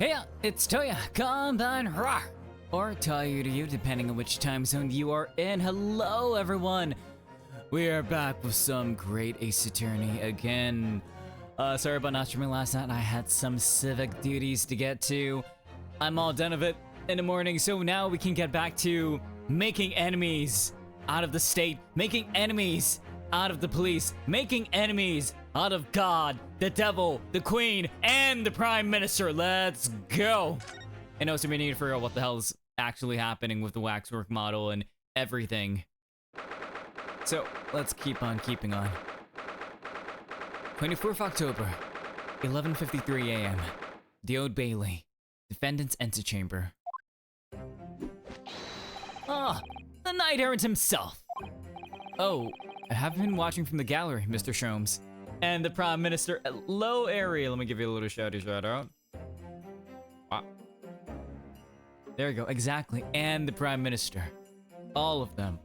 Hey, it's Toya, Combine Roar! Or Tayu to you, depending on which time zone you are in. Hello, everyone! We are back with some great Ace Attorney again. Sorry about not streaming last night. I had some civic duties to get to. I'm all done of it in the morning, so now we can get back to making enemies out of the state, making enemies out of the police, making enemies out of God, the devil, the queen, and the prime minister. Let's go. And also we need to figure out what the hell is actually happening with the waxwork model and everything. So let's keep on keeping on. 24th October, 11:53 a.m. The Old Bailey, defendant's antechamber. Ah, the knight errant himself. Oh, I have been watching from the gallery, Mr. Sholmes. And the Prime Minister, hello area. Let me give you a little shouty shout out. Wow. There you go, exactly. And the Prime Minister. All of them.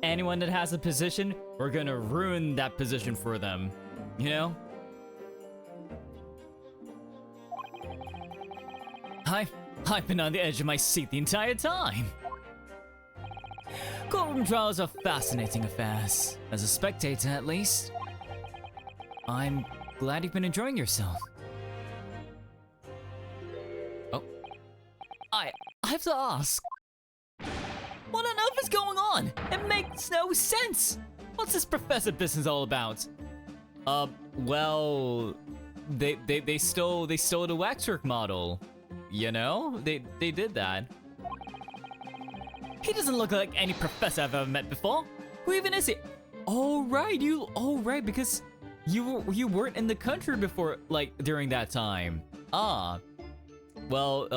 Anyone that has a position, we're gonna ruin that position for them. You know? I've been on the edge of my seat the entire time. Courtroom trials are fascinating affairs. As a spectator, at least. I'm glad you've been enjoying yourself. Oh. I have to ask. What on earth is going on? It makes no sense. What's this professor business all about? Well, they stole the waxwork model. You know? They did that. He doesn't look like any professor I've ever met before. Who even is he? Oh right, because you weren't in the country before, like, during that time. Ah. Well,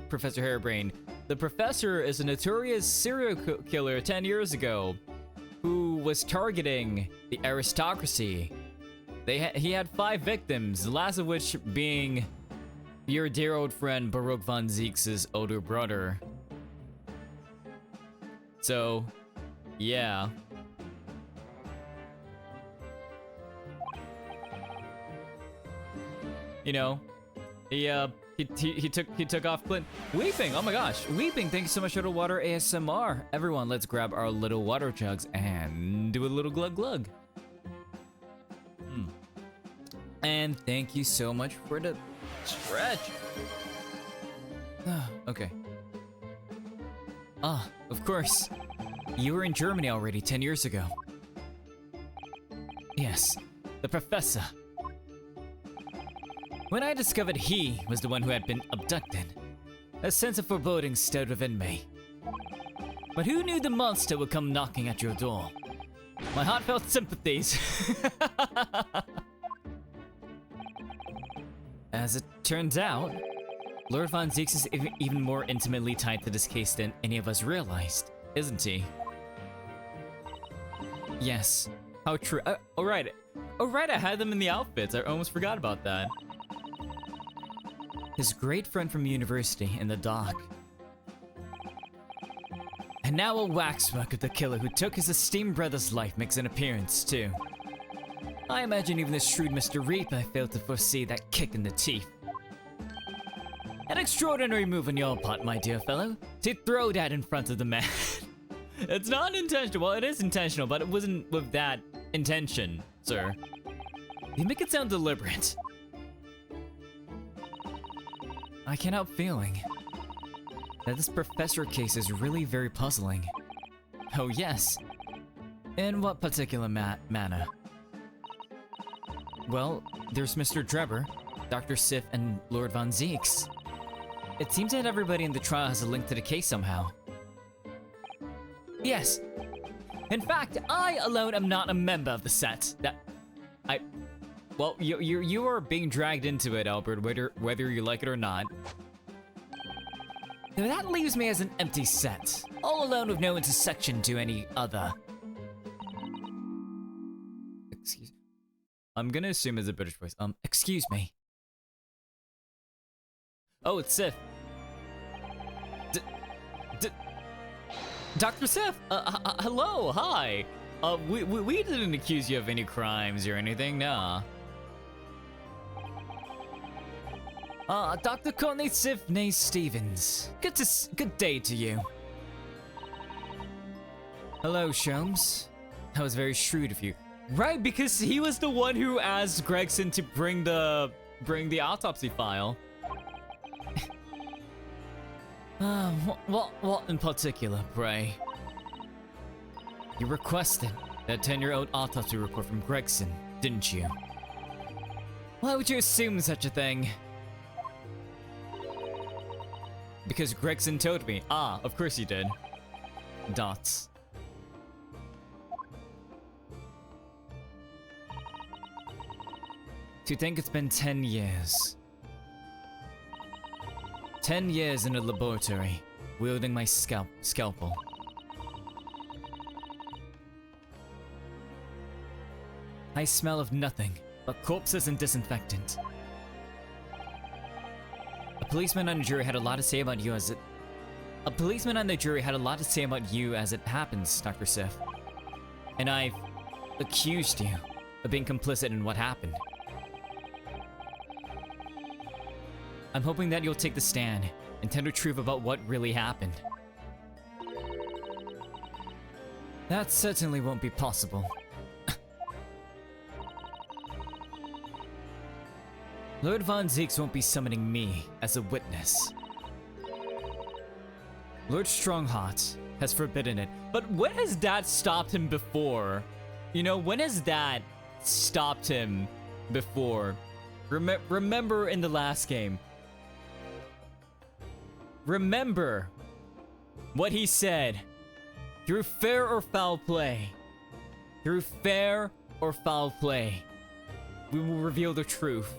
Professor Hairbrain, the professor is a notorious serial killer 10 years ago who was targeting the aristocracy. He had 5 victims, the last of which being your dear old friend Baruch von Zieks' older brother. So, yeah. You know, he took off Clint. Weeping, oh my gosh, Weeping, thank you so much for the water ASMR. Everyone, let's grab our little water jugs and do a little glug glug. And thank you so much for the stretch. Okay. Ah, of course. You were in Germany already 10 years ago. Yes, the professor. When I discovered he was the one who had been abducted, a sense of foreboding stirred within me. But who knew the monster would come knocking at your door? My heartfelt sympathies. As it turns out, Lord von Zieks is even more intimately tied to this case than any of us realized, isn't he? Yes. How true. Alright, I had them in the outfits. I almost forgot about that. His great friend from university in the dock. And now a waxwork of the killer who took his esteemed brother's life makes an appearance, too. I imagine even the shrewd Mr. Reaper failed to foresee that kick in the teeth. An extraordinary move on your part, my dear fellow, to throw that in front of the man. It's not intentional. Well, it is intentional, but it wasn't with that intention, sir. You make it sound deliberate. I can't help feeling that this professor case is really very puzzling. Oh yes. In what particular manner? Well, there's Mr. Drebber, Dr. Sif, and Lord von Zieks. It seems that everybody in the trial has a link to the case somehow. Yes. In fact, I alone am not a member of the set. Well, you are being dragged into it, Albert, whether you like it or not. Now that leaves me as an empty set, all alone with no intersection to any other. Excuse me. I'm gonna assume it's a British voice. Excuse me. Oh, it's Sif. Dr. Sif, hello, hi. We didn't accuse you of any crimes or anything, nah. Dr. Courtney Sifney Stevens. Good day to you. Hello, Sholmes. That was very shrewd of you. Right, because he was the one who asked Gregson to bring the autopsy file. What in particular, pray? You requested that 10-year-old autopsy report from Gregson, didn't you? Why would you assume such a thing? Because Gregson told me. Ah, of course you did. Dots. To think it's been 10 years. 10 years in a laboratory, wielding my scalpel. I smell of nothing but corpses and disinfectant. A policeman on the jury had a lot to say about you as it happens, Dr. Sif. And I've accused you of being complicit in what happened. I'm hoping that you'll take the stand and tell the truth about what really happened. That certainly won't be possible. Lord Von Zieks won't be summoning me as a witness. Lord Strongheart has forbidden it. But when has that stopped him before? You know, when has that stopped him before? Remember in the last game. Remember what he said. Through fair or foul play. Through fair or foul play. We will reveal the truth.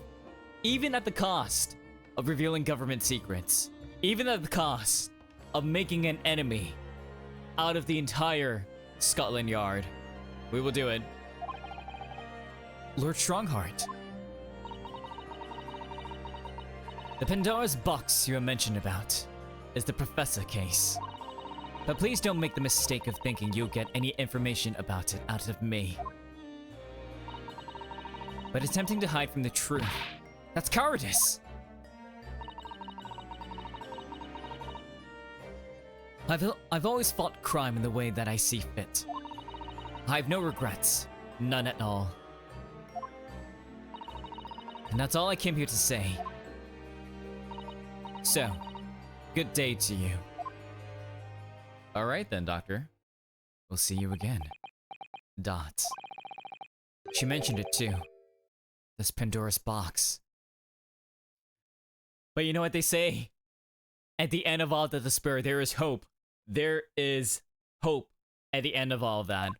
Even at the cost of revealing government secrets. Even at the cost of making an enemy out of the entire Scotland Yard. We will do it. Lord Strongheart. The Pandora's box you have mentioned about is the Professor case. But please don't make the mistake of thinking you'll get any information about it out of me. But attempting to hide from the truth, that's cowardice! I've always fought crime in the way that I see fit. I have no regrets, none at all. And that's all I came here to say. So, good day to you. Alright then, Doctor. We'll see you again. Dot. She mentioned it too. This Pandora's box. But you know what they say? At the end of all the despair, there is hope. There is hope at the end of all of that.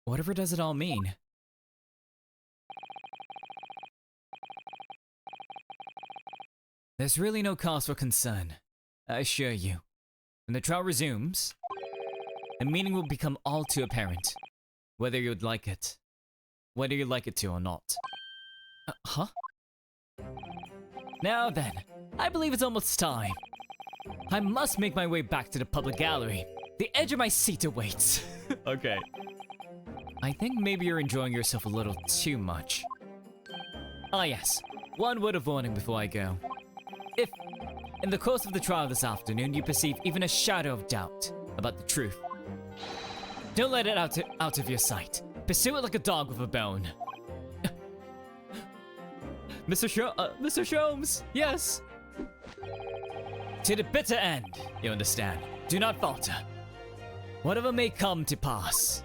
Whatever does it all mean? There's really no cause for concern, I assure you. When the trial resumes, the meaning will become all too apparent, whether you'd like it. Whether you like it to or not. Huh? Now then, I believe it's almost time. I must make my way back to the public gallery. The edge of my seat awaits. Okay. I think maybe you're enjoying yourself a little too much. Ah yes, one word of warning before I go. If, in the course of the trial this afternoon, you perceive even a shadow of doubt about the truth, don't let it out of your sight. Pursue it like a dog with a bone. Mr. Sholmes, yes. To the bitter end, you understand. Do not falter. Whatever may come to pass.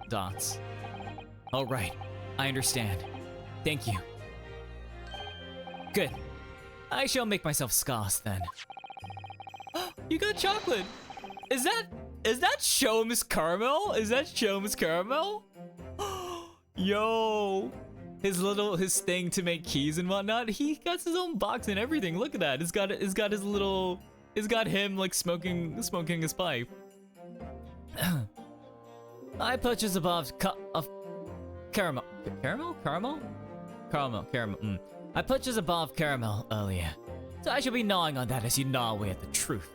Dots. All right, I understand. Thank you. Good. I shall make myself scarce then. You got chocolate. Is that Sholmes caramel? Is that Sholmes caramel? Yo. His thing to make keys and whatnot. He got his own box and everything. Look at that. It's got him like smoking his pipe. I purchased a box of caramel. Caramel. I purchased a bar of caramel earlier, so I shall be gnawing on that as you gnaw away at the truth.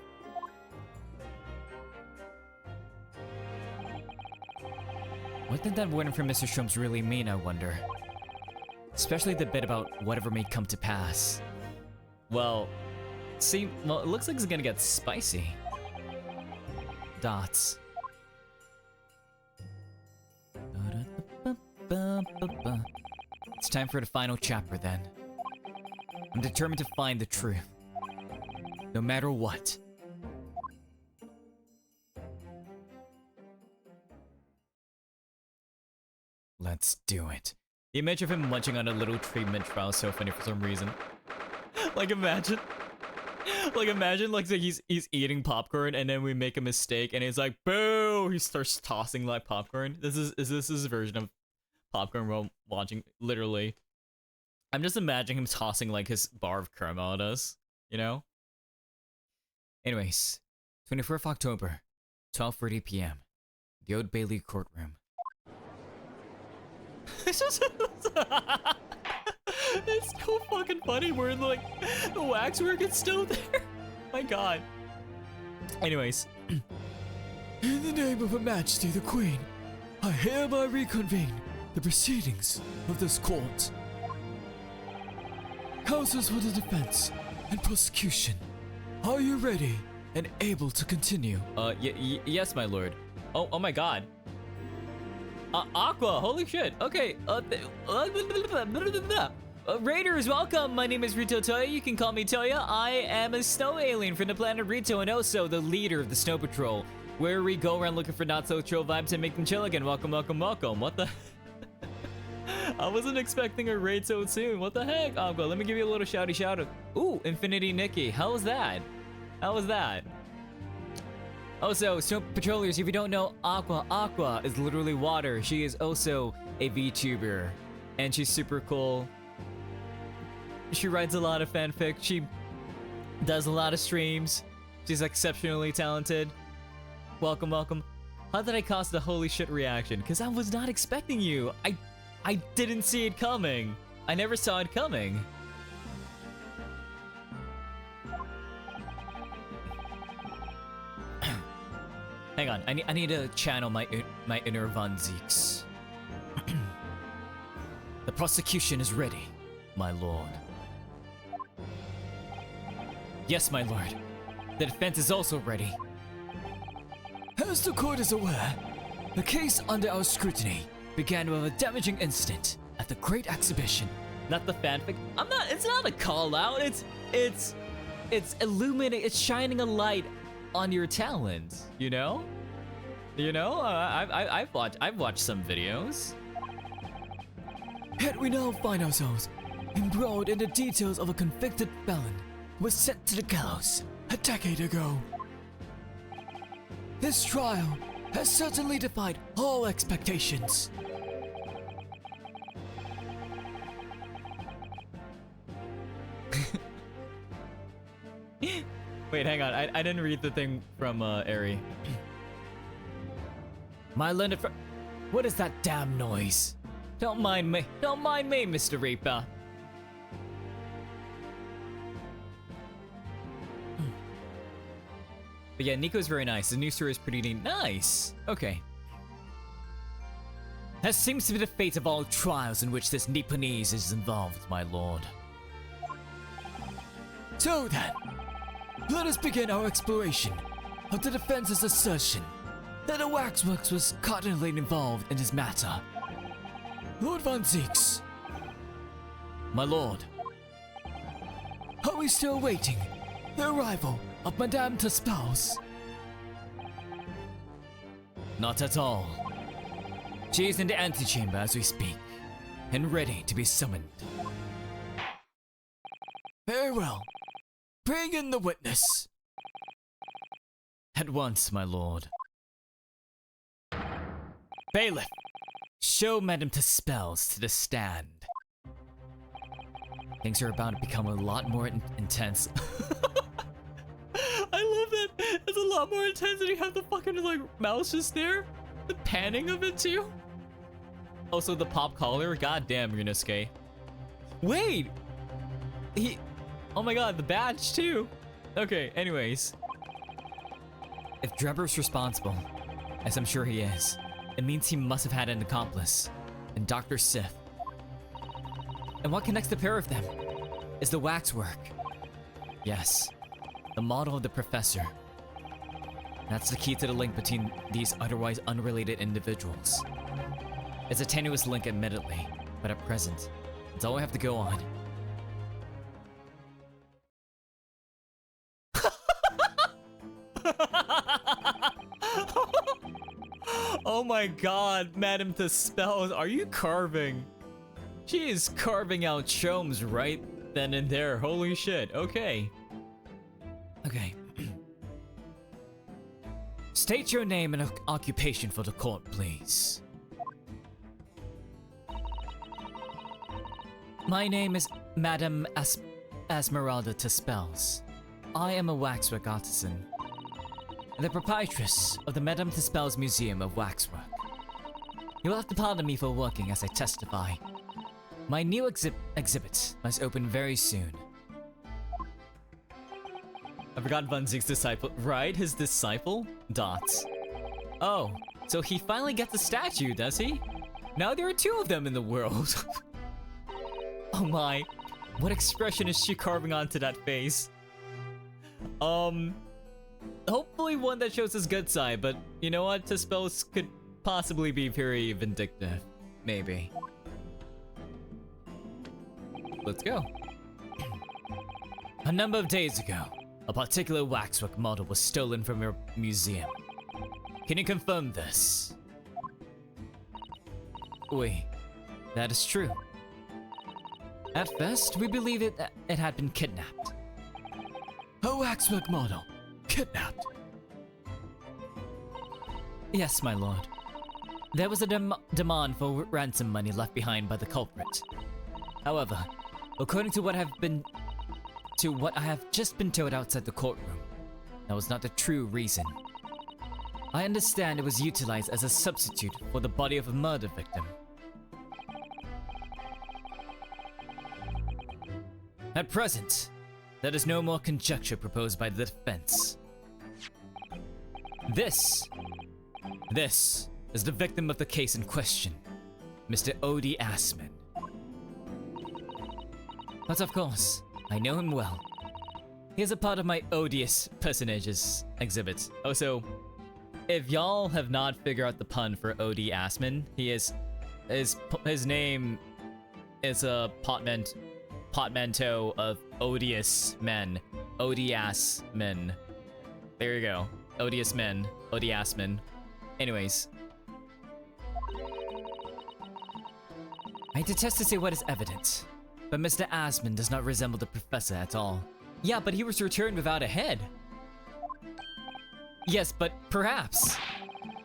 What did that warning from Mr. Sholmes really mean, I wonder? Especially the bit about whatever may come to pass. Well, see, well, it looks like it's gonna get spicy. Dots. It's time for the final chapter then. I'm determined to find the truth. No matter what. Let's do it. The image of him munching on a little treatment trial is so funny for some reason. Like imagine like he's eating popcorn and then we make a mistake and he's like, boo! He starts tossing like popcorn. This is his version of popcorn while watching, literally. I'm just imagining him tossing like his bar of caramel at us, you know? Anyways, 24th October, 12:30 p.m. The Old Bailey courtroom. It's just it's so fucking funny where like the waxwork is still there. My god. Anyways. In the name of Her Majesty the Queen, I hereby reconvene the proceedings of this court. Counsels for the defense and prosecution, are you ready and able to continue? Yes, my lord. Oh my god. Aqua, holy shit. Okay, Raiders, welcome. My name is Rito Toya. You can call me Toya. I am a snow alien from the planet Rito and also the leader of the Snow Patrol, where we go around looking for not-so-chill vibes and make them chill again. Welcome, welcome, welcome. What the... I wasn't expecting a raid so soon. What the heck, Aqua? Let me give you a little shouty shout out. Ooh, Infinity Nikki. How was that? How was that? Also, Snow Patrollers, if you don't know Aqua is literally water. She is also a VTuber, and she's super cool. She writes a lot of fanfic. She does a lot of streams. She's exceptionally talented. Welcome, welcome. How did I cause the holy shit reaction? Because I was not expecting you. I didn't see it coming. I never saw it coming. Hang on, I need to channel my inner Von Zeeks. The prosecution is ready, my lord. Yes, my lord. The defense is also ready. As the court is aware, the case under our scrutiny began with a damaging incident at the Great Exhibition. Not the fanfic. It's not a call out. It's illuminating. It's shining a light on your talent. You know. I've watched some videos. Yet we now find ourselves embroiled in the details of a convicted felon who was sent to the gallows a decade ago. This trial has certainly defied all expectations. Wait, hang on. I didn't read the thing from Ari. My learned fr- What is that damn noise? Don't mind me. Don't mind me, Mr. Reaper. But yeah, Nico's very nice. The new story is pretty neat. Nice. Okay. That seems to be the fate of all trials in which this Nipponese is involved, my lord. So then, let us begin our exploration of the defense's assertion that the waxworks was cardinally involved in this matter. Lord Von Zeeks. My lord. Are we still waiting the arrival of Madame T'Spouse? Not at all. She is in the antechamber as we speak, and ready to be summoned. Very well. Bring in the witness. At once, my lord. Bailiff, show Madame T'Spouse to the stand. Things are about to become a lot more intense. I love that. It's a lot more intense and you have the fucking like mouse just there. The panning of it too. Also the pop collar. God damn, Ryunosuke. Wait. Oh my god, the badge too. Okay, anyways. If Drebber's responsible, as I'm sure he is, it means he must have had an accomplice. And Dr. Sith. And what connects the pair of them is the waxwork. Yes, the model of the professor. That's the key to the link between these otherwise unrelated individuals. It's a tenuous link admittedly, but at present, it's all we have to go on. Oh my god, Madame Dispels, are you carving? She is carving out chomes right then and there. Holy shit, okay. Okay. State your name and occupation for the court, please. My name is Madame Esmeralda Dispels. I am a waxwork artisan, the proprietress of the Madame Dispels Museum of Waxwork. You will have to pardon me for working as I testify. My new exhibit must open very soon. I forgot Bunzig's disciple. Right? His disciple? Dots. Oh, so he finally gets a statue, does he? Now there are two of them in the world. Oh my. What expression is she carving onto that face? Hopefully one that shows his good side, but you know what? Dispels could possibly be very vindictive. Maybe. Let's go. A number of days ago, a particular waxwork model was stolen from your museum. Can you confirm this? Oui, that is true. At first, we believed it had been kidnapped. A waxwork model? Kidnapped? Yes, my lord. There was a demand for ransom money left behind by the culprit. However, according to what I have just been told outside the courtroom, that was not the true reason. I understand it was utilized as a substitute for the body of a murder victim. At present, there is no more conjecture proposed by the defense. This is the victim of the case in question, Mr. Odie Assman. But of course, I know him well. He is a part of my odious personages exhibit. Also, if y'all have not figured out the pun for Odie Assman, his name is a portmanteau of odious men. Odious men. There you go. Odious men. Odious men. Anyways. I detest to say what is evident, but Mr. Assman does not resemble the professor at all. Yeah, but he was returned without a head. Yes, but perhaps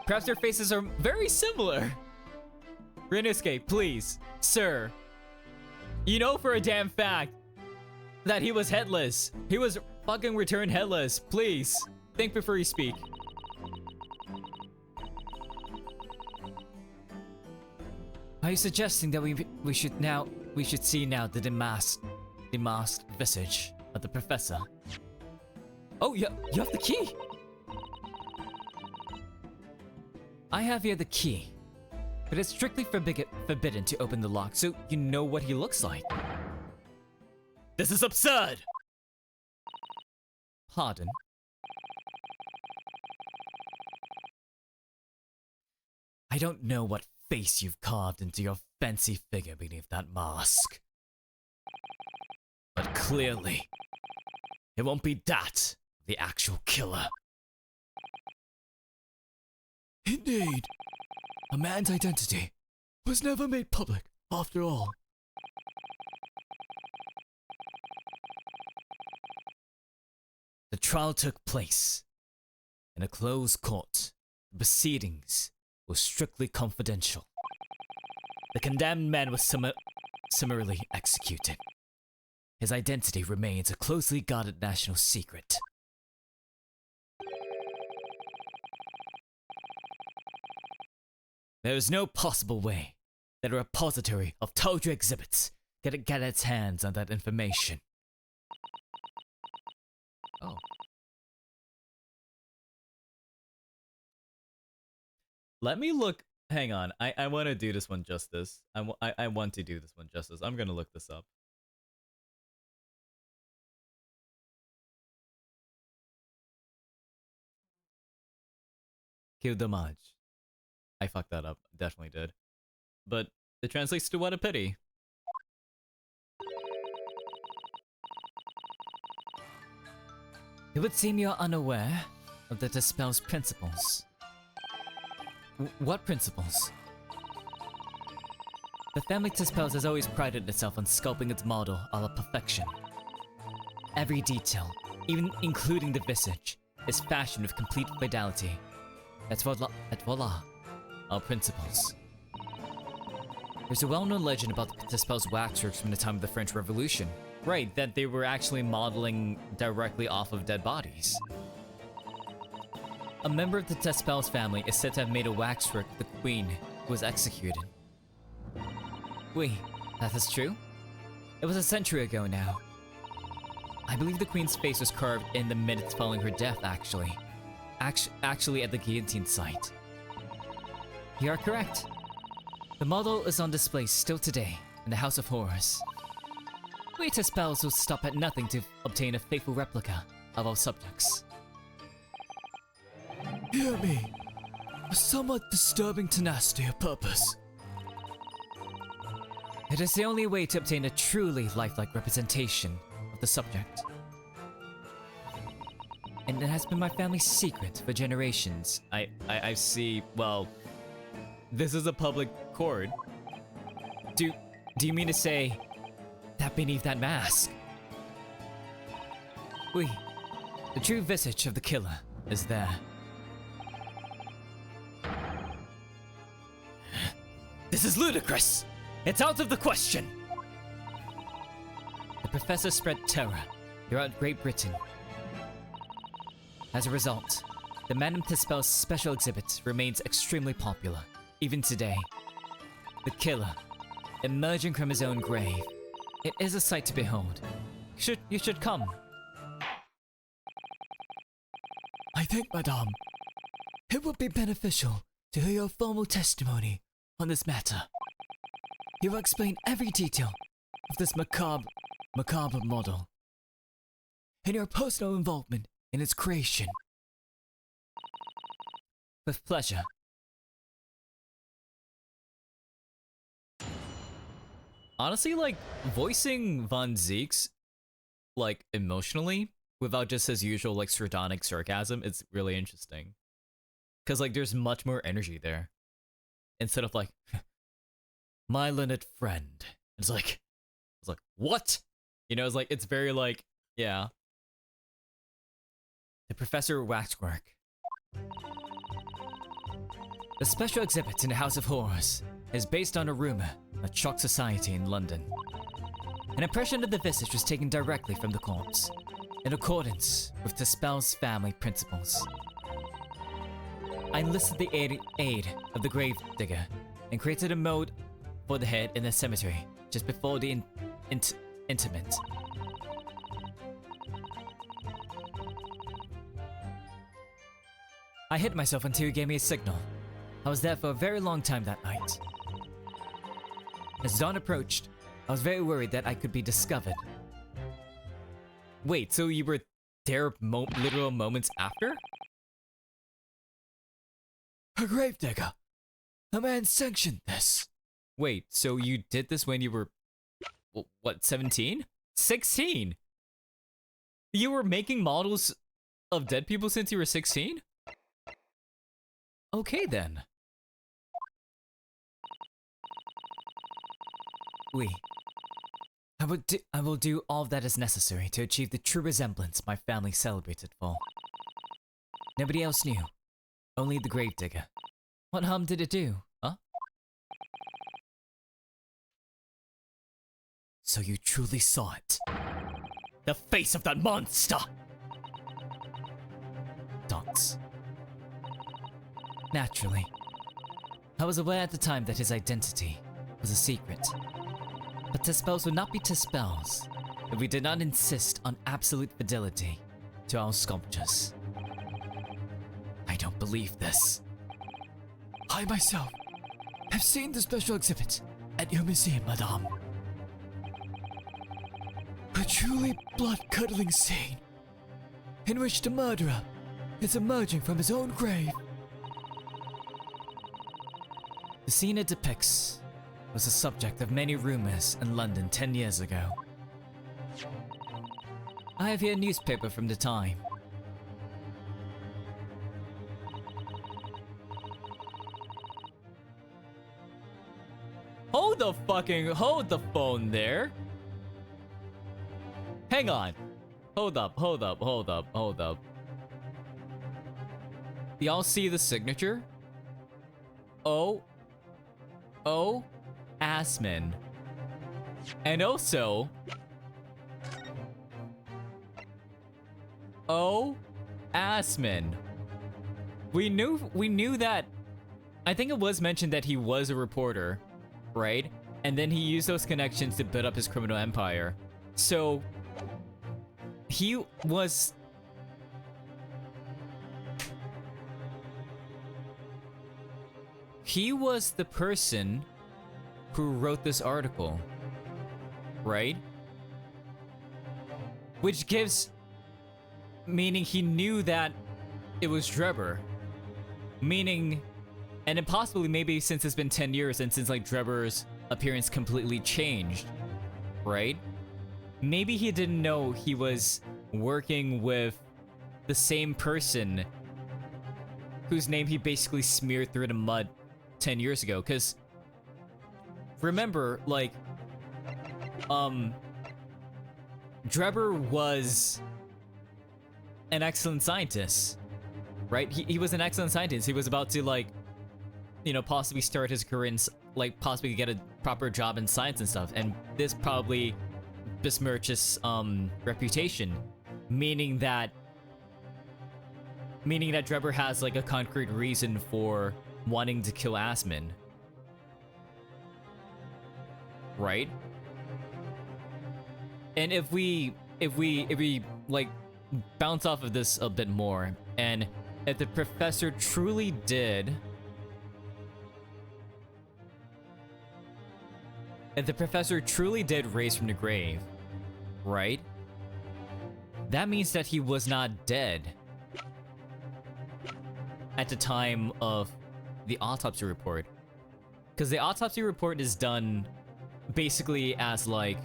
their faces are very similar. Renosuke, please. Sir. You know for a damn fact that he was headless. He was fucking returned headless. Please. Think before you speak. Are you suggesting that we should see now the demasked visage of the professor? Oh, you have the key. I have here the key, but it's strictly forbidden to open the lock, so you know what he looks like. This is absurd! Pardon? I don't know what face you've carved into your fancy figure beneath that mask. But clearly, it won't be that, the actual killer. Indeed, a man's identity was never made public, after all. The trial took place in a closed court. The proceedings were strictly confidential. The condemned man was summarily executed. His identity remains a closely guarded national secret. There is no possible way that a repository of Tojo exhibits can get its hands on that information. Oh. Let me look Hang on, I want to do this one justice. I want to do this one justice. I'm gonna look this up. Kill damage. I fucked that up. Definitely did. But it translates to what a pity. It would seem you're unaware of the Dispel's principles. What principles? The family Dispels has always prided itself on sculpting its model a la perfection. Every detail, even including the visage, is fashioned with complete fidelity. Et voila, our principles. There's a well-known legend about the Dispel's waxworks from the time of the French Revolution. Right, that they were actually modeling directly off of dead bodies. A member of the Dispel's family is said to have made a waxwork of the queen who was executed. Oui, that is true. It was a century ago now. I believe the queen's face was carved in the minutes following her death, actually. Actually at the guillotine site. You are correct. The model is on display still today in the House of Horrors. We Dispels will stop at nothing to obtain a faithful replica of our subjects. Hear me. A somewhat disturbing tenacity of purpose. It is the only way to obtain a truly lifelike representation of the subject. And it has been my family's secret for generations. I see, well, this is a public court. Do you mean to say that beneath that mask? Oui, the true visage of the killer is there. This is ludicrous! It's out of the question! The professor spread terror throughout Great Britain. As a result, the Madame Dispel's special exhibit remains extremely popular, even today. The killer, emerging from his own grave. It is a sight to behold. You should come. I think, Madame, it would be beneficial to hear your formal testimony on this matter. You will explain every detail of this macabre model, and your personal involvement in its creation. With pleasure. Honestly, like, voicing Von Zeke's, like, emotionally, without just his usual, like, sardonic sarcasm, it's really interesting. Because, like, there's much more energy there. Instead of, like, my learned friend. It's like, what? You know, it's very, like, yeah. The Professor Waxwork. The special exhibit in the House of Horrors is based on a rumor that shocked society in London. An impression of the visage was taken directly from the corpse, in accordance with Dispel's family principles. I enlisted the aid of the grave digger and created a mold for the head in the cemetery just before the interment. I hid myself until you gave me a signal. I was there for a very long time that night. As dawn approached, I was very worried that I could be discovered. Wait, so you were there literal moments after? A gravedigger! A man sanctioned this! Wait, so you did this when you were, what, 17? 16? You were making models of dead people since you were 16? Okay then. Oui. I will do all that is necessary to achieve the true resemblance my family celebrated for. Nobody else knew. Only the gravedigger. What harm did it do, huh? So you truly saw it. The face of that monster! Dots. Naturally. I was aware at the time that his identity was a secret. But Dispels would not be Dispels if we did not insist on absolute fidelity to our sculptures. I don't believe this. I myself I've seen the special exhibit at your museum, madame. A truly blood-curdling scene in which the murderer is emerging from his own grave. The scene it depicts was the subject of many rumors in London 10 years ago. I have here a newspaper from the time. Hold the phone there. Hang on. Hold up. Y'all see the signature? O. Assman. And also O. Assman. We knew that. I think it was mentioned that he was a reporter, right? And then he used those connections to build up his criminal empire. So he was the person who wrote this article, right? Which gives meaning he knew that it was Drebber. Meaning, and then possibly maybe since it's been 10 years and since like Drebber's appearance completely changed, right? Maybe he didn't know he was working with the same person whose name he basically smeared through the mud 10 years ago. Because remember, like, Drebber was an excellent scientist, right? He was an excellent scientist. He was about to, like, you know, possibly start his career in, like, possibly get a proper job in science and stuff. And this probably besmirches reputation, meaning that Drebber has like a concrete reason for wanting to kill Assman, right? And if we like bounce off of this a bit more, and if the professor truly did raise from the grave, right? That means that he was not dead at the time of the autopsy report. Because the autopsy report is done basically as like,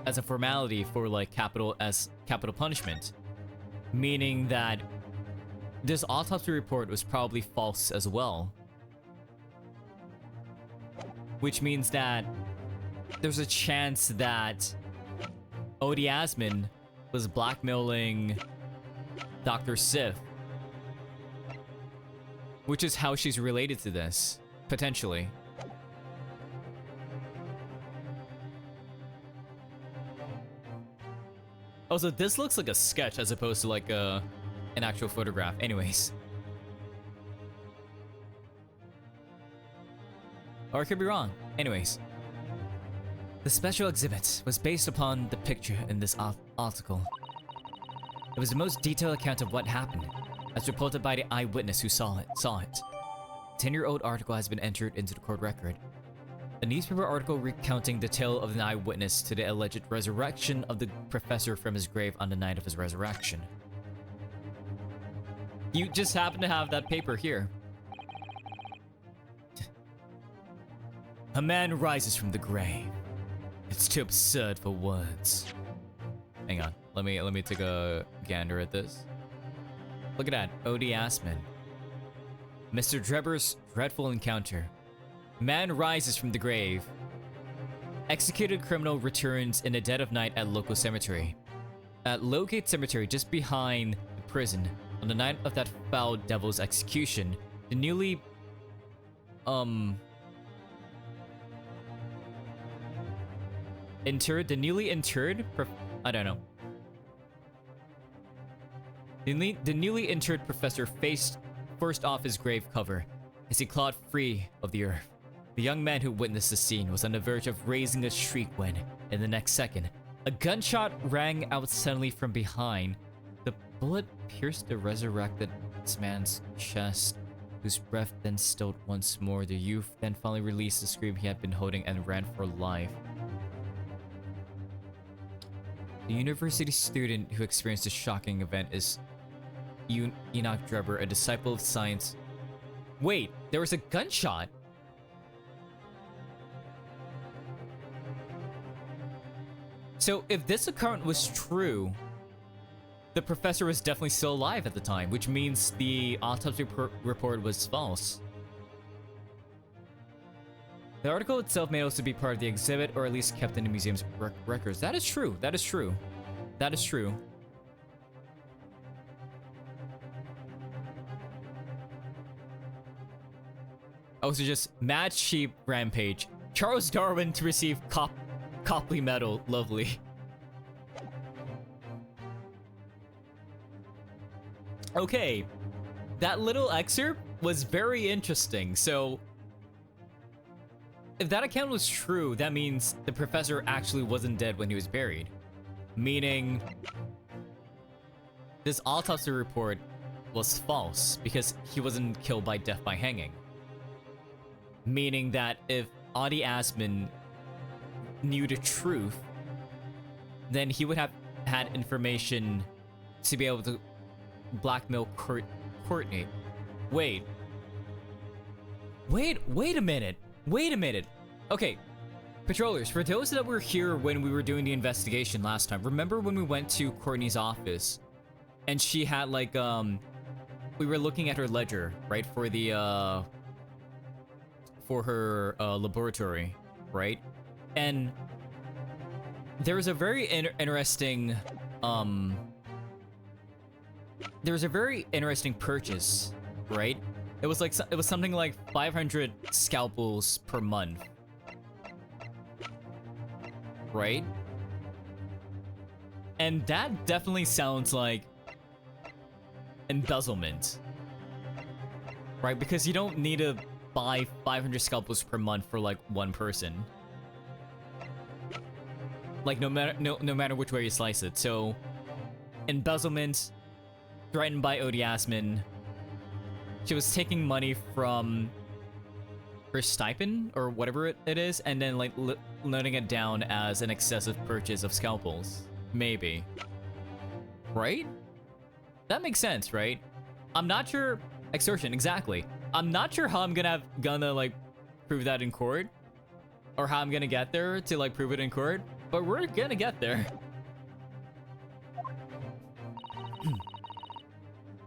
as a formality for like capital punishment. Meaning that this autopsy report was probably false as well. Which means that there's a chance that Odie Assman was blackmailing Dr. Sif. Which is how she's related to this, potentially. Also, this looks like a sketch as opposed to like an actual photograph. Anyways. Or I could be wrong. Anyways. The special exhibit was based upon the picture in this article. It was the most detailed account of what happened, as reported by the eyewitness who saw it. 10-year-old article has been entered into the court record. A newspaper article recounting the tale of an eyewitness to the alleged resurrection of the professor from his grave on the night of his resurrection. You just happen to have that paper here. A man rises from the grave. It's too absurd for words. Hang on, let me take a gander at this. Look at that, Odie Assman. Mr. Drebber's dreadful encounter. Man rises from the grave. Executed criminal returns in the dead of night at local cemetery. At Lowgate Cemetery, just behind the prison, on the night of that foul devil's execution, the newly interred professor faced first off his grave cover as he clawed free of the earth. The young man who witnessed the scene was on the verge of raising a shriek when, in the next second, a gunshot rang out suddenly from behind. The bullet pierced the resurrected man's chest. whose breath then stilled once more. The youth then finally released the scream he had been holding and ran for life. The university student who experienced this shocking event is Enoch Drebber, a disciple of science. Wait, there was a gunshot? So if this account was true, the professor was definitely still alive at the time, which means the autopsy report was false. The article itself may also be part of the exhibit, or at least kept in the museum's records. That is true. That is true. That is true. Also, just mad sheep rampage. Charles Darwin to receive Copley Medal. Lovely. Okay, that little excerpt was very interesting. So, if that account was true, that means the professor actually wasn't dead when he was buried. Meaning, this autopsy report was false because he wasn't killed by death by hanging. Meaning that if Audie Asman knew the truth, then he would have had information to be able to blackmail Courtney. Wait a minute. Okay, patrollers, for those that were here when we were doing the investigation last time, remember when we went to Courtney's office and she had like, we were looking at her ledger, right, for the, for her laboratory, right? And there was a very interesting, there was a very interesting purchase, right? It was something like 500 scalpels per month, right? And that definitely sounds like embezzlement, right? Because you don't need to buy 500 scalpels per month for like one person. Like no matter which way you slice it. So embezzlement, threatened by Audie Asman. She was taking money from her stipend or whatever it is, and then like loading it down as an excessive purchase of scalpels. Maybe. Right? That makes sense, right? I'm not sure. Extortion, exactly. I'm not sure how I'm gonna like prove that in court, or how I'm gonna get there to like prove it in court, but we're gonna get there.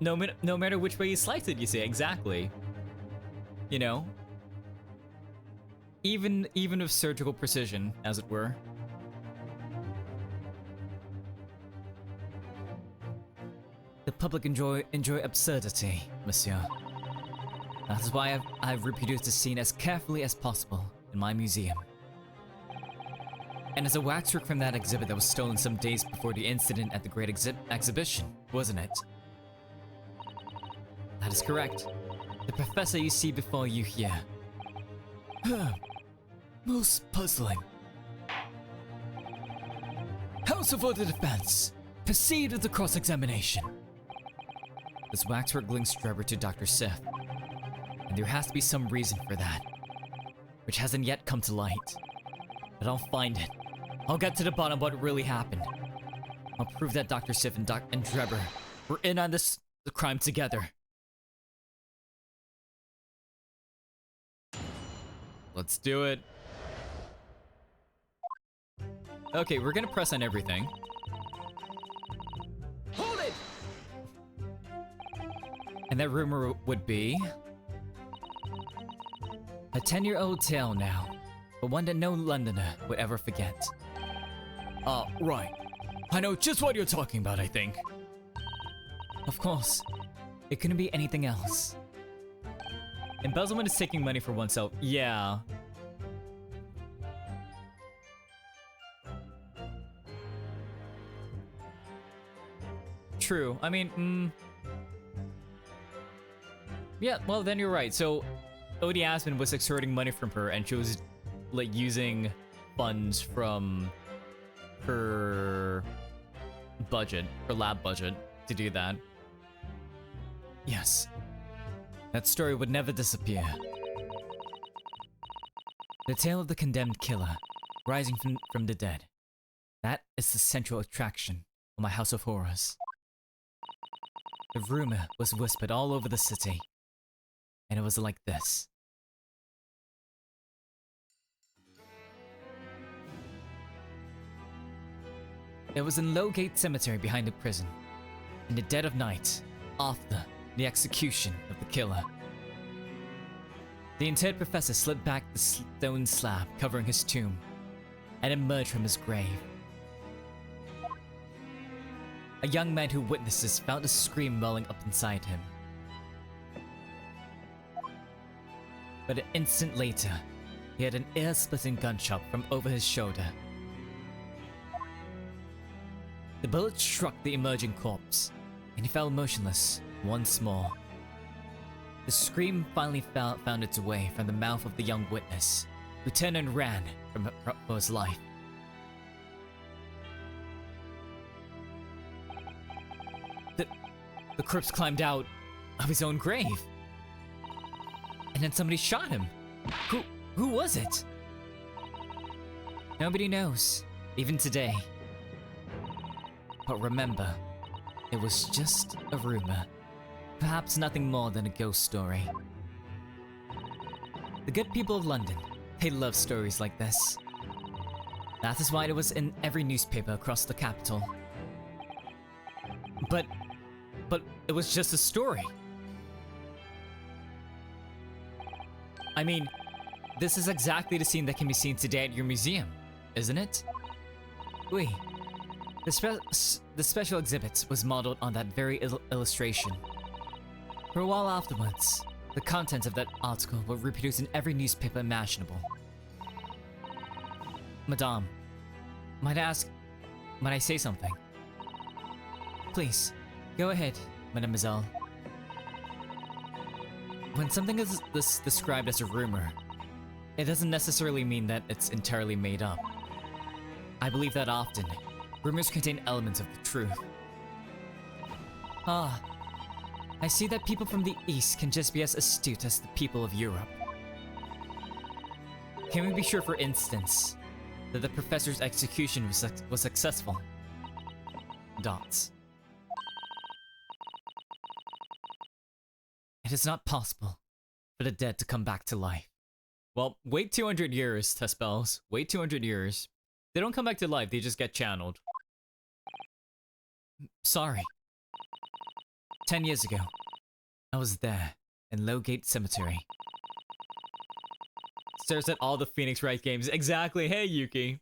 No matter which way you slice it, you see, exactly. You know? Even with surgical precision, as it were. The public enjoy absurdity, monsieur. That is why I've reproduced the scene as carefully as possible in my museum. And as a waxwork from that exhibit that was stolen some days before the incident at the Great Exhibition, wasn't it? That is correct. The professor you see before you here. Most puzzling. Counsel for the defense, proceed with the cross-examination. This waxwork links Drebber to Dr. Seth, and there has to be some reason for that, which hasn't yet come to light. But I'll find it. I'll get to the bottom of what really happened. I'll prove that Dr. Seth and Drebber were in on the crime together. Let's do it. Okay, we're gonna press on everything. Hold it! And that rumor would be a 10-year-old tale now, but one that no Londoner would ever forget. Right. I know just what you're talking about, I think. Of course. It couldn't be anything else. Embezzlement is taking money for oneself. Yeah. True. I mean, yeah, well then you're right. So, Audie Asman was extorting money from her, and she was like using funds from her budget, her lab budget, to do that. Yes. That story would never disappear. The tale of the condemned killer, rising from the dead. That is the central attraction of my House of Horrors. The rumor was whispered all over the city, and it was like this. It was in Lowgate Cemetery behind the prison, in the dead of night, after the execution of the killer. The interred professor slid back the stone slab covering his tomb and emerged from his grave. A young man who witnessed this felt a scream welling up inside him. But an instant later, he had an ear-splitting gunshot from over his shoulder. The bullet struck the emerging corpse, and he fell motionless once more. The scream finally found its way from the mouth of the young witness, who turned and ran for his life. The corpse climbed out of his own grave. And then somebody shot him. Who was it? Nobody knows, even today. But remember, it was just a rumor. Perhaps nothing more than a ghost story. The good people of London, they love stories like this. That is why it was in every newspaper across the capital. But it was just a story. I mean, this is exactly the scene that can be seen today at your museum, isn't it? Oui. The special exhibit was modeled on that very illustration. For a while afterwards, the contents of that article were reproduced in every newspaper imaginable. Madame, might I say something? Please, go ahead, mademoiselle. When something is described as a rumor, it doesn't necessarily mean that it's entirely made up. I believe that often, rumors contain elements of the truth. Ah, I see that people from the East can just be as astute as the people of Europe. Can we be sure, for instance, that the professor's execution was successful? Dots. It is not possible for the dead to come back to life. Well, wait 200 years, Tespels. Wait 200 years. They don't come back to life, they just get channeled. Sorry. 10 years ago, I was there, in Lowgate Cemetery. Stares at all the Phoenix Wright games. Exactly, hey Yuki!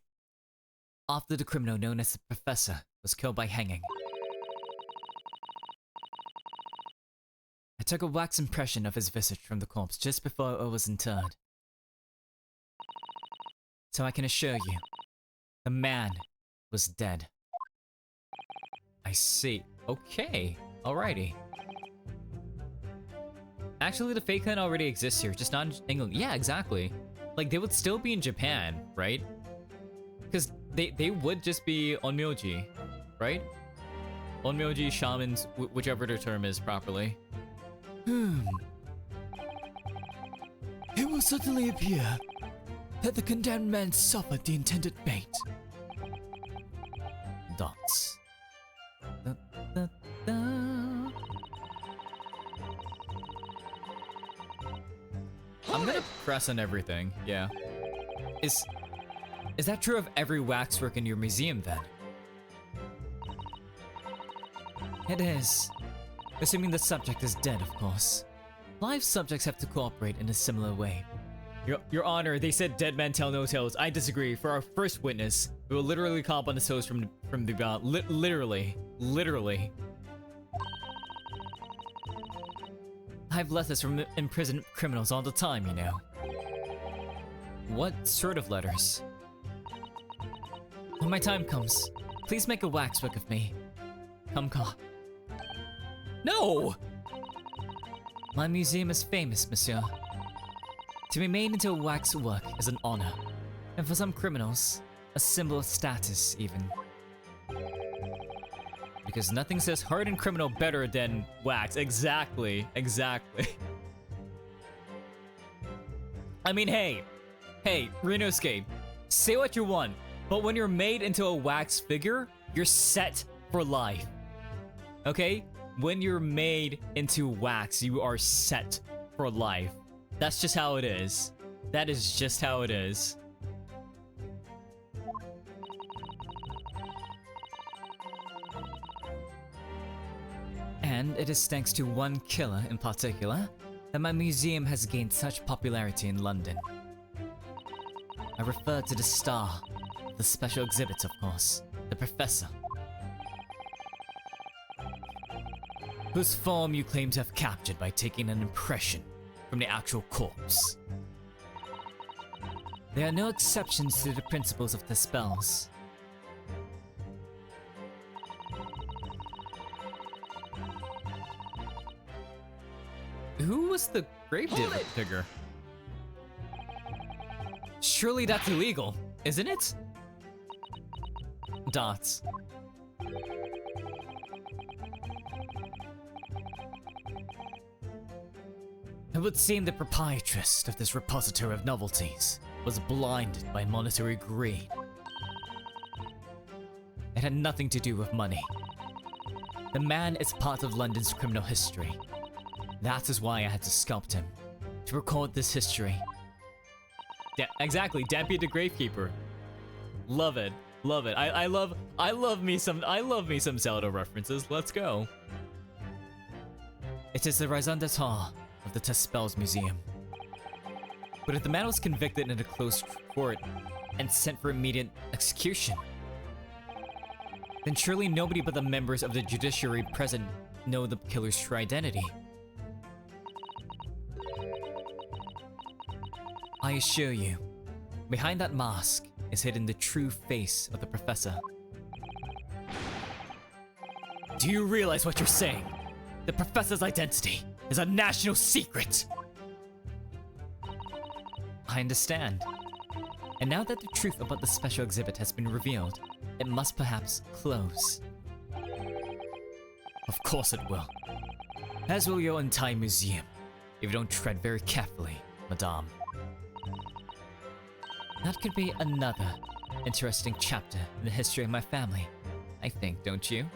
After the criminal known as the Professor was killed by hanging. I took a wax impression of his visage from the corpse just before it was interred. So I can assure you, the man was dead. I see. Okay. Alrighty. Actually, the fake clan already exists here, just not in England. Yeah, exactly. Like, they would still be in Japan, right? Because they would just be onmyoji, right? Onmyoji, shamans, whichever their term is properly. It will certainly appear that the condemned man suffered the intended fate. Dots. Da, da, da. I'm gonna press on everything, yeah. Is that true of every waxwork in your museum then? It is. Assuming the subject is dead, of course. Live subjects have to cooperate in a similar way. Your Honor, they said dead men tell no tales. I disagree. For our first witness, we will literally call upon the souls from the beyond. Literally. I have letters from imprisoned criminals all the time, you know. What sort of letters? When my time comes, please make a waxwork of me. Come. No! My museum is famous, monsieur. To be made into a waxwork is an honor, and for some criminals, a symbol of status, even. Because nothing says hardened criminal better than wax. Exactly. I mean, hey, Rinosuke, say what you want, but when you're made into a wax figure, you're set for life. Okay? When you're made into wax, you are set for life. That's just how it is. That is just how it is. And it is thanks to one killer in particular that my museum has gained such popularity in London. I refer to the star of the special exhibits, of course, the Professor, whose form you claim to have captured by taking an impression from the actual corpse. There are no exceptions to the principles of the spells. Who was the gravedigger figure? Surely that's illegal, isn't it? Dots. It would seem the proprietress of this repository of novelties was blinded by monetary greed. It had nothing to do with money. The man is part of London's criminal history. That is why I had to sculpt him, to record this history. Exactly, Dampy the Gravekeeper. Love it, love it. I love me some Zelda references. Let's go. It is the raison d'etre of the Test Spells Museum. But if the man was convicted in a closed court and sent for immediate execution, then surely nobody but the members of the judiciary present know the killer's true identity. I assure you, behind that mask is hidden the true face of the Professor. Do you realize what you're saying? The Professor's identity is a national secret! I understand. And now that the truth about the special exhibit has been revealed, it must perhaps close. Of course it will. As will your entire museum, if you don't tread very carefully, Madame. That could be another interesting chapter in the history of my family, I think, don't you?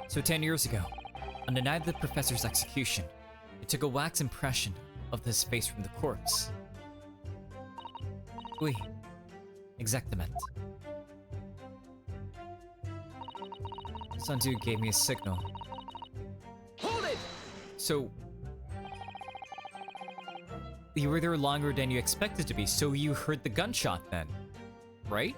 So 10 years ago, on the night of the Professor's execution, it took a wax impression of his face from the corpse. Oui, exactement. Sandu gave me a signal. Hold it! So, you were there longer than you expected to be, so you heard the gunshot then, right?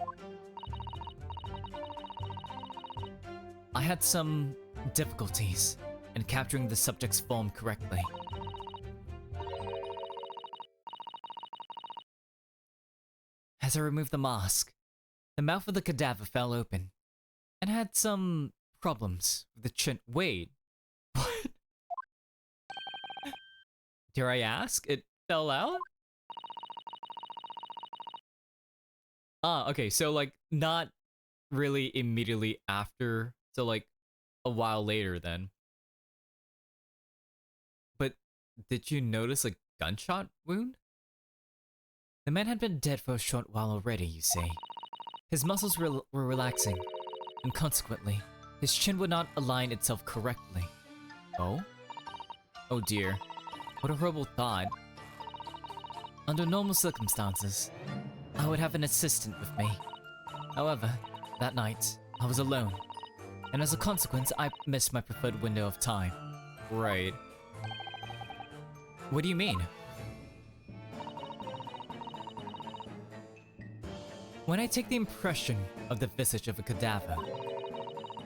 I had some difficulties in capturing the subject's form correctly. As I removed the mask, the mouth of the cadaver fell open, and I had some problems with the chin. Wait, what? Dare I ask? It fell out? Ah, okay, so like not really immediately after, so like a while later then. But did you notice a gunshot wound? The man had been dead for a short while already, you see. His muscles were relaxing, and consequently, his chin would not align itself correctly. Oh? Oh dear. What a horrible thought. Under normal circumstances, I would have an assistant with me. However, that night, I was alone, and as a consequence, I missed my preferred window of time. Right. What do you mean? When I take the impression of the visage of a cadaver,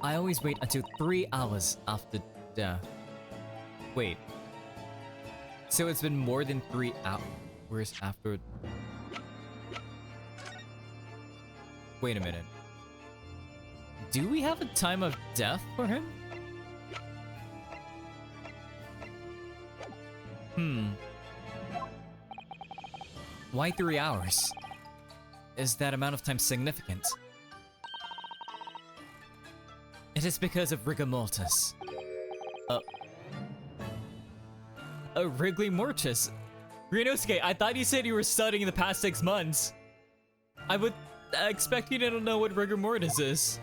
I always wait until 3 hours after death. Wait. So it's been more than 3 hours after... Wait a minute. Do we have a time of death for him? Why 3 hours? Is that amount of time significant? It is because of rigor mortis. a Wriggly Mortis. Ryunosuke, I thought you said you were studying the past 6 months. I would expect you to know what rigor mortis is.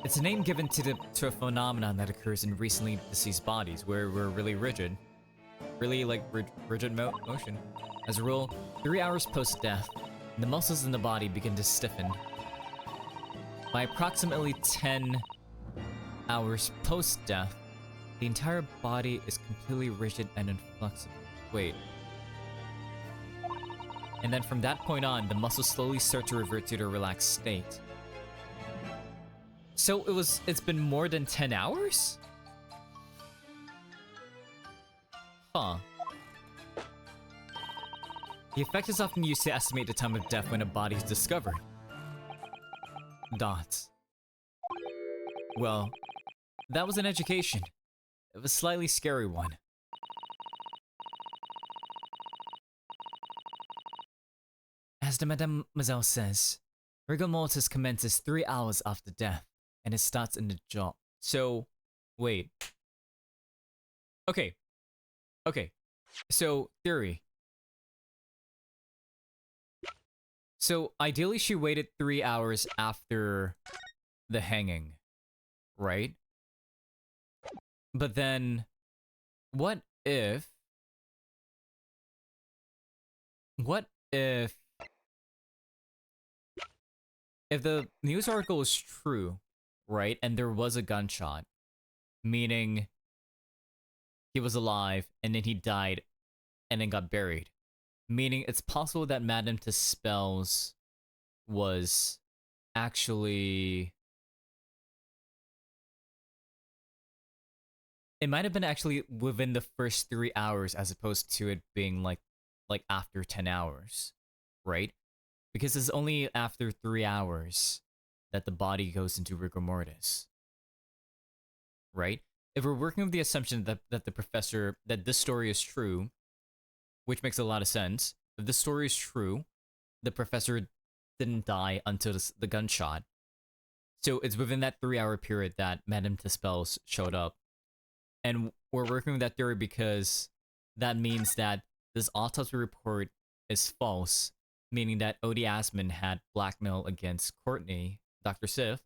It's a name given to a phenomenon that occurs in recently deceased bodies where we're really rigid. Really like rigid motion. As a rule, 3 hours post-death, the muscles in the body begin to stiffen. By approximately 10 hours post-death, the entire body is completely rigid and inflexible. Wait. And then from that point on, the muscles slowly start to revert to their relaxed state. So it's been more than 10 hours? Huh. The effect is often used to estimate the time of death when a body is discovered. Dots. Well, that was an education. It was a slightly scary one. As the Mademoiselle says, rigor mortis commences 3 hours after death, and it starts in the jaw. So, wait. Okay. So, theory. So, ideally she waited 3 hours after the hanging, right? But then, what if the news article is true, right? And there was a gunshot, meaning he was alive and then he died and then got buried. Meaning it's possible that Madame Tussauds was actually... It might have been actually within the first 3 hours as opposed to it being like after 10 hours, right? Because it's only after 3 hours that the body goes into rigor mortis, right? If we're working with the assumption that this story is true, which makes a lot of sense. If the story is true, the professor didn't die until the gunshot. So it's within that 3 hour period that Madame Tussauds showed up. And we're working with that theory because that means that this autopsy report is false, meaning that Odie Asman had blackmail against Courtney, Dr. Sif,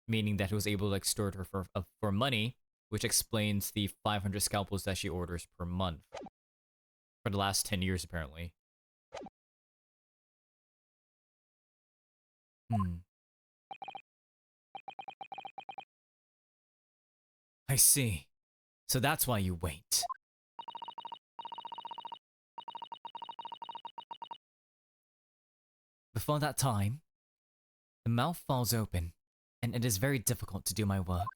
meaning that he was able to extort her for money, which explains the 500 scalpels that she orders per month. For the last 10 years, apparently. I see. So that's why you wait. Before that time, the mouth falls open, and it is very difficult to do my work.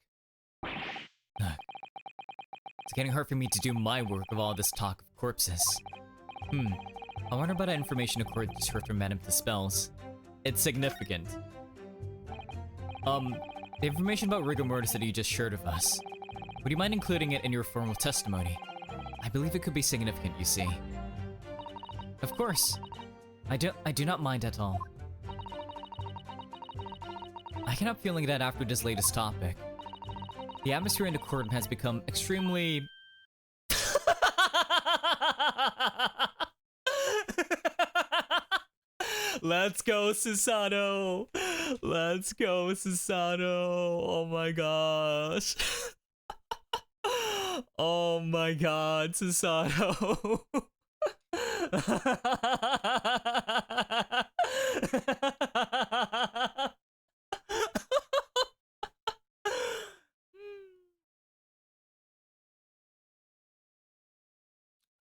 It's getting hard for me to do my work with all this talk of corpses. I wonder about that information according to her from Madame Tussauds. It's significant. The information about rigor mortis that you just shared with us. Would you mind including it in your formal testimony? I believe it could be significant, you see. Of course. I do not mind at all. I cannot feeling that after this latest topic. The atmosphere in the courtroom has become extremely... Let's go, Susanoo! Let's go, Susanoo! Oh my gosh. Oh my god, Susanoo.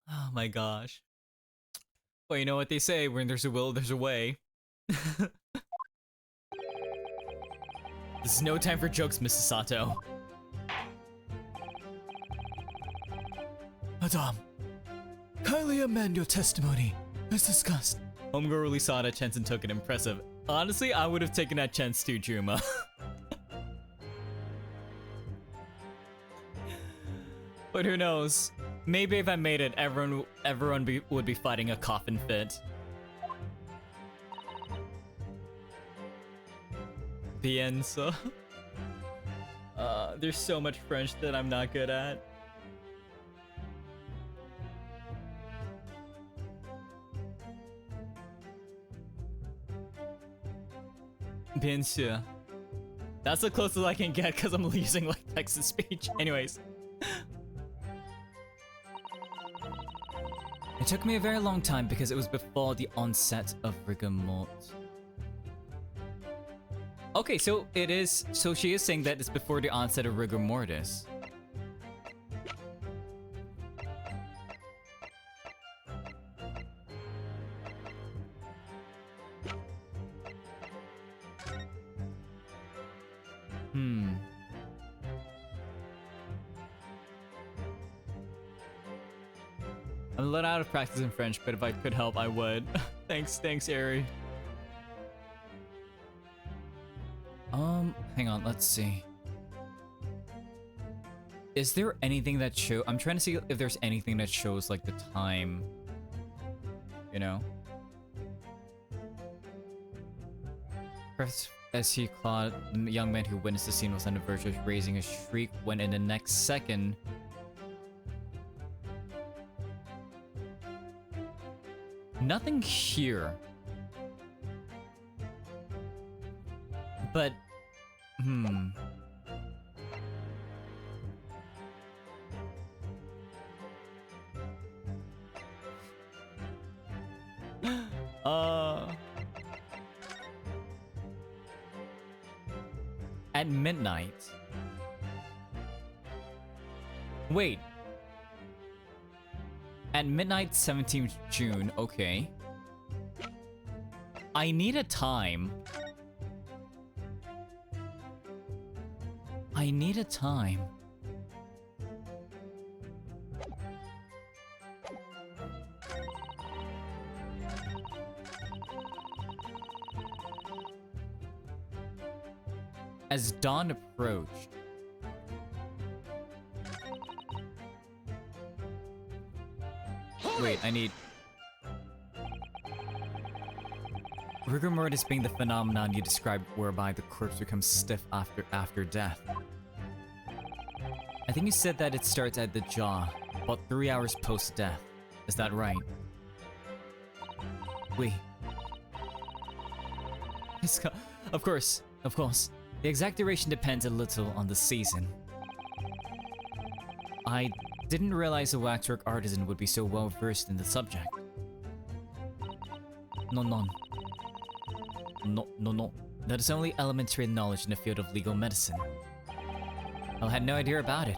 Oh my gosh. Well, you know what they say, when there's a will, there's a way. This is no time for jokes, Mrs. Sato. Madame, kindly amend your testimony, as discussed. Homegirl really saw that chance and took it impressive. Honestly, I would have taken that chance too, Juma. But who knows? Maybe if I made it, everyone would be fighting a coffin fit. Pienso. There's so much French that I'm not good at. Binshu. That's the closest I can get because I'm using like text to speech. Anyways. It took me a very long time because it was before the onset of rigor mortis. Okay, so it is. So she is saying that it's before the onset of rigor mortis. I'm a little out of practice in French, but if I could help, I would. thanks, Ari. Hang on, let's see. Is there anything that show? I'm trying to see if there's anything that shows like the time. You know? First, as he clawed, the young man who witnessed the scene was on the verge of raising a shriek when in the next second, nothing here. But, at midnight. Wait. At midnight, 17th June, okay. I need a time. I need a time. As dawn approached, wait, I need... Rigor mortis being the phenomenon you described whereby the corpse becomes stiff after death. I think you said that it starts at the jaw, about 3 hours post-death. Is that right? Oui. Of course. The exact duration depends a little on the season. I didn't realize a waxwork artisan would be so well versed in the subject. No. That is only elementary knowledge in the field of legal medicine. I had no idea about it,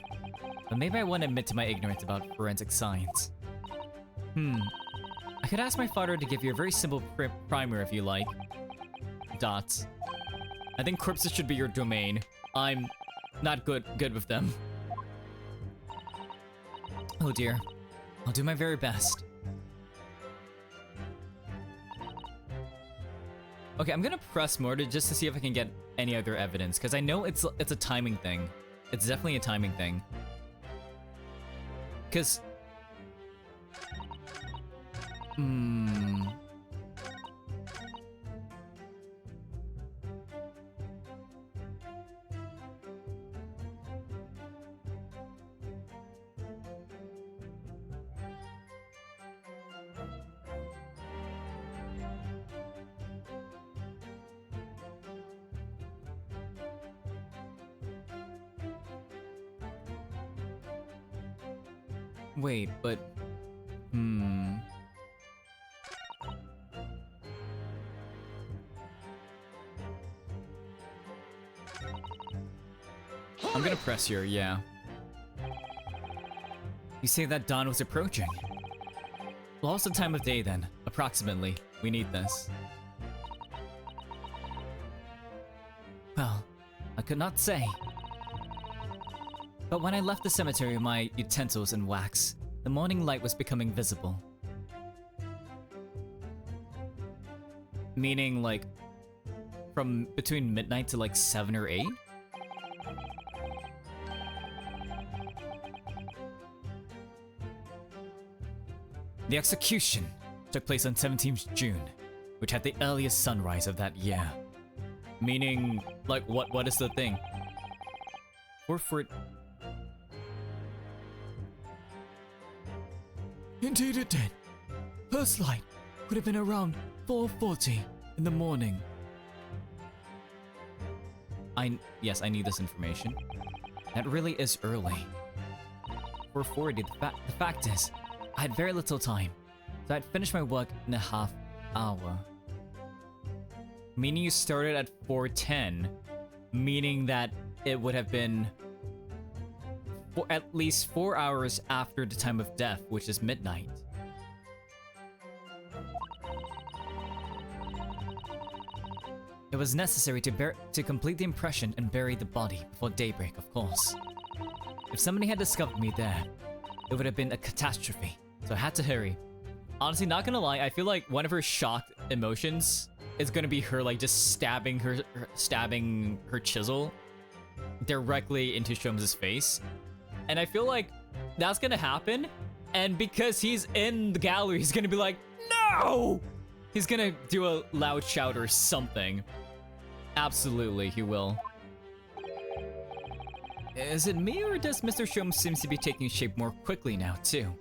but maybe I won't admit to my ignorance about forensic science. I could ask my father to give you a very simple primer if you like. Dots. I think corpses should be your domain. I'm not good with them. Oh dear. I'll do my very best. Okay, I'm gonna press more just to see if I can get any other evidence, because I know it's a timing thing. It's definitely a timing thing. Because... Wait, but... I'm gonna press here, yeah. You say that dawn was approaching. Well, what's the time of day then? Approximately. We need this. Well, I could not say. But when I left the cemetery with my utensils and wax, the morning light was becoming visible. Meaning, like, from between midnight to like 7 or 8? The execution took place on 17th June, which had the earliest sunrise of that year. Meaning, like, what is the thing? For Indeed it did. First light would have been around 4:40 in the morning. Yes, I need this information. That really is early. 4:40. The fact is, I had very little time, so I'd finished my work in a half hour. Meaning you started at 4:10, meaning that it would have been at least 4 hours after the time of death, which is midnight. It was necessary to complete the impression and bury the body before daybreak, of course. If somebody had discovered me there, it would have been a catastrophe, so I had to hurry. Honestly, not gonna lie, I feel like one of her shocked emotions is gonna be her like just stabbing her chisel directly into Sholmes' face. And I feel like that's gonna happen, and because he's in the gallery, he's gonna be like, no! He's gonna do a loud shout or something. Absolutely, he will. Is it me, or does Mr. Sholmes seem to be taking shape more quickly now, too?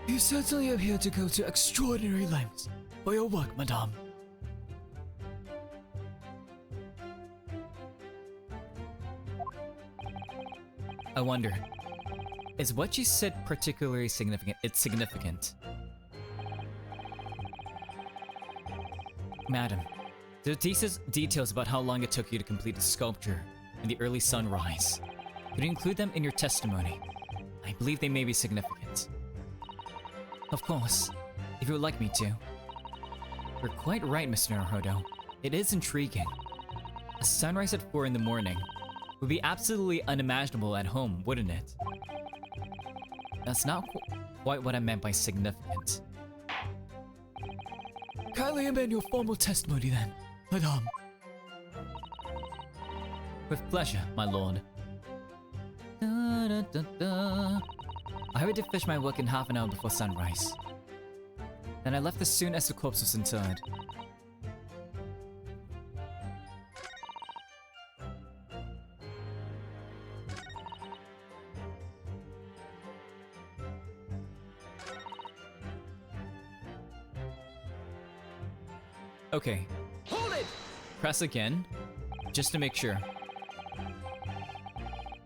You certainly appear to go to extraordinary lengths for your work, madame. I wonder, is what you said particularly significant? It's significant. Madam, the details about how long it took you to complete the sculpture in the early sunrise, could you include them in your testimony? I believe they may be significant. Of course, if you would like me to. You're quite right, Mr. Naruhodo. It is intriguing. A sunrise at 4 in the morning would be absolutely unimaginable at home, wouldn't it? That's not quite what I meant by significant. Kindly amend your formal testimony then, madame. With pleasure, my lord. I hurried to finish my work in half an hour before sunrise. Then I left as soon as the corpse was interred. Okay. Hold it! Press again, just to make sure.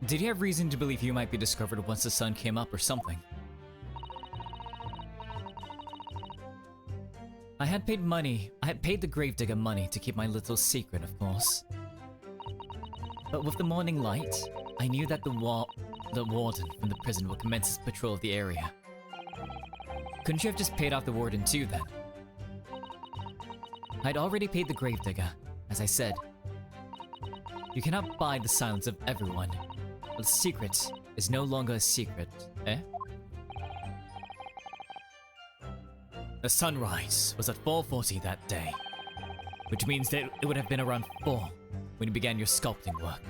Did you have reason to believe you might be discovered once the sun came up or something? I had paid the gravedigger money to keep my little secret, of course. But with the morning light, I knew that the warden from the prison would commence his patrol of the area. Couldn't you have just paid off the warden too, then? I'd already paid the gravedigger, as I said. You cannot buy the silence of everyone. A secret is no longer a secret, eh? The sunrise was at 4:40 that day, which means that it would have been around 4 when you began your sculpting work.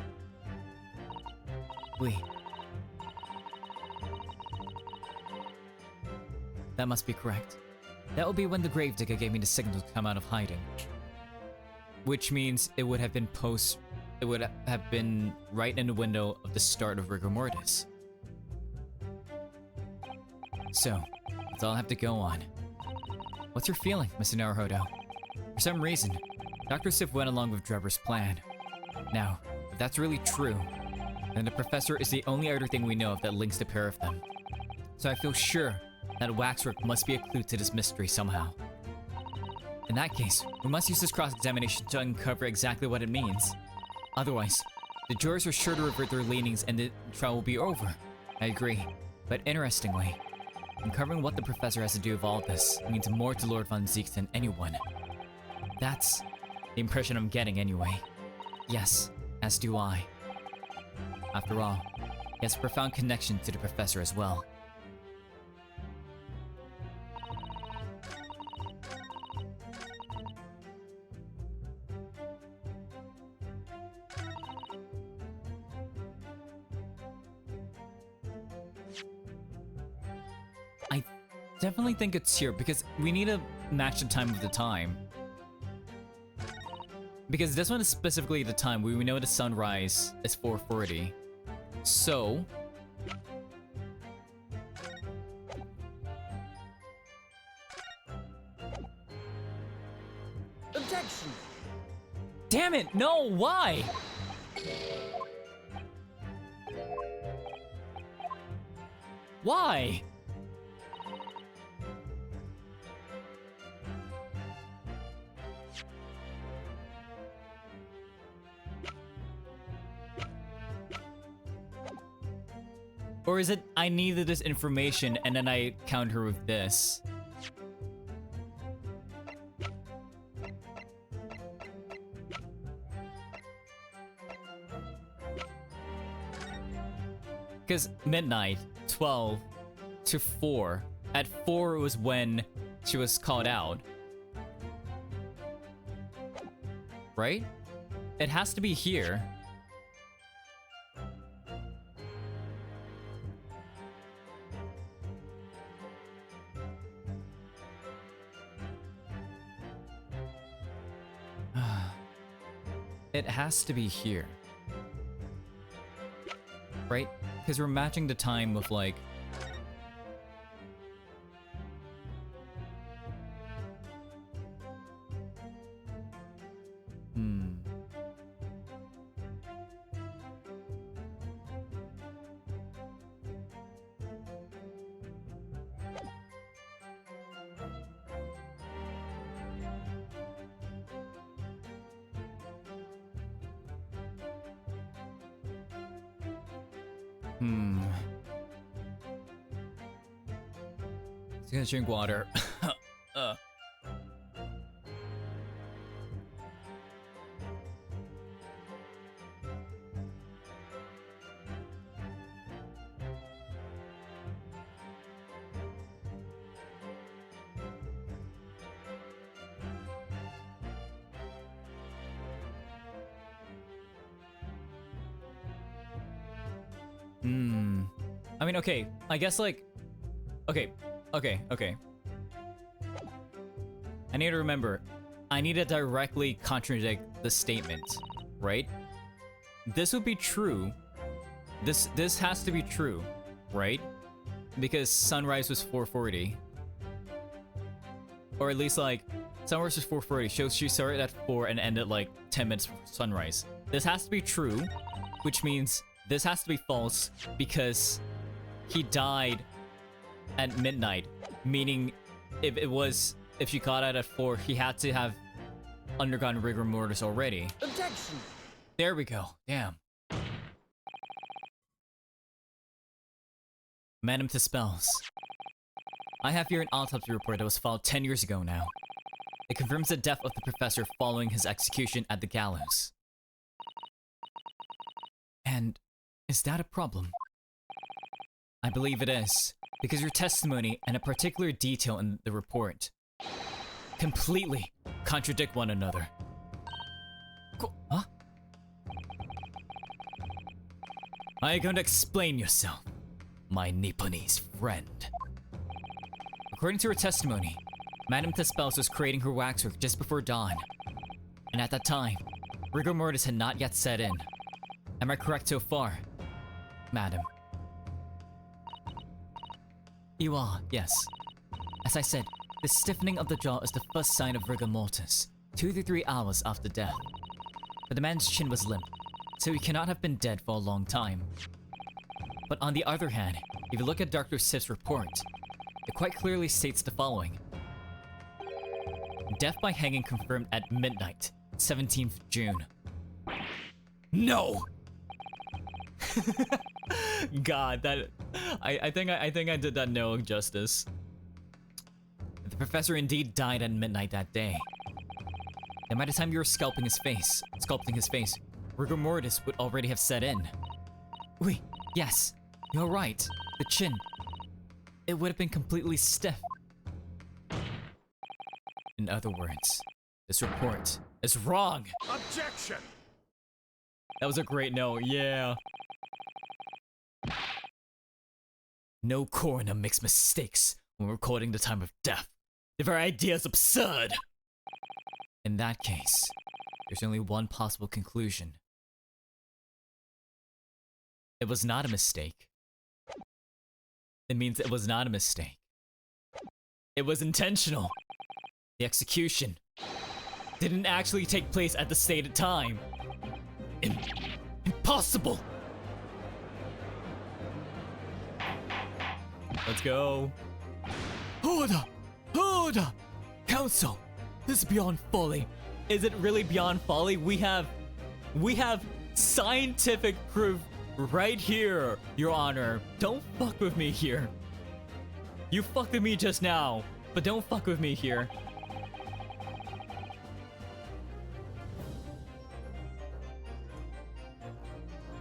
That must be correct. That will be when the gravedigger gave me the signal to come out of hiding. Which means it would have been right in the window of the start of rigor mortis. So, that's all I have to go on. What's your feeling, Mr. Naruhodo? For some reason, Dr. Sif went along with Drebber's plan. Now, if that's really true, then the professor is the only other thing we know of that links the pair of them. So I feel sure that waxwork must be a clue to this mystery somehow. In that case, we must use this cross-examination to uncover exactly what it means. Otherwise, the jurors are sure to revert their leanings and the trial will be over. I agree, but interestingly, uncovering what the professor has to do with all this means more to Lord Von Zieks than anyone. That's the impression I'm getting anyway. Yes, as do I. After all, he has a profound connection to the professor as well. I definitely think it's here because we need to match the time of the time. Because this one is specifically the time. We know the sunrise is 4:40. So, Objection! Damn it! No, why? Why? Or is it I needed this information and then I counter with this? Because midnight, 12 to 4. At 4 was when she was called out. Right? It has to be here. It has to be here. Right? Because we're matching the time with like... He's gonna drink water. I mean, okay, I guess like... Okay. I need to remember, I need to directly contradict the statement, right? This would be true. This has to be true, right? Because sunrise was 4:40. Or at least like, sunrise was 4:40, shows she started at 4 and ended like 10 minutes before sunrise. This has to be true, which means this has to be false because he died at midnight, meaning if she got out at 4, he had to have undergone rigor mortis already. Objection! There we go. Damn. Madam Tispels. I have here an autopsy report that was filed 10 years ago now. It confirms the death of the professor following his execution at the gallows. And is that a problem? I believe it is, because your testimony and a particular detail in the report completely contradict one another. Huh? Are you going to explain yourself, my Nipponese friend? According to her testimony, Madame Tispels was creating her waxwork just before dawn, and at that time, rigor mortis had not yet set in. Am I correct so far, Madam? You are, yes. As I said, the stiffening of the jaw is the first sign of rigor mortis, 2 to 3 hours after death. But the man's chin was limp, so he cannot have been dead for a long time. But on the other hand, if you look at Dr. Sip's report, it quite clearly states the following. Death by hanging confirmed at midnight, 17th June. No! God, that... I think I did that no justice. The professor indeed died at midnight that day. And by the time you were sculpting his face, rigor mortis would already have set in. Wait, yes, you're right. The chin, it would have been completely stiff. In other words, this report is wrong. Objection! That was a great no, yeah. No coroner makes mistakes when recording the time of death. The very idea is absurd. In that case, there's only one possible conclusion. It was not a mistake. It means it was not a mistake. It was intentional. The execution. didn't actually take place at the stated time. Impossible! Let's go. Hold up! Hold up! Council, this is beyond folly. Is it really beyond folly? We have scientific proof right here, Your Honor. Don't fuck with me here. You fucked with me just now, but don't fuck with me here.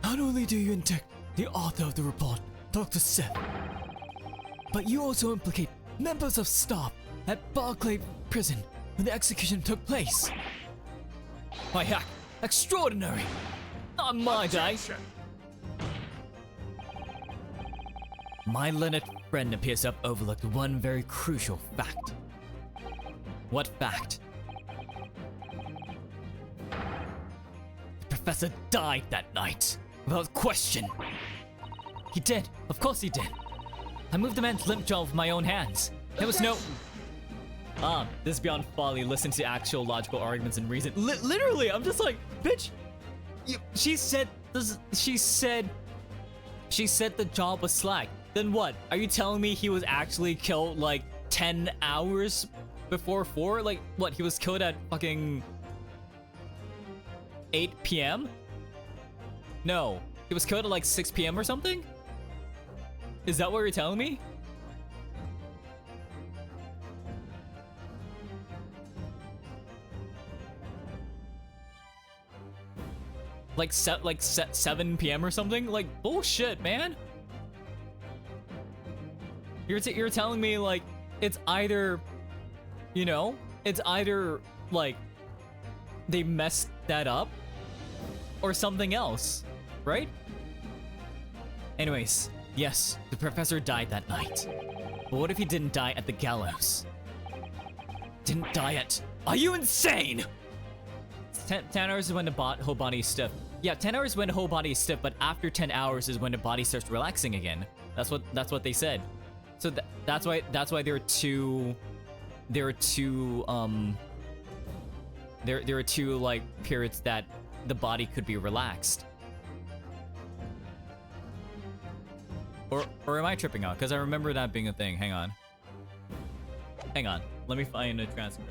Not only do you indict the author of the report, Dr. Seth, but you also implicate members of staff at Barclay Prison when the execution took place. My hack, extraordinary! Not my day! My learned friend appears to have overlooked one very crucial fact. What fact? The professor died that night, without question. He did, of course he did. I moved the man's limp jaw with my own hands. There was no... this is beyond folly. Listen to actual logical arguments and reason. Literally, I'm just like, bitch. She said the jaw was slack. Then what? Are you telling me he was actually killed like 10 hours before 4? Like, what? He was killed at fucking 8 p.m.? No. He was killed at like 6 p.m. or something? Is that what you're telling me? Like 7 p.m. or something? Like, bullshit, man. You're telling me like it's either, you know, it's either like they messed that up or something else, right? Anyways, yes, the professor died that night. But what if he didn't die at the gallows? Didn't die at... Are you insane? 10 hours is when the whole body is stiff. Yeah, 10 hours is when the whole body is stiff, but after 10 hours is when the body starts relaxing again. That's what they said. So that's why there are two like periods that the body could be relaxed. Or am I tripping out? Because I remember that being a thing. Hang on. Let me find a transcript.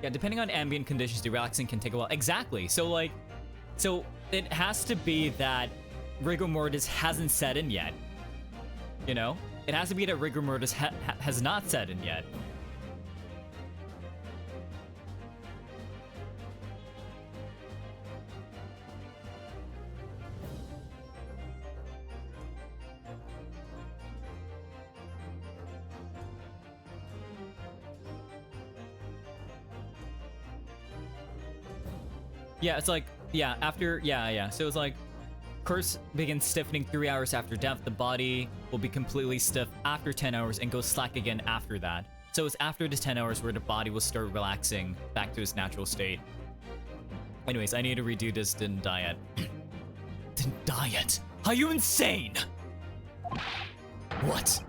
Yeah, depending on ambient conditions, the relaxing can take a while. Exactly. So it has to be that rigor mortis hasn't set in yet. You know? It has to be that rigor mortis has not set in yet. Yeah, it's like, yeah. So it's like, curse begins stiffening 3 hours after death. The body will be completely stiff after 10 hours and go slack again after that. So it's after the 10 hours where the body will start relaxing back to its natural state. Anyways, I need to redo this. Didn't die yet. Didn't die yet? Are you insane? What?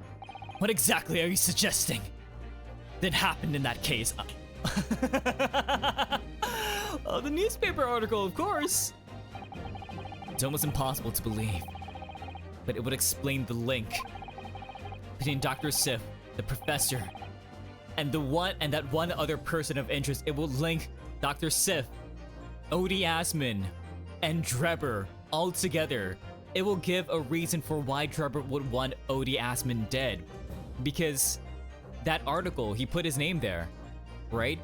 What exactly are you suggesting that happened in that case? Oh, the newspaper article, of course. It's almost impossible to believe, but it would explain the link between Dr. Sif, the professor, and that one other person of interest. It will link Dr. Sif, Odie Asman, and Drebber all together. It will give a reason for why Drebber would want Odie Asman dead, because that article, he put his name there, right?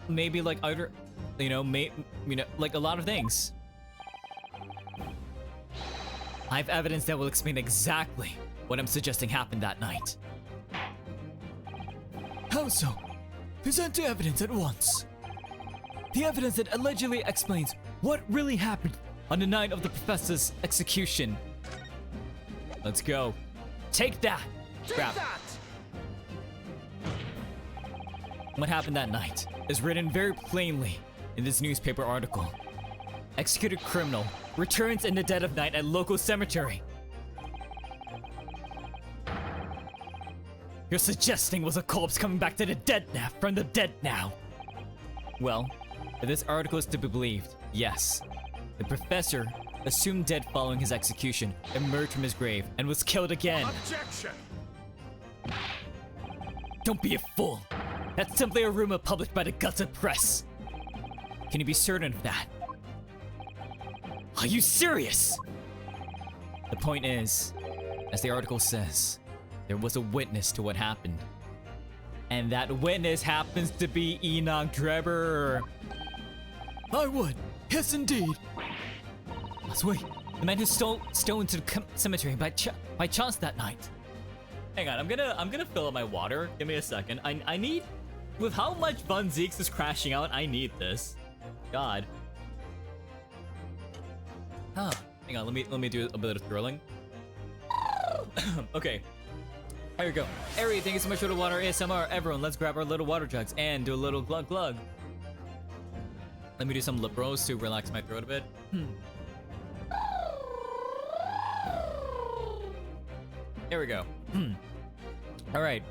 Maybe like other, like a lot of things. I have evidence that will explain exactly what I'm suggesting happened that night. How so? Present the evidence at once. The evidence that allegedly explains what really happened on the night of the professor's execution. Let's go. Take that! Crap. What happened that night is written very plainly in this newspaper article. Executed criminal returns in the dead of night at local cemetery. You're suggesting was a corpse coming back to the dead now, from the dead now. Well, if this article is to be believed, yes. The professor, assumed dead following his execution, emerged from his grave and was killed again. Objection! Don't be a fool. That's simply a rumor published by the gutted press. Can you be certain of that? Are you serious? The point is, as the article says, there was a witness to what happened. And that witness happens to be Enoch Drebber. I would. Yes, indeed. Let's wait. The man who stole into the cemetery by chance that night. Hang on, I'm gonna fill up my water. Give me a second. I need, with how much fun Zeke's is crashing out, I need this. God. Huh. Hang on, let me do a bit of thrilling. Okay. Here we go. Ari, thank you so much for the water ASMR. Everyone, let's grab our little water jugs and do a little glug glug. Let me do some lip rolls to relax my throat a bit. There we go. All right.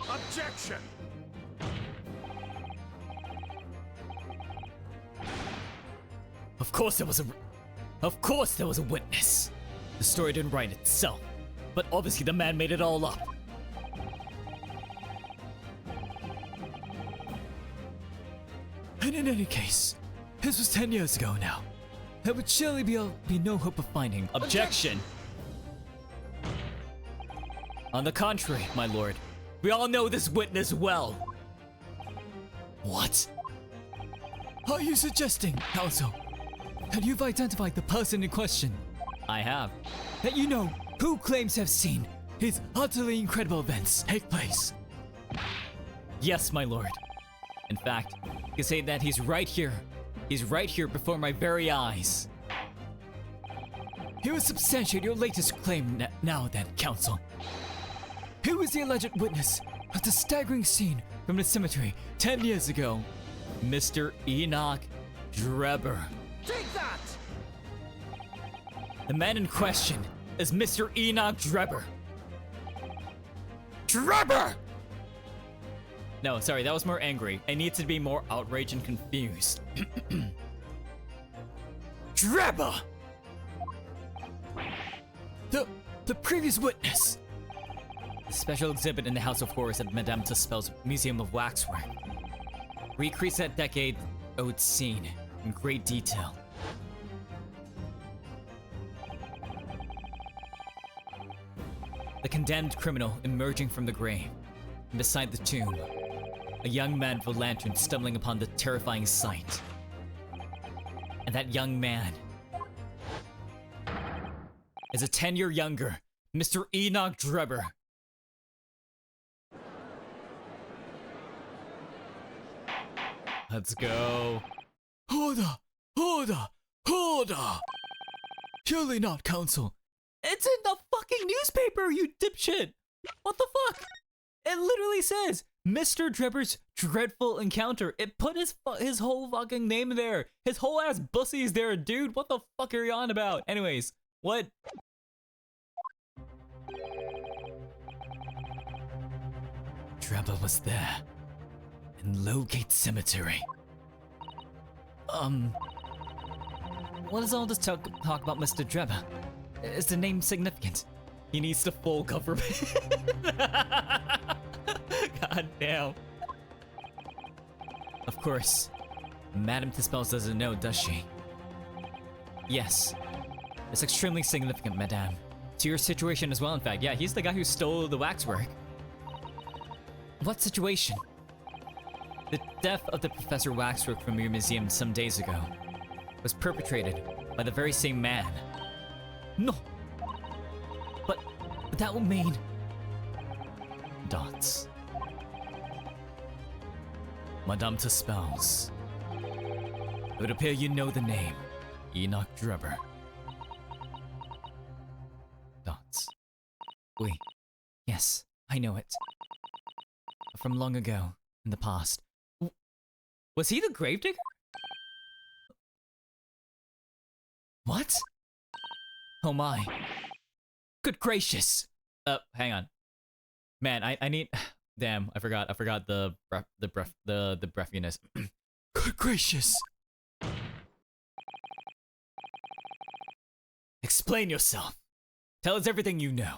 Objection! Of course there was a witness. The story didn't write itself, but obviously the man made it all up. And in any case, this was 10 years ago now. There would surely be no hope of finding. Objection! On the contrary, my lord, we all know this witness well. What? Are you suggesting, counsel, that you've identified the person in question? I have. That you know who claims to have seen these utterly incredible events take place? Yes, my lord. In fact, you can say that he's right here. He's right here before my very eyes. He will substantiate your latest claim now then, counsel. Who was the alleged witness of the staggering scene from the cemetery 10 years ago? Mr. Enoch Drebber. Take that! The man in question is Mr. Enoch Drebber. Drebber! No, sorry, that was more angry. I need to be more outraged and confused. Drebber! The previous witness! A special exhibit in the House of Horrors at Madame Tussauds Museum of Waxwork recreates that decade-old scene in great detail. The condemned criminal emerging from the grave, and beside the tomb, a young man with a lantern stumbling upon the terrifying sight. And that young man is a 10-year younger Mr. Enoch Drebber. Let's go. Hold up. Surely not, counsel. It's in the fucking newspaper, you dipshit. What the fuck? It literally says Mr. Drebber's dreadful encounter. It put his whole fucking name there. His whole ass bussy's there, dude. What the fuck are you on about? Anyways, what? Drebber was there. In Lowgate Cemetery. What is all this talk about Mr. Drebber? Is the name significant? He needs the full government. God damn. Of course, Madame Tussauds doesn't know, does she? Yes. It's extremely significant, Madame. To your situation as well, in fact. Yeah, he's the guy who stole the waxwork. What situation? The death of the Professor Waxwork from your museum some days ago was perpetrated by the very same man. No! But that will mean... Dots. Madame Tussauds. It would appear you know the name. Enoch Drebber. Dots. Oui. Yes, I know it. From long ago, in the past. Was he the gravedigger? What? Oh my. Good gracious. Hang on. Man, I need. Damn, I forgot the breathiness. Good gracious! Explain yourself. Tell us everything you know.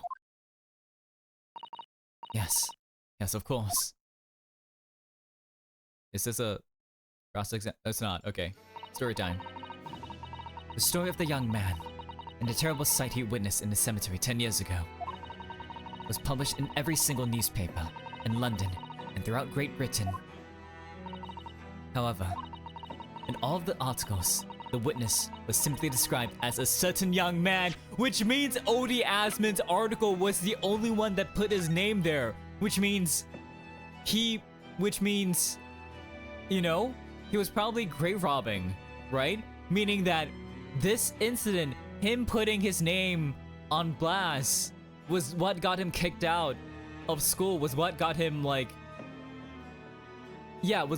Yes, yes, of course. Is this a cross exam? It's not. Okay, story time. The story of the young man and the terrible sight he witnessed in the cemetery 10 years ago was published in every single newspaper in London and throughout Great Britain. However, in all of the articles, the witness was simply described as a certain young man, which means Odie Asmon's article was the only one that put his name there, which means, you know, he was probably grave robbing, right? Meaning that this incident, him putting his name on blast, was what got him kicked out of school, was what got him was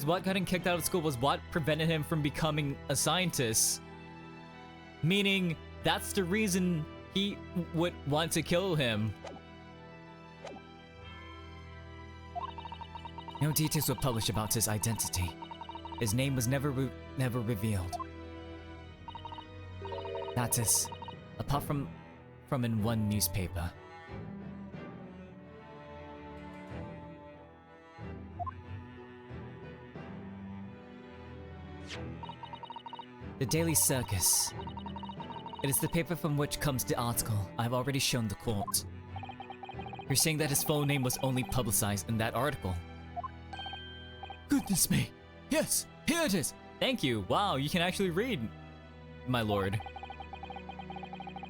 what got him kicked out of school, was what prevented him from becoming a scientist. Meaning, that's the reason he would want to kill him. No details were published about his identity. His name was never revealed. That is, apart from in one newspaper. The Daily Circus. It is the paper from which comes the article I've already shown the court. You're saying that his full name was only publicized in that article. Goodness me. Yes, here it is. Thank you. Wow, you can actually read, my lord.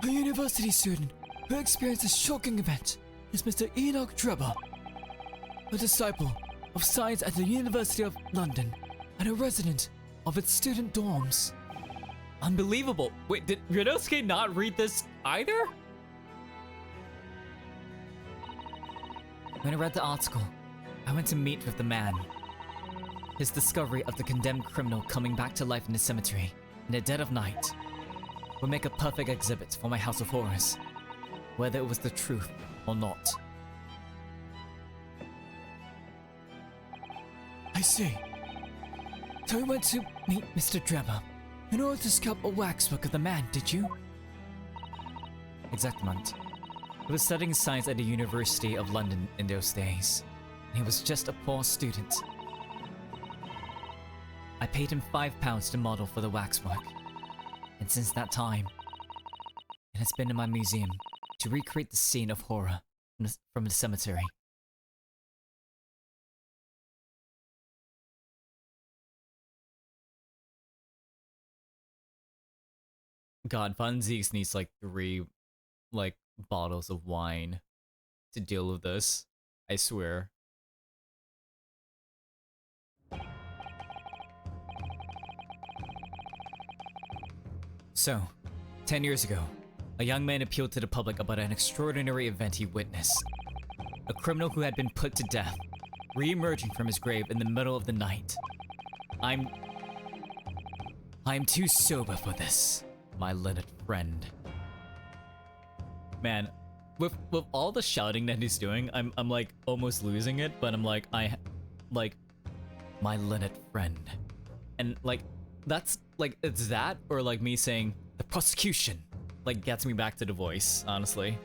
A university student who experienced a shocking event is Mr. Enoch Drebber, a disciple of science at the University of London and a resident of its student dorms. Unbelievable. Wait, did Ryonosuke not read this either? When I read the article, I went to meet with the man. His discovery of the condemned criminal coming back to life in the cemetery in the dead of night would make a perfect exhibit for my House of Horrors, whether it was the truth or not. I see. So you went to meet Mr. Drebber in order to scalp a waxwork of the man, did you? Exactement. He was studying science at the University of London in those days, and he was just a poor student. I paid him £5 to model for the waxwork, and since that time, it has been in my museum to recreate the scene of horror from the cemetery. God, Von Zieks needs like 3 bottles of wine to deal with this. I swear. So, 10 years ago, a young man appealed to the public about an extraordinary event he witnessed. A criminal who had been put to death, re-emerging from his grave in the middle of the night. I'm too sober for this, my Linnet friend. Man, with all the shouting that he's doing, I'm like almost losing it, but I'm like, my Linnet friend. And like, that's like, it's that or like me saying the prosecution, like gets me back to the voice, honestly.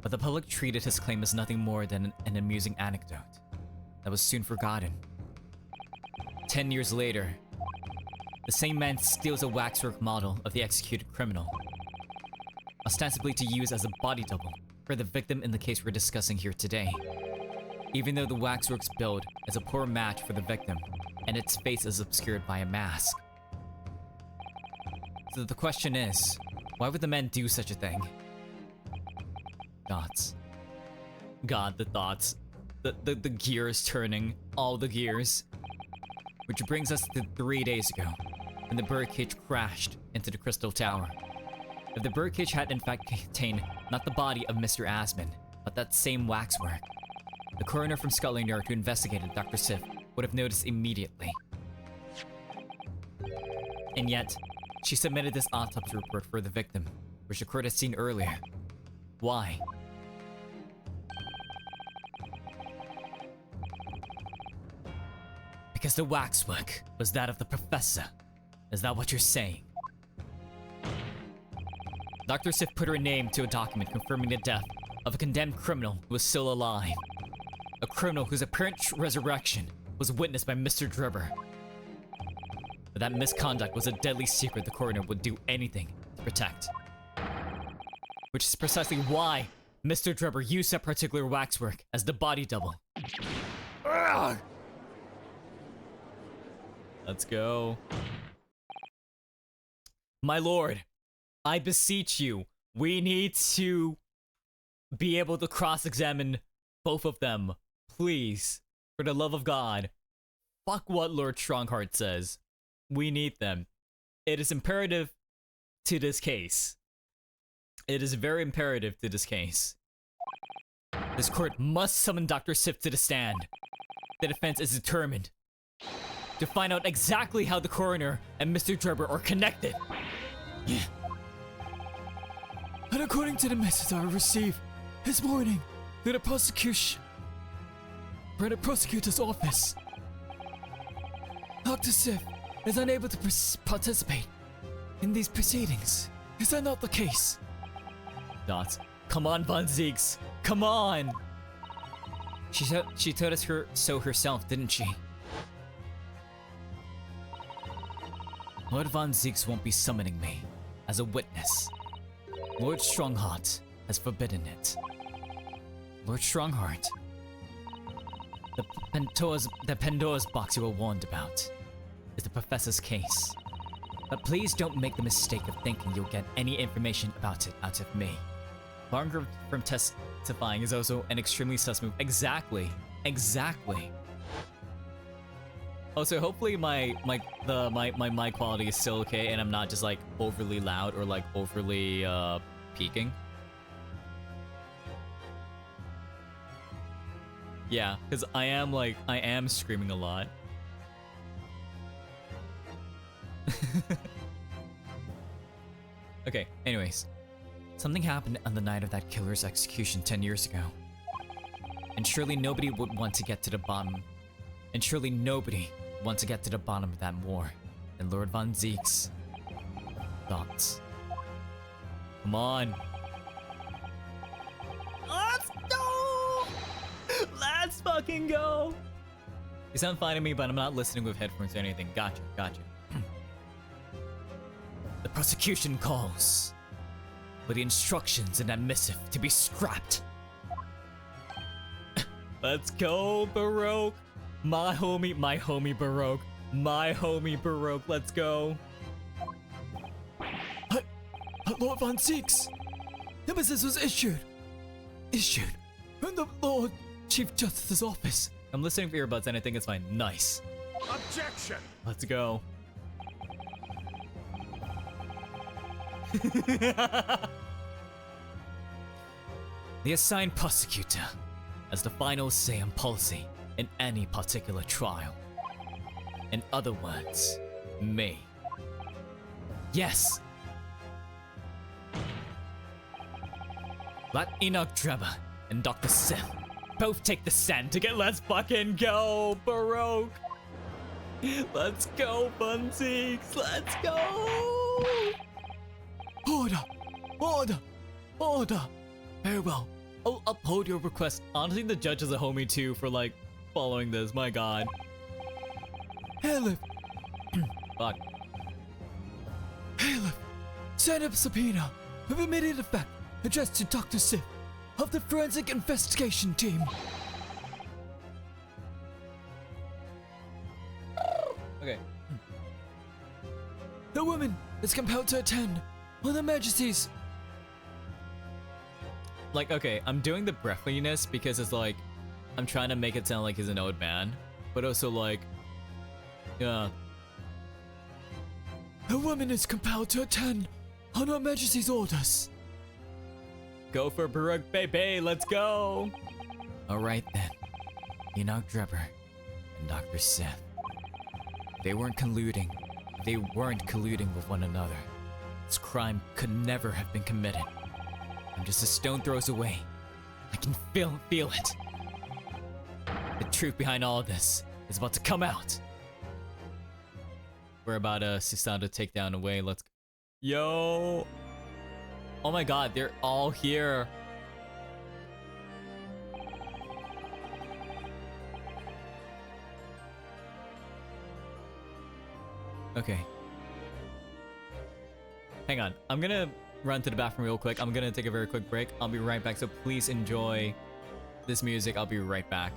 But the public treated his claim as nothing more than an amusing anecdote that was soon forgotten. 10 years later, the same man steals a waxwork model of the executed criminal, ostensibly to use as a body double for the victim in the case we're discussing here today. Even though the waxwork's build is a poor match for the victim, and its face is obscured by a mask. So the question is, why would the man do such a thing? Thoughts. God, the thoughts. The gears turning, all the gears. Which brings us to 3 days ago, when the birdcage crashed into the Crystal Tower. If the birdcage had in fact contained not the body of Mr. Asmon, but that same waxwork, the coroner from Scotland Yard who investigated Dr. Sif would have noticed immediately. And yet, she submitted this autopsy report for the victim, which the court had seen earlier. Why? Because the waxwork was that of the professor. Is that what you're saying? Dr. Sif put her name to a document confirming the death of a condemned criminal who was still alive. A criminal whose apparent resurrection was witnessed by Mr. Drebber. But that misconduct was a deadly secret the coroner would do anything to protect. Which is precisely why Mr. Drebber used that particular waxwork as the body double. Ugh! Let's go. My lord, I beseech you, we need to be able to cross-examine both of them. Please, for the love of God. Fuck what Lord Strongheart says. We need them. It is imperative to this case. It is very imperative to this case. This court must summon Dr. Sif to the stand. The defense is determined to find out exactly how the coroner and Mr. Drebber are connected. Yeah. And according to the message I received this morning through the prosecution, from the prosecutor's office, Dr. Sif is unable to participate in these proceedings. Is that not the case? Dot. Come on, Von Zieks. Come on! She told us so herself, didn't she? Lord Von Zieks won't be summoning me as a witness. Lord Strongheart has forbidden it. Lord Strongheart, the Pandora's box you were warned about is the professor's case. But please don't make the mistake of thinking you'll get any information about it out of me. Longer from testifying is also an extremely sus move. Exactly. Exactly. Also, hopefully my mic quality is still okay and I'm not just like overly loud or like overly peaking. Yeah, because I am screaming a lot. Okay, anyways. Something happened on the night of that killer's execution 10 years ago. And surely nobody would want to get to the bottom. And surely nobody wants to get to the bottom of that more than Lord Von Zieks' thoughts. Come on. Let's go! Let's fucking go! You sound fine to me, but I'm not listening with headphones or anything. Gotcha, gotcha. The prosecution calls for the instructions in that missive to be scrapped. Let's go, Baroque. My homie Baroque. My homie Baroque, let's go. Lord Von Zieks, the missive was issued from the Lord Chief Justice's office. I'm listening for earbuds and I think it's fine. Nice. Objection! Let's go. The assigned prosecutor has the final say on policy in any particular trial. In other words, me. Yes. Let Enoch Drebber and Dr. Sif both take the stand to get. Let's fucking go, Baroque. Let's go, Von Zieks. Let's go. Order! Order! Order! Very well. I'll uphold your request. Honestly, the judge is a homie too for like following this. My god. Halef! Fuck. Halef! Send up subpoena with immediate effect addressed to Dr. Sif of the Forensic Investigation Team. Okay. The woman is compelled to attend on Her Majesty's. Like, okay, I'm doing the breathliness because it's like, I'm trying to make it sound like he's an old man, but also like, yeah. The woman is compelled to attend on Her Majesty's orders. Go for Baroque, baby, let's go! Alright then, Enoch Drebber and Dr. Sif. They weren't colluding with one another. This crime could never have been committed I'm just a stone throws away. I can feel it. The truth behind all of this is about to come out. We're about Sisada takedown away. Let's go. Yo. Oh my god, they're all here. Okay. Hang on. I'm gonna run to the bathroom real quick. I'm gonna take a very quick break. I'll be right back, so please enjoy this music. I'll be right back.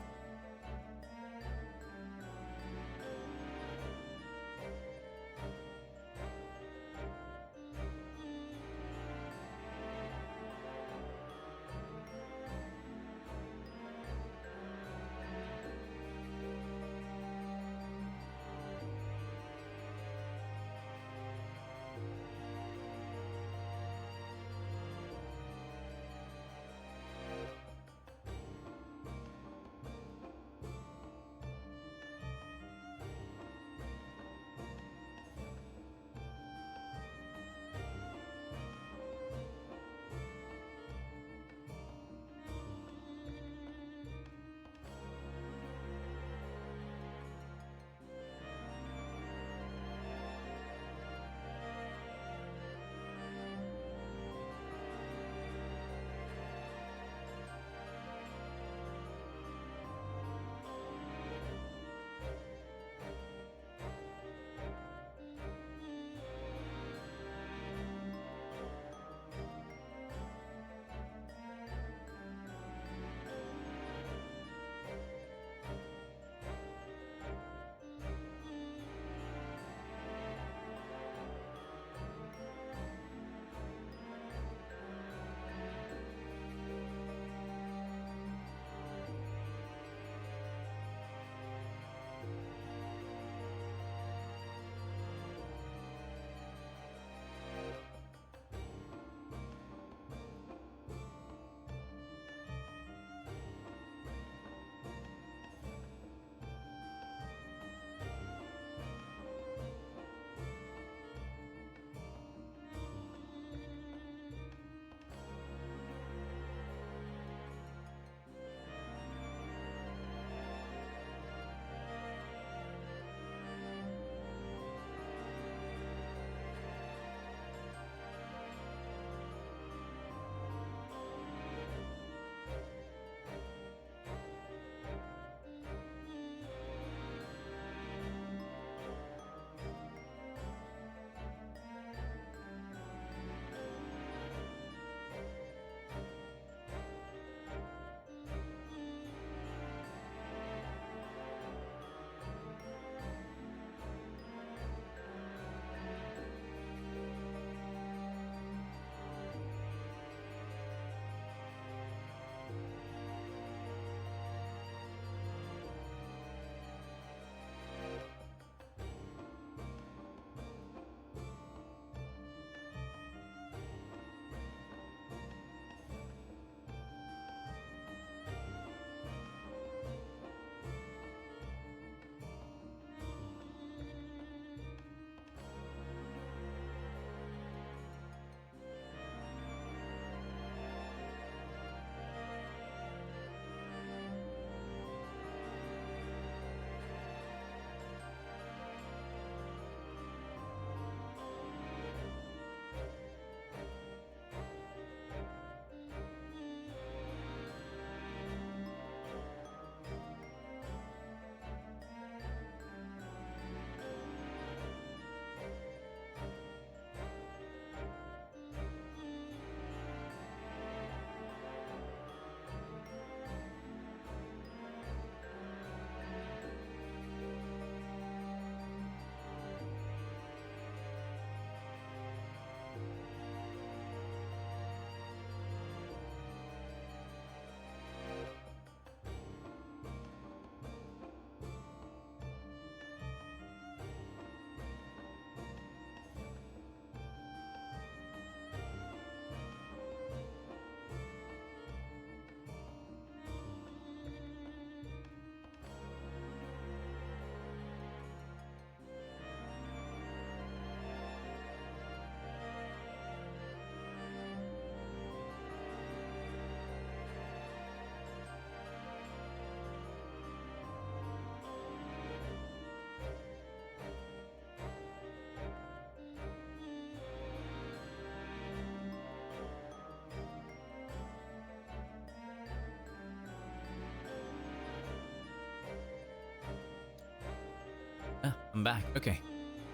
Ah, I'm back. Okay,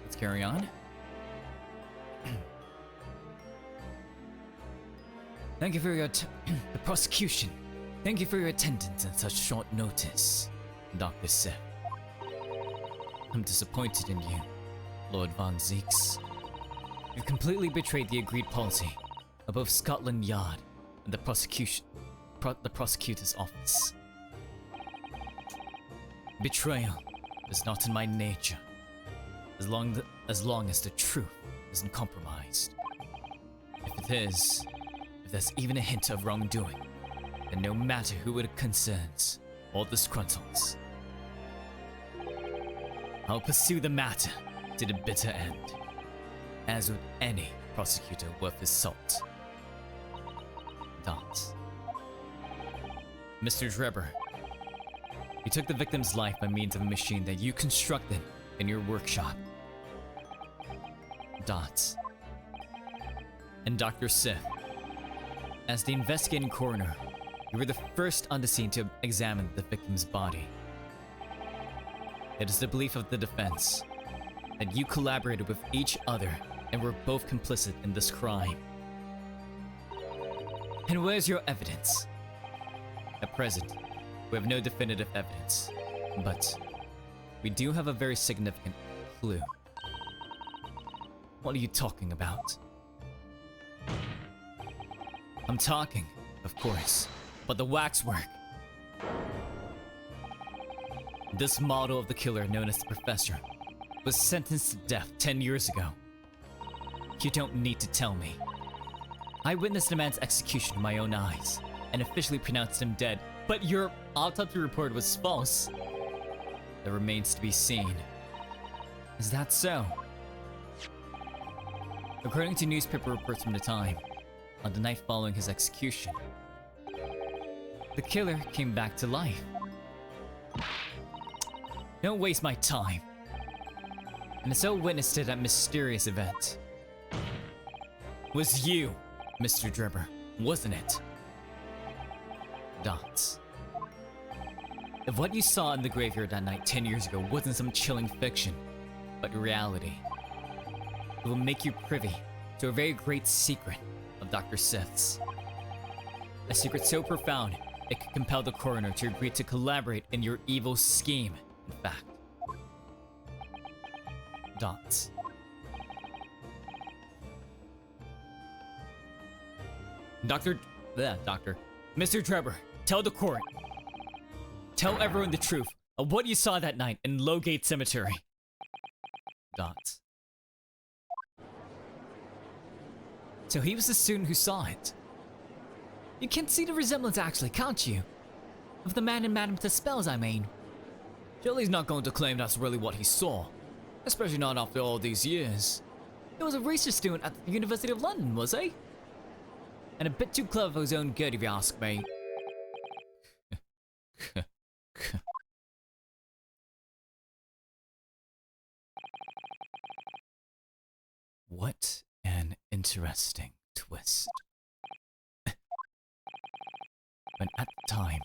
let's carry on. Thank you for your the prosecution. Thank you for your attendance at such short notice, Dr. Seth. I'm disappointed in you, Lord Von Zeeks. You've completely betrayed the agreed policy of both Scotland Yard and the prosecutor's office. Betrayal is not in my nature, as long as the truth isn't compromised. If it is, if there's even a hint of wrongdoing, then no matter who it concerns or disgruntles, I'll pursue the matter to the bitter end, as would any prosecutor worth his salt. Dot. Mr. Drebber, you took the victim's life by means of a machine that you constructed in your workshop. Dot. And Dr. Sith, as the investigating coroner, you were the first on the scene to examine the victim's body. It is the belief of the defense that you collaborated with each other and were both complicit in this crime. And where's your evidence? At present, we have no definitive evidence, but we do have a very significant clue. What are you talking about? I'm talking, of course, but the waxwork. This model of the killer, known as the Professor, was sentenced to death 10 years ago. You don't need to tell me. I witnessed the man's execution with my own eyes and officially pronounced him dead, but your autopsy report was false. That remains to be seen. Is that so? According to newspaper reports from the time, on the night following his execution, the killer came back to life. Don't waste my time. And so witness to that mysterious event was you, Mr. Drebber, wasn't it? Dots. If what you saw in the graveyard that night 10 years ago wasn't some chilling fiction, but reality, it will make you privy to a very great secret of Dr. Sith's. A secret so profound, it could compel the coroner to agree to collaborate in your evil scheme, in fact. Dots. Mr. Drebber, tell the court. Tell everyone the truth of what you saw that night in Lowgate Cemetery. Dots. So he was the student who saw it. You can see the resemblance actually, can't you? Of the man in Madame Tussauds, I mean. Surely he's not going to claim that's really what he saw. Especially not after all these years. He was a research student at the University of London, was he? And a bit too clever for his own good, if you ask me. What an interesting twist. When at the time,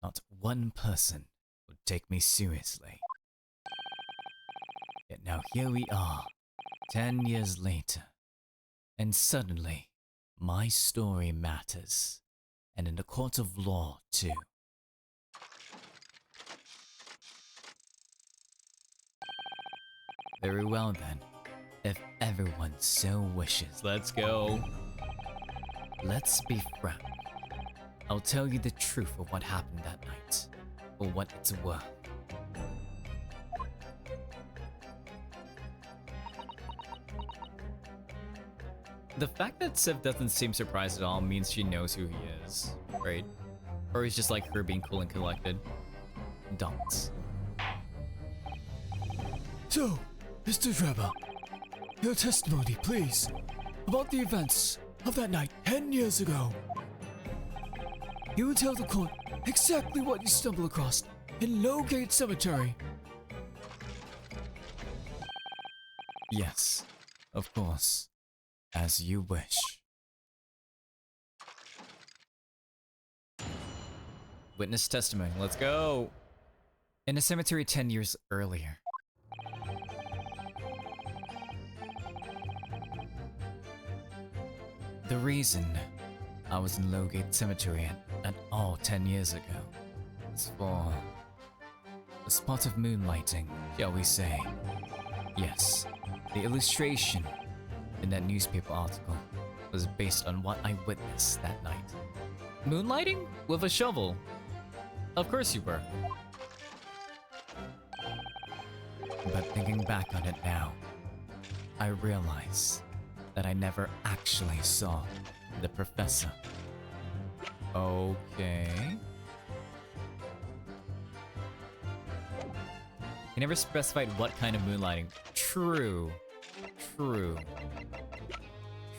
not one person would take me seriously. Yet now here we are, 10 years later, and suddenly, my story matters, and in the court of law, too. Very well then, if everyone so wishes. Let's go. Let's be frank. I'll tell you the truth of what happened that night, for what it's worth. The fact that Civ doesn't seem surprised at all means she knows who he is, right? Or he's just like her being cool and collected. Don't. So, Mr. Drebber, your testimony, please, about the events of that night 10 years ago. You will tell the court exactly what you stumbled across in Lowgate Cemetery. Yes, of course. As you wish. Witness testimony, let's go! In a cemetery 10 years earlier, The reason I was in Lowgate Cemetery at all 10 years ago was for a spot of moonlighting, shall we say. Yes, the illustration in that newspaper article was based on what I witnessed that night. Moonlighting? With a shovel? Of course you were. But thinking back on it now, I realize that I never actually saw the professor. Okay. He never specified what kind of moonlighting. True. True.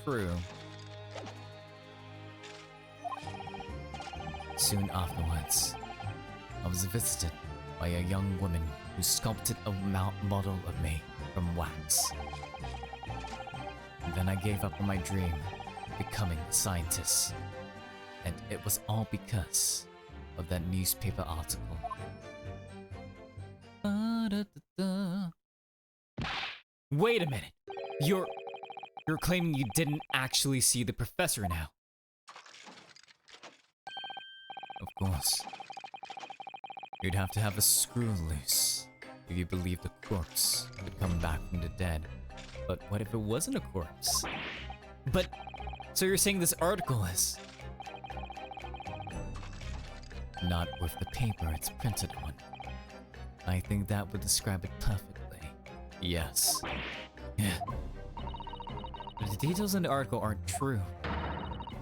True. Soon afterwards, I was visited by a young woman who sculpted a model of me from wax. And then I gave up on my dream of becoming a scientist. And it was all because of that newspaper article. Wait a minute. You're claiming you didn't actually see the professor now. Of course. You'd have to have a screw loose if you believe the corpse could come back from the dead. But what if it wasn't a corpse? But, so you're saying this article is... Not with the paper it's printed on. I think that would describe it perfectly. Yes. Yeah. But the details in the article aren't true.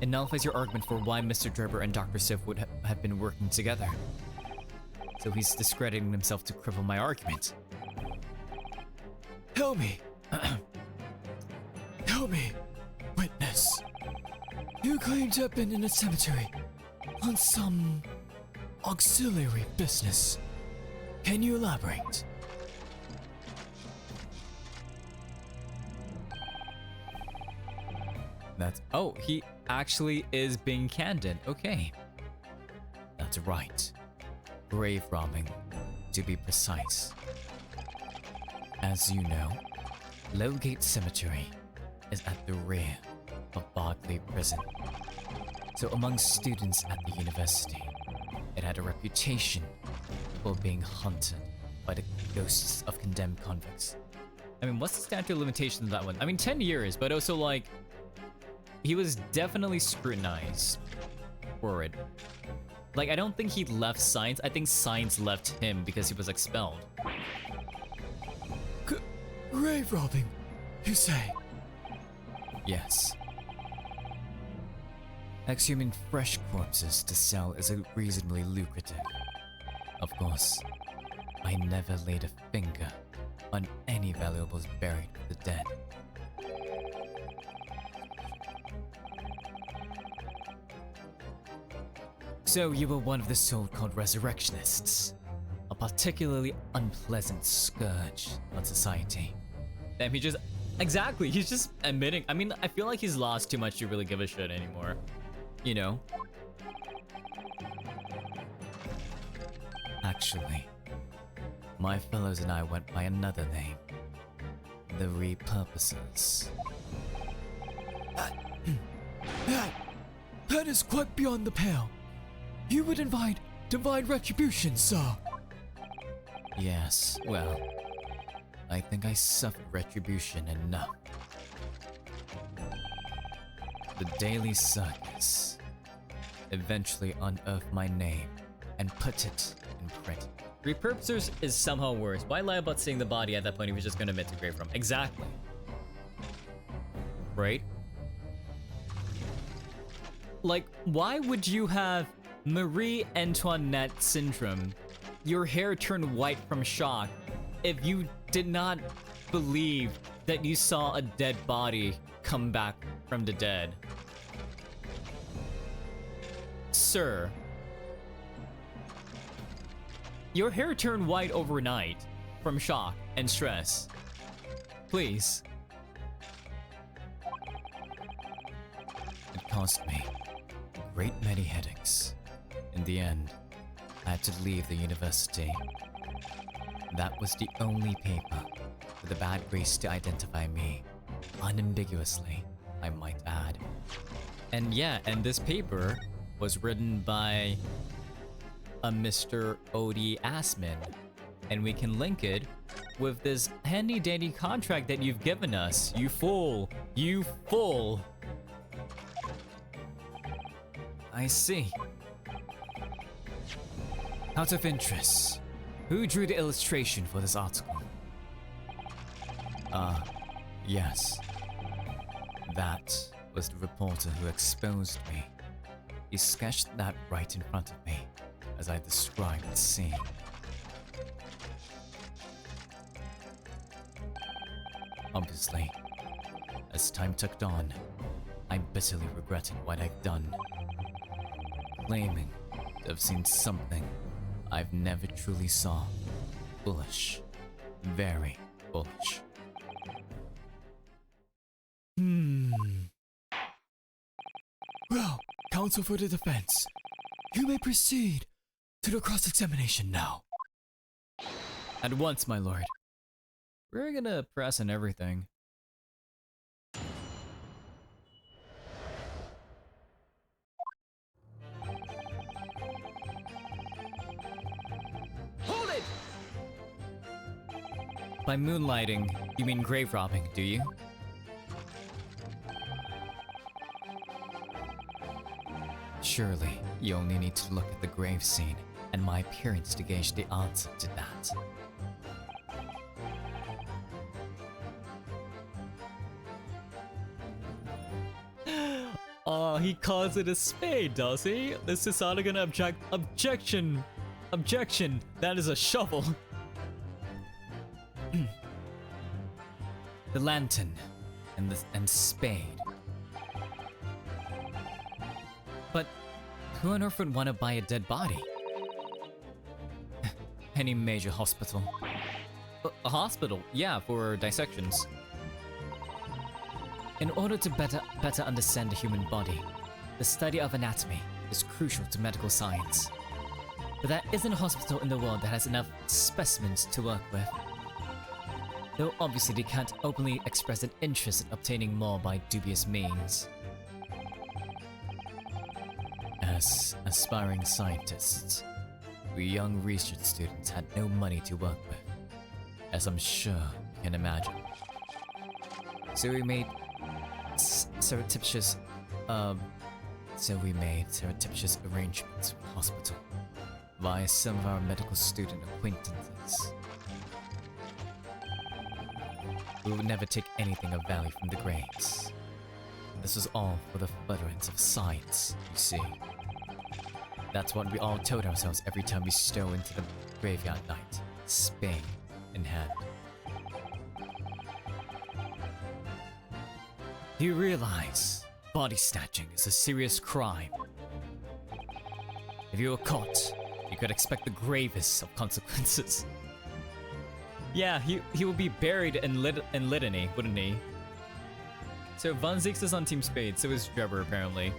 It nullifies your argument for why Mr. Drebber and Dr. Sif would have been working together. So he's discrediting himself to cripple my argument. Help me. Help me, witness. You claim to have been in a cemetery on some auxiliary business. Can you elaborate? That's... Oh, he actually is being candid. Okay. That's right. Grave robbing, to be precise. As you know, Lowgate Cemetery is at the rear of Barclay Prison. So among students at the university, it had a reputation for being haunted by the ghosts of condemned convicts. I mean, what's the statute of limitations of that one? I mean, 10 years, but also like, he was definitely scrutinized for it. Like, I don't think he left science. I think science left him because he was expelled. Grave robbing, you say? Yes. Exhuming fresh corpses to sell is reasonably lucrative. Of course, I never laid a finger on any valuables buried with the dead. So you were one of the so-called resurrectionists, a particularly unpleasant scourge on society. Damn, exactly, he's just admitting. I mean, I feel like he's lost too much to really give a shit anymore. You know? Actually, my fellows and I went by another name. The Repurposers. That is quite beyond the pale. You would invite divine retribution, sir. Yes, well, I think I suffered retribution enough. The Daily Circus eventually unearthed my name and put it in print. Repurposers is somehow worse. Why lie about seeing the body at that point if he was just gonna admit to grave room? Exactly. Right? Like, why would you have Marie Antoinette syndrome, your hair turned white from shock, if you did not believe that you saw a dead body come back from the dead? Sir, your hair turned white overnight from shock and stress. Please. It cost me a great many headaches. In the end, I had to leave the university. That was the only paper with the bad grace to identify me unambiguously I might add. And yeah, and this paper was written by a Mr. Odie Assman. And we can link it with this handy dandy contract that you've given us. You fool! You fool! I see. Out of interest, who drew the illustration for this article? Yes. That was the reporter who exposed me. He sketched that right in front of me, as I described the scene. Obviously, as time ticked on, I bitterly regretted what I've done. Claiming to have seen something I've never truly saw. Foolish. Very foolish. Well, counsel for the defense, you may proceed to the cross-examination now. At once, my lord. We're gonna press on everything. Hold it! By moonlighting, you mean grave robbing, do you? Surely, you only need to look at the grave scene and my appearance to gauge the answer to that. Oh, he calls it a spade, does he? This is not gonna objection! Objection! That is a shovel! The lantern and spade. But who on earth would want to buy a dead body? Any major hospital. A hospital, yeah, for dissections. In order to better understand the human body, the study of anatomy is crucial to medical science. But there isn't a hospital in the world that has enough specimens to work with. Though obviously they can't openly express an interest in obtaining more by dubious means. As aspiring scientists, we young research students had no money to work with, as I'm sure you can imagine. So we made surreptitious arrangements with the hospital via some of our medical student acquaintances. We would never take anything of value from the graves. This was all for the furtherance of science, you see. That's what we all told ourselves every time we stole into the graveyard night, spade in hand. Do you realize body snatching is a serious crime? If you were caught, you could expect the gravest of consequences. Yeah, he will be buried in litany, wouldn't he? So Von Zieks is on Team Spade, so is Trevor apparently.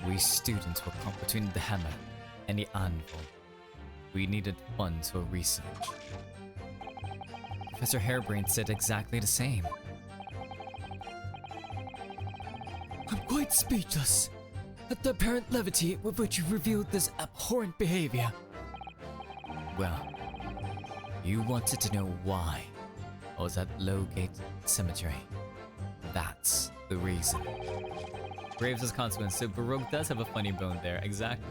We students were caught between the hammer and the anvil. We needed funds for research. Professor Harebrained said exactly the same. I'm quite speechless at the apparent levity with which you revealed this abhorrent behavior. Well, you wanted to know why I was at Lowgate Cemetery. That's the reason. Graves as consequence, so Baroque does have a funny bone there, exactly.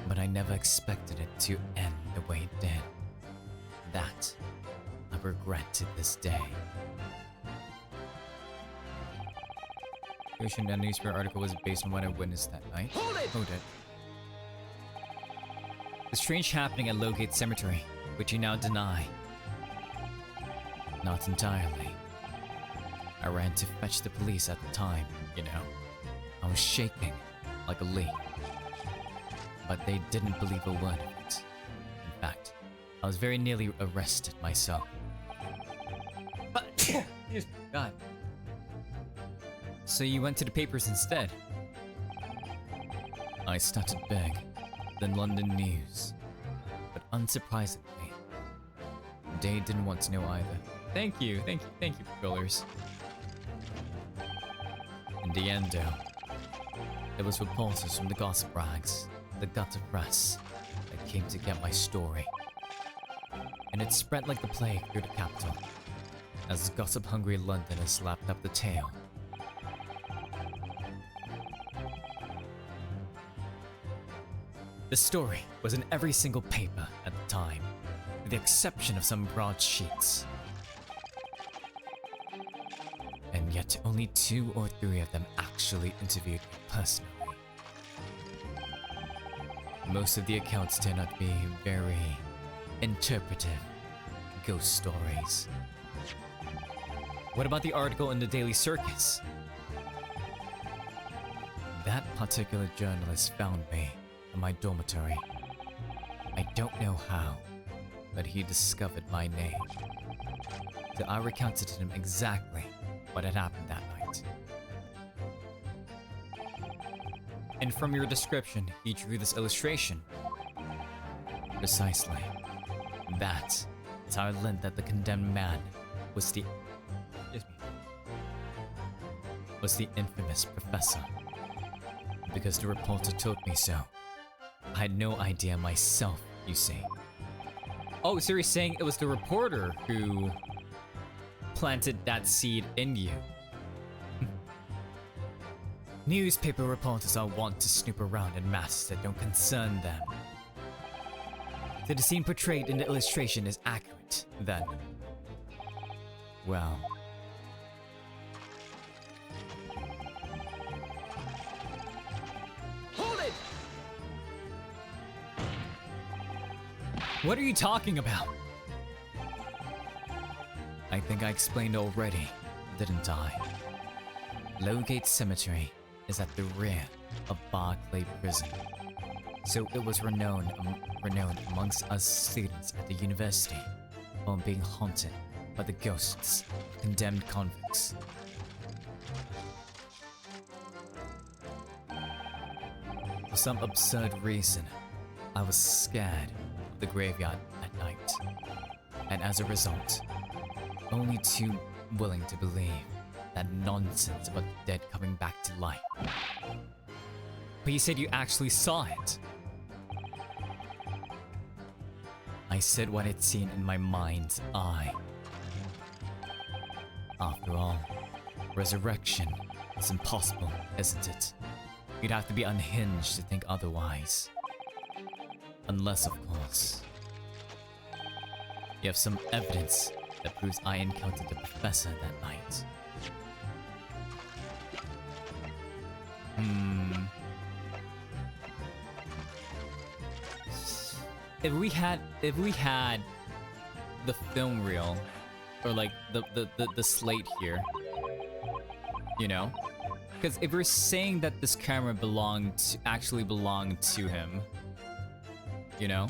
But I never expected it to end the way it did. That I regret to this day. The newspaper article was based on what I witnessed that night. Hold it! Hold it. The strange happening at Lowgate Cemetery, which you now deny. Not entirely. I ran to fetch the police at the time, you know. I was shaking like a leaf. But they didn't believe a word of it. In fact, I was very nearly arrested myself. God. So you went to the papers instead? I started big, then London News. But unsurprisingly, they didn't want to know either. Thank you, patrollers. In the end, though, it was reporters from the gossip rags, the gutter press, that came to get my story. And it spread like the plague through the capital, as gossip-hungry Londoners lapped up the tale. The story was in every single paper at the time, with the exception of some broadsheets. And yet only 2 or 3 of them actually interviewed me personally. Most of the accounts turned out to be very interpretive ghost stories. What about the article in the Daily Circus? That particular journalist found me in my dormitory. I don't know how, but he discovered my name. So I recounted to him exactly what had happened that night. And from your description, he drew this illustration. Precisely. That is how I learned that the condemned man was the infamous professor. Because the reporter told me so. I had no idea myself, you see. Oh, so you're saying it was the reporter who planted that seed in you? Newspaper reporters are wont to snoop around in matters that don't concern them. So the scene portrayed in the illustration is accurate, then. Well. Hold it! What are you talking about? I think I explained already, didn't I? Lowgate Cemetery is at the rear of Barclay Prison, so it was renowned amongst us students at the university for being haunted by the ghosts of condemned convicts. For some absurd reason, I was scared of the graveyard at night, and as a result, only too willing to believe that nonsense about the dead coming back to life. But you said you actually saw it. I said what I'd seen in my mind's eye. After all, resurrection is impossible, isn't it? You'd have to be unhinged to think otherwise. Unless, of course, you have some evidence that proves I encountered the professor that night. If we had the film reel, or like the slate here, you know? Because if we're saying that this camera actually belonged to him, you know?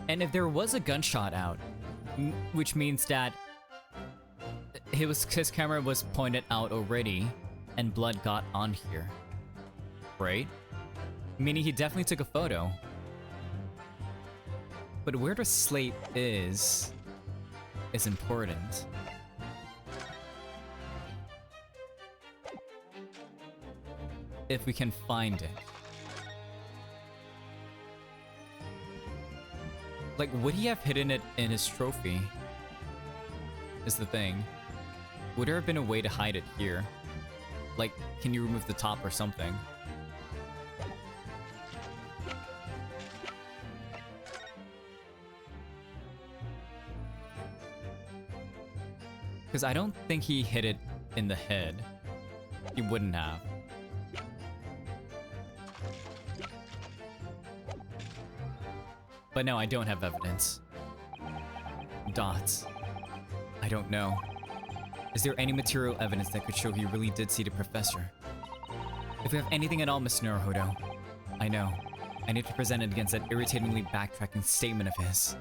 And if there was a gunshot out, which means that his camera was pointed out already and blood got on here, right? Meaning he definitely took a photo. But where the slate is important. If we can find it. Like, would he have hidden it in his trophy? Is the thing. Would there have been a way to hide it here? Like, can you remove the top or something? Because I don't think he hid it in the head. He wouldn't have. But no, I don't have evidence. Dots. I don't know. Is there any material evidence that could show he really did see the professor? If we have anything at all, Mr. Naruhodo, I know. I need to present it against that irritatingly backtracking statement of his.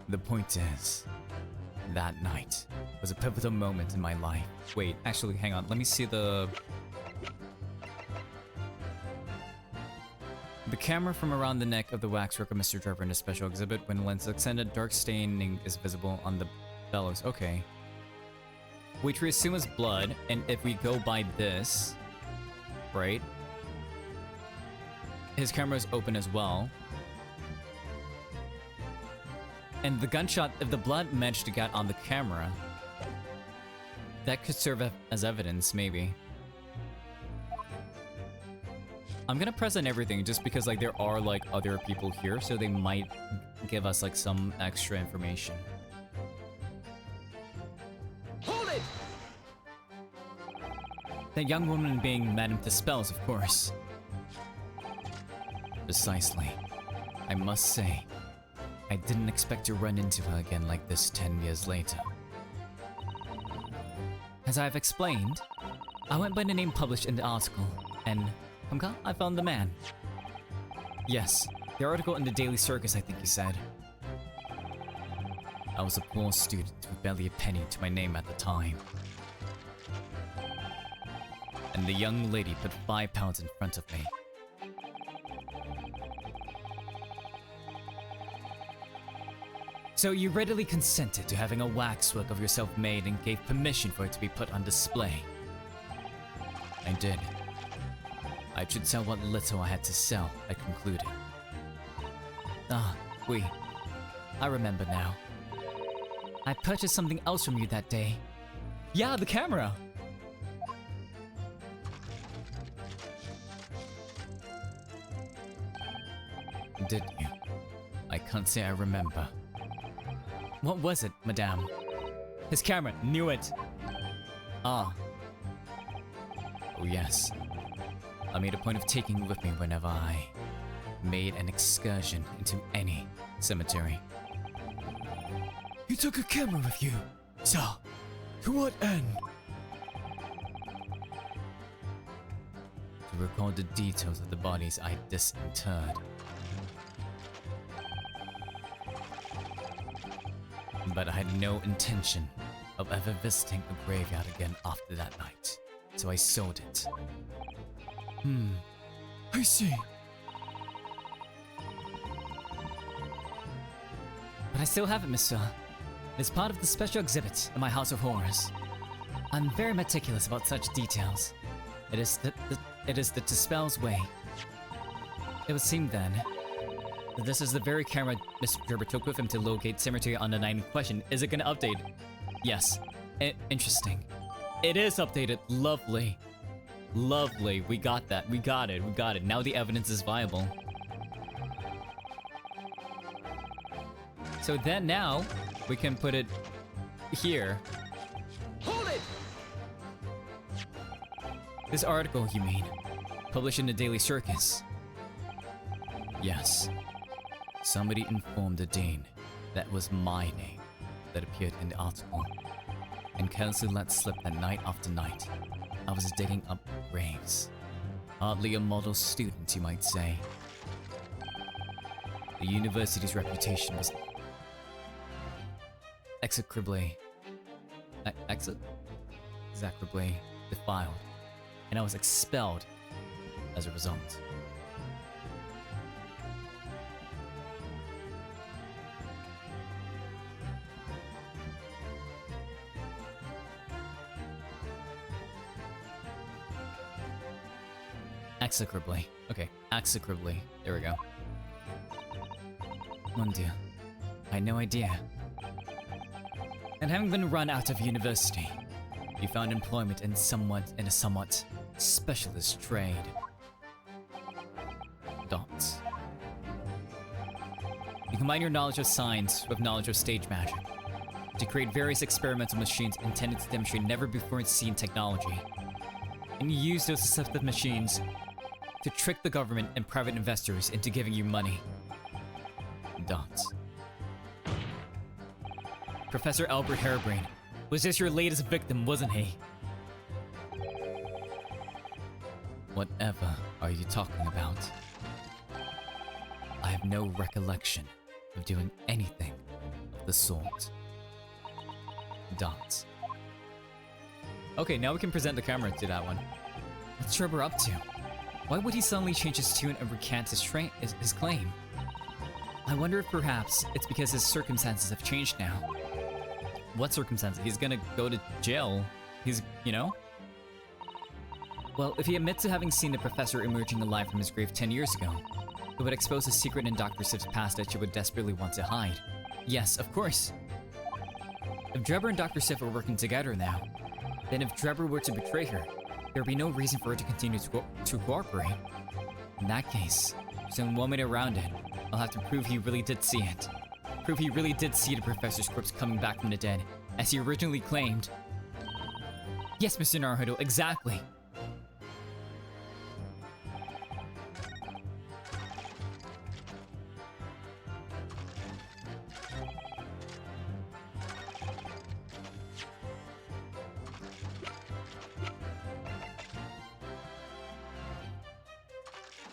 The point is, that night was a pivotal moment in my life. Wait, actually, hang on. Let me see the camera from around the neck of the waxwork of Mr. Trevor in a special exhibit. When the lens is extended, dark staining is visible on the bellows. Okay. Which we assume is blood, and if we go by this, right? His camera is open as well. And the gunshot, if the blood managed to get on the camera, that could serve as evidence, maybe. I'm gonna present everything just because like there are like other people here, so they might give us like some extra information. Hold it! That young woman being Madame Dispels, of course. Precisely. I must say, I didn't expect to run into her again like this 10 years later. As I've explained, I went by the name published in the article, and I found the man. Yes, the article in the Daily Circus, I think you said. I was a poor student with barely a penny to my name at the time. And the young lady put £5 in front of me. So you readily consented to having a waxwork of yourself made and gave permission for it to be put on display. I did. I should sell what little I had to sell, I concluded. I remember now. I purchased something else from you that day. Yeah, the camera! Did you? I can't say I remember. What was it, madame? His camera, knew it! Ah. Oh yes. I made a point of taking it with me whenever I made an excursion into any cemetery. You took a camera with you, so to what end? To record the details of the bodies I disinterred. But I had no intention of ever visiting a graveyard again after that night, so I sold it. I see. But I still have it, mister. It's part of the special exhibit in my House of Horrors. I'm very meticulous about such details. It is the Dispel's way. It would seem then that this is the very camera Mr. Gerber took with him to locate cemetery on the night in question. Is it gonna update? Yes. Interesting. It is updated. Lovely. Lovely. We got that. We got it. We got it. Now the evidence is viable. So then now, we can put it here. Hold it! This article, you mean? Published in the Daily Circus? Yes. Somebody informed the Dean that was my name that appeared in the article, and carelessly let slip that night after night I was digging up graves. Hardly a model student, you might say. The university's reputation was execrably defiled, and I was expelled as a result. Execrably. Okay, execrably. There we go. Mon Dieu. I had no idea. And having been run out of university, you found employment in a somewhat specialist trade. Dots. You combine your knowledge of science with knowledge of stage magic to create various experimental machines intended to demonstrate never-before-seen technology. And you use those deceptive machines to trick the government and private investors into giving you money. Dots. Professor Albert Harebrain, was just your latest victim, wasn't he? Whatever are you talking about? I have no recollection of doing anything of the sort. Dots. Okay, now we can present the camera to that one. What's Trevor up to? Why would he suddenly change his tune and recant his claim? I wonder if perhaps it's because his circumstances have changed now. What circumstances? He's gonna go to jail. He's, you know? Well, if he admits to having seen the professor emerging alive from his grave 10 years ago, it would expose a secret in Dr. Sif's past that she would desperately want to hide. Yes, of course. If Drebber and Dr. Sif are working together now, then if Drebber were to betray her, there would be no reason for her to continue to cooperate. In that case, there's only one way around it. I'll have to prove he really did see it. Prove he really did see the professor's corpse coming back from the dead, as he originally claimed. Yes, Mr. Naruto, exactly.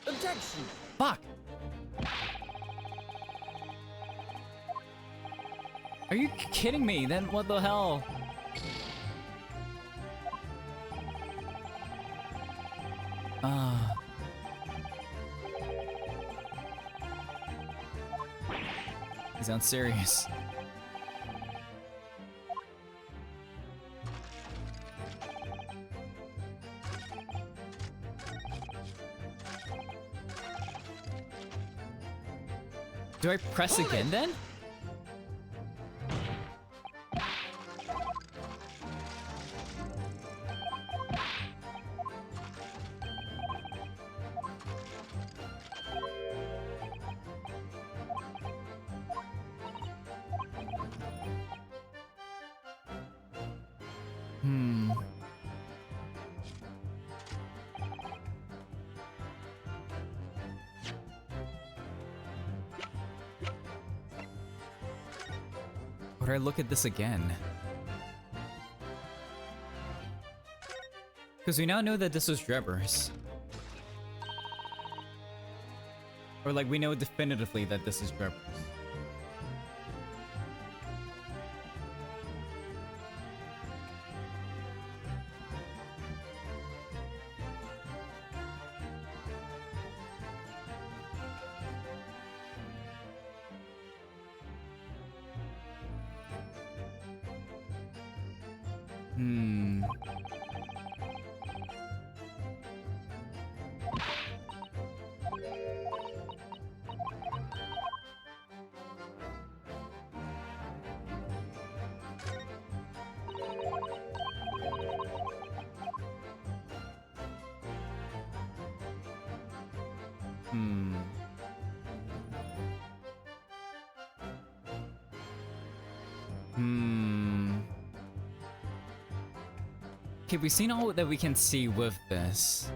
Objection! Fuck! Are you kidding me? Then what the hell? He sounds serious. Do I press again then? Would I look at this again? Because we now know that this was Drebber's. Or like, we know definitively that this is Drebber's. Okay, we've seen all that we can see with this.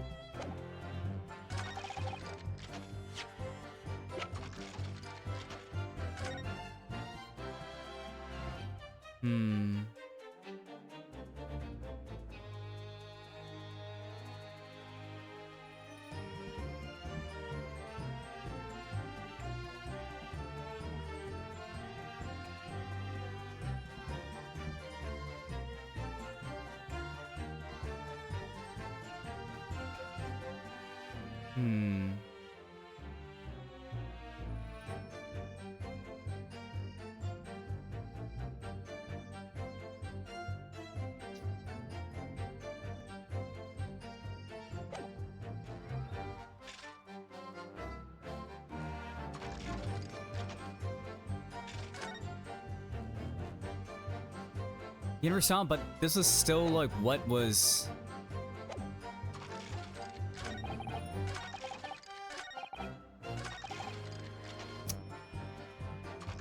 You never saw him, but this was still like what was...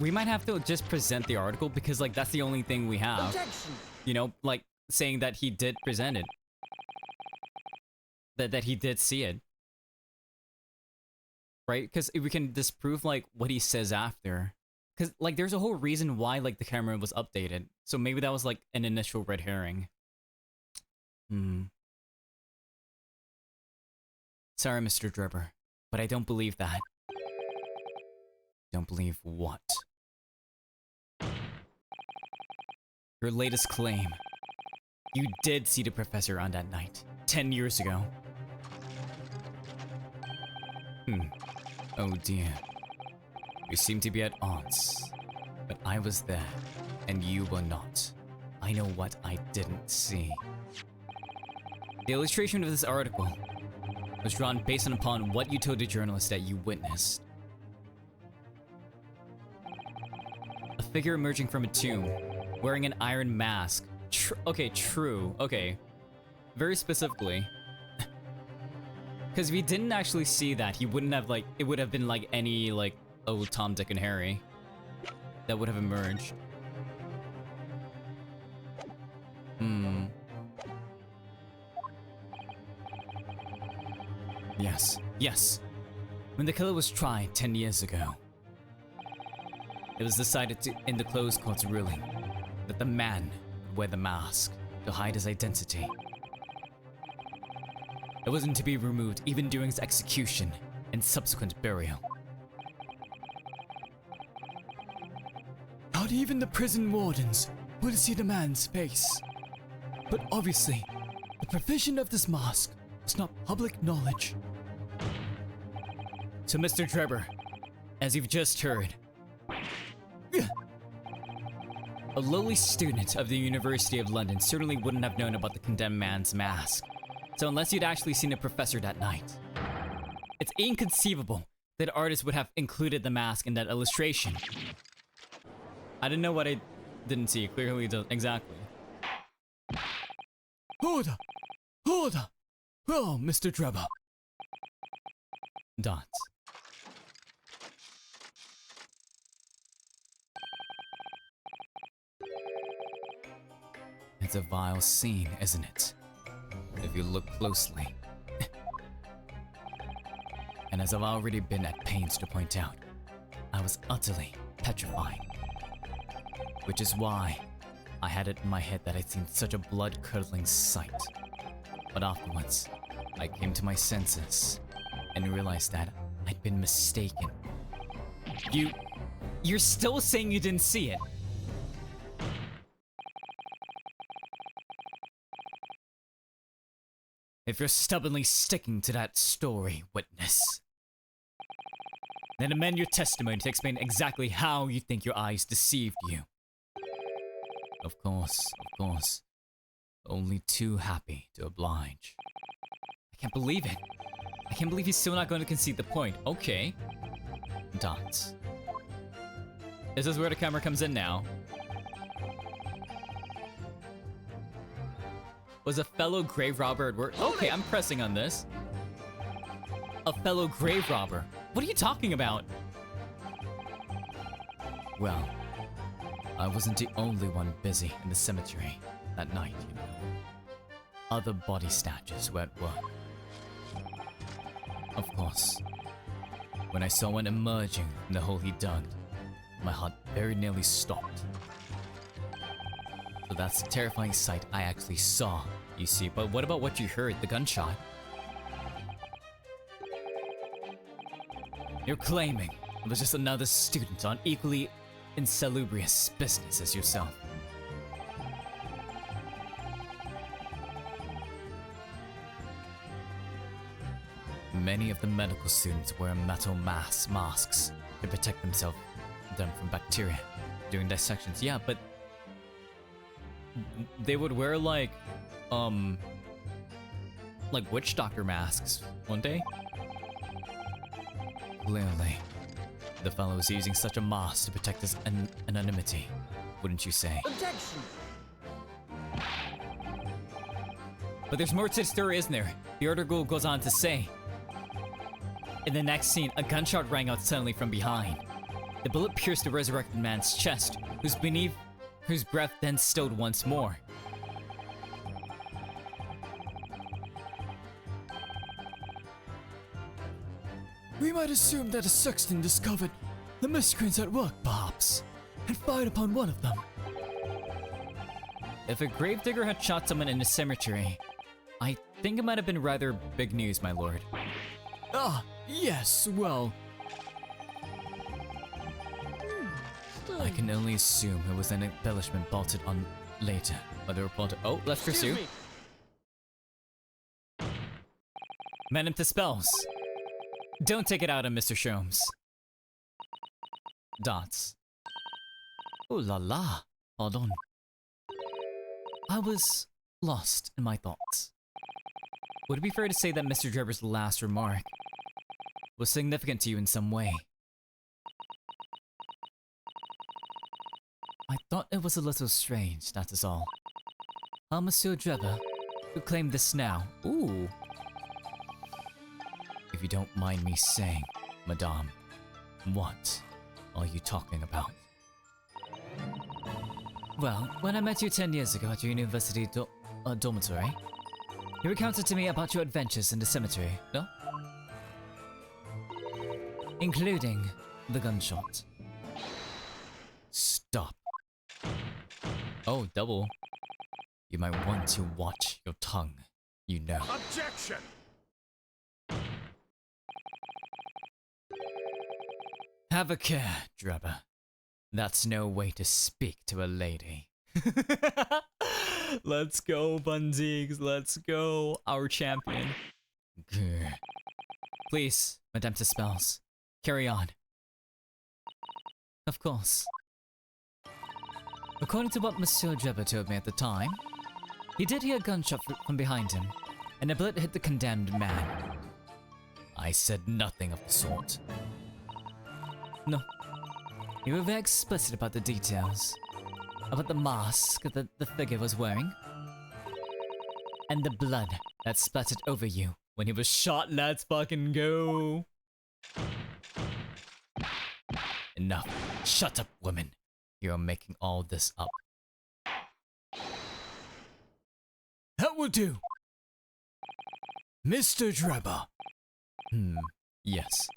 We might have to just present the article because like that's the only thing we have. Objection! You know, like saying that he did present it. That he did see it. Right? Because if we can disprove like what he says after. Because, like, there's a whole reason why, like, the camera was updated. So maybe that was, like, an initial red herring. Sorry, Mr. Drebber, but I don't believe that. Don't believe what? Your latest claim. You did see the professor on that night, 10 years ago. Oh dear. We seem to be at odds. But I was there, and you were not. I know what I didn't see. The illustration of this article was drawn based upon what you told the journalist that you witnessed. A figure emerging from a tomb, wearing an iron mask. Okay, true. Okay. Very specifically. Because if he didn't actually see that, he wouldn't have, like, it would have been like any, like, oh, Tom, Dick, and Harry that would have emerged. Yes. When the killer was tried 10 years ago, it was decided in the closed court's ruling that the man would wear the mask to hide his identity. It wasn't to be removed even during his execution and subsequent burial. Not even the prison wardens would see the man's face. But obviously, the provision of this mask was not public knowledge. So, Mr. Drebber, as you've just heard, a lowly student of the University of London certainly wouldn't have known about the condemned man's mask. So unless you'd actually seen the professor that night, it's inconceivable that artists would have included the mask in that illustration. I didn't know what I didn't see. Clearly, exactly. Hold up! Well, Mr. Drebber. Dots. It's a vile scene, isn't it? If you look closely. And as I've already been at pains to point out, I was utterly petrified. Which is why I had it in my head that I'd seen such a blood-curdling sight. But afterwards, I came to my senses and realized that I'd been mistaken. You're still saying you didn't see it? If you're stubbornly sticking to that story, witness, then amend your testimony to explain exactly how you think your eyes deceived you. Of course. Only too happy to oblige. I can't believe it. I can't believe he's still not going to concede the point. Okay. Dots. Is this where the camera comes in now? Was a fellow grave robber at work? Okay, I'm pressing on this. A fellow grave robber? What are you talking about? Well, I wasn't the only one busy in the cemetery that night, you know. Other body snatchers were at work. Of course, when I saw one emerging from the hole he dug, my heart very nearly stopped. So that's the terrifying sight I actually saw, you see. But what about what you heard, the gunshot? You're claiming it was just another student on equally insalubrious business as yourself. Many of the medical students wear metal masks to protect themselves from bacteria during dissections. Yeah, but they would wear like witch doctor masks, wouldn't they? Clearly, the fellow is using such a mask to protect his anonymity, wouldn't you say? Objection! But there's more to the story, isn't there? The article goes on to say, in the next scene, a gunshot rang out suddenly from behind. The bullet pierced the resurrected man's chest, whose breath then stilled once more. We might assume that a sexton discovered The miscreants at work, perhaps, and fired upon one of them. If a gravedigger had shot someone in a cemetery, I think it might have been rather big news, my lord. Ah, yes, well, I can only assume it was an embellishment bolted on later by the reporter. Oh, let's pursue. Excuse me. Man into spells. Don't take it out on Mr. Sholmes. Dots. Oh la la. Pardon. I was lost in my thoughts. Would it be fair to say that Mr. Drebber's last remark was significant to you in some way? I thought it was a little strange, that is all. How Monsieur Drebber could claim this now. Ooh. If you don't mind me saying, Madame, what are you talking about? Well, when I met you 10 years ago at your university dormitory, you recounted to me about your adventures in the cemetery, no? Including the gunshot. Stop. Oh, double. You might want to watch your tongue, you know. Objection! Have a care, Drebber. That's no way to speak to a lady. Let's go, Bunzigs. Let's go, our champion. Grr. Please, Madame Spells, carry on. Of course. According to what Monsieur Drebber told me at the time, he did hear a gunshot from behind him, and a bullet hit the condemned man. I said nothing of the sort. No. You were very explicit about the details. About the mask that the figure was wearing. And the blood that splattered over you when he was shot. Let's fucking go. Enough. Shut up, woman. You're making all this up. that will do. Mr. Drebber, Yes.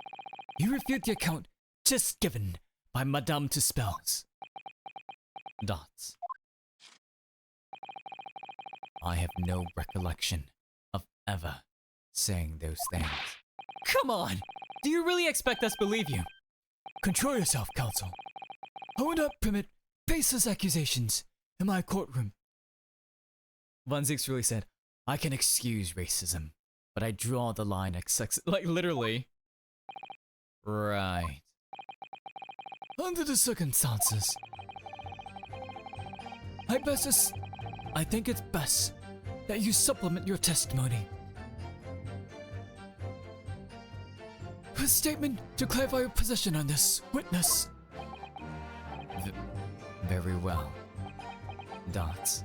you refute the account just given by Madame Spells. Dots. I have no recollection of ever saying those things. Come on! Do you really expect us to believe you? Control yourself, counsel. I will not permit baseless accusations in my courtroom. Von Zix really said, I can excuse racism, but I draw the line at sex. Like, literally. Right. Under the circumstances, I think it's best that you supplement your testimony with a statement to clarify your position on this witness. Very well. Dots.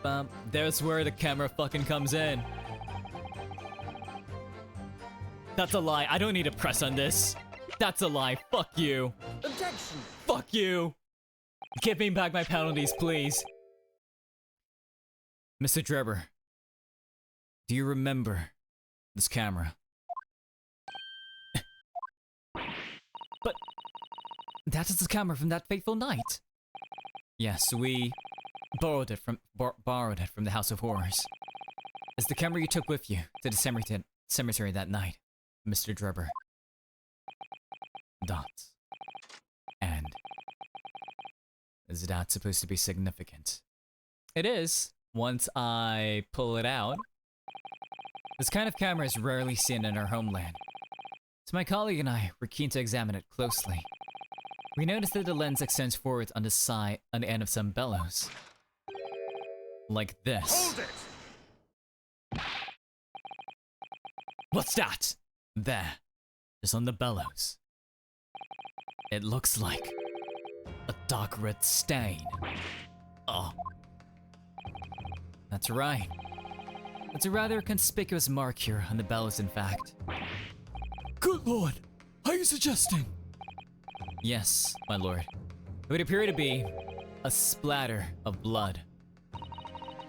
Bum. There's where the camera fucking comes in. That's a lie. I don't need to press on this. That's a lie. Fuck you. Objection! Fuck you. Give me back my penalties, please. Mr. Drebber, do you remember this camera? But that is the camera from that fateful night. Yes, we borrowed it from the House of Horrors. It's the camera you took with you to the cemetery that night, Mr. Drebber. Dots. And is that supposed to be significant? It is, once I pull it out. This kind of camera is rarely seen in our homeland. So my colleague and I were keen to examine it closely. We noticed that the lens extends forward on the end of some bellows. Like this. Hold it! What's that? There. Just on the bellows. It looks like a dark red stain. Oh. That's right. It's a rather conspicuous mark here on the bellows, in fact. Good lord, are you suggesting? Yes, my lord. It would appear to be a splatter of blood.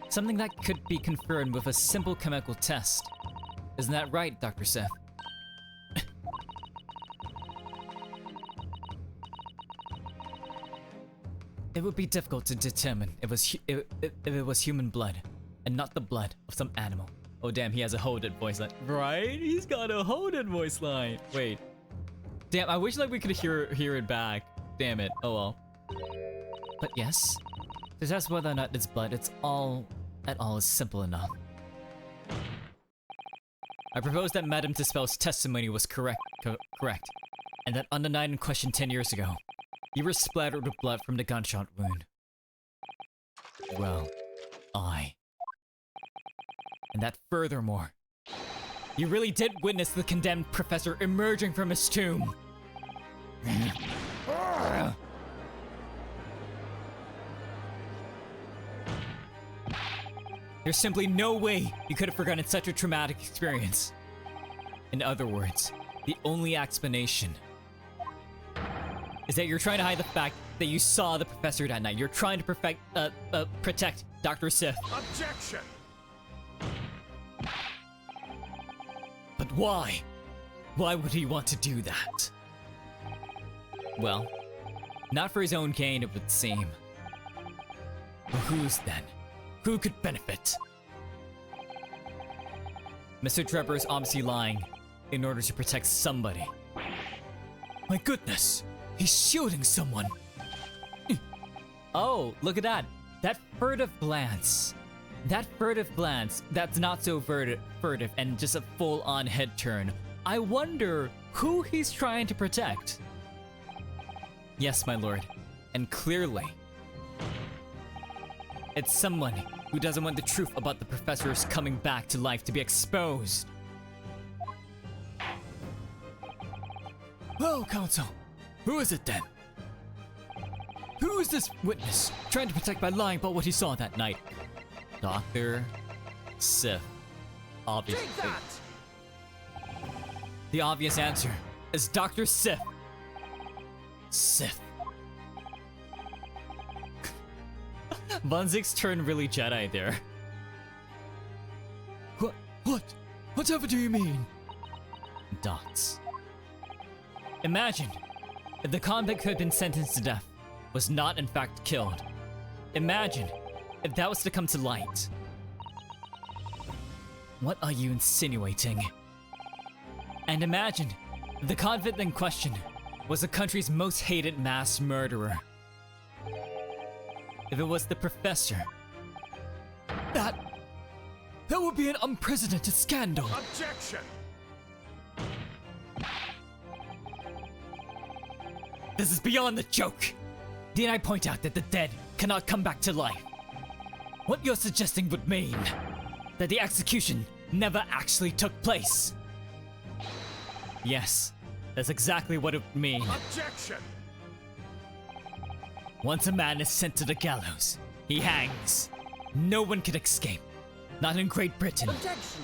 Something that could be confirmed with a simple chemical test. Isn't that right, Dr. Seth? It would be difficult to determine if it was human blood and not the blood of some animal. Oh damn, he has a hold it voice line. Right? He's got a hold it voice line. Wait. Damn, I wish like we could hear it back. Damn it. Oh well. But yes, to test whether or not it's blood, it's all is simple enough. I propose that Madame Dispel's testimony was correct, and that on the night in question 10 years ago, you were splattered with blood from the gunshot wound. Well, and that furthermore, you really did witness the condemned professor emerging from his tomb. There's simply no way you could have forgotten such a traumatic experience. In other words, the only explanation is that you're trying to hide the fact that you saw the professor that night. You're trying to protect Dr. Sif. Objection! But why? Why would he want to do that? Well, not for his own gain, it would seem. But whose then? Who could benefit? Mr. Trevor is obviously lying in order to protect somebody. My goodness, he's shielding someone. Oh, look at that. That furtive glance. That's not so furtive and just a full-on head turn. I wonder who he's trying to protect. Yes, my lord. And clearly, it's someone who doesn't want the truth about the professor's coming back to life to be exposed. Well, Counsel, who is it then? Who is this witness trying to protect by lying about what he saw that night? Dr. Sif. Obviously. Take that! The obvious answer is Dr. Sif. Sif. Bunzig's turned really Jedi there. Whatever do you mean? Dots. Imagine if the convict who had been sentenced to death was not in fact killed. Imagine if that was to come to light. What are you insinuating? And imagine if the convict in question was the country's most hated mass murderer. If it was the professor. That would be an unprecedented scandal. Objection! This is beyond the joke. Didn't I point out that the dead cannot come back to life? What you're suggesting would mean that the execution never actually took place. Yes, that's exactly what it would mean. Objection! Once a man is sent to the gallows, he hangs. No one can escape. Not in Great Britain. Objection!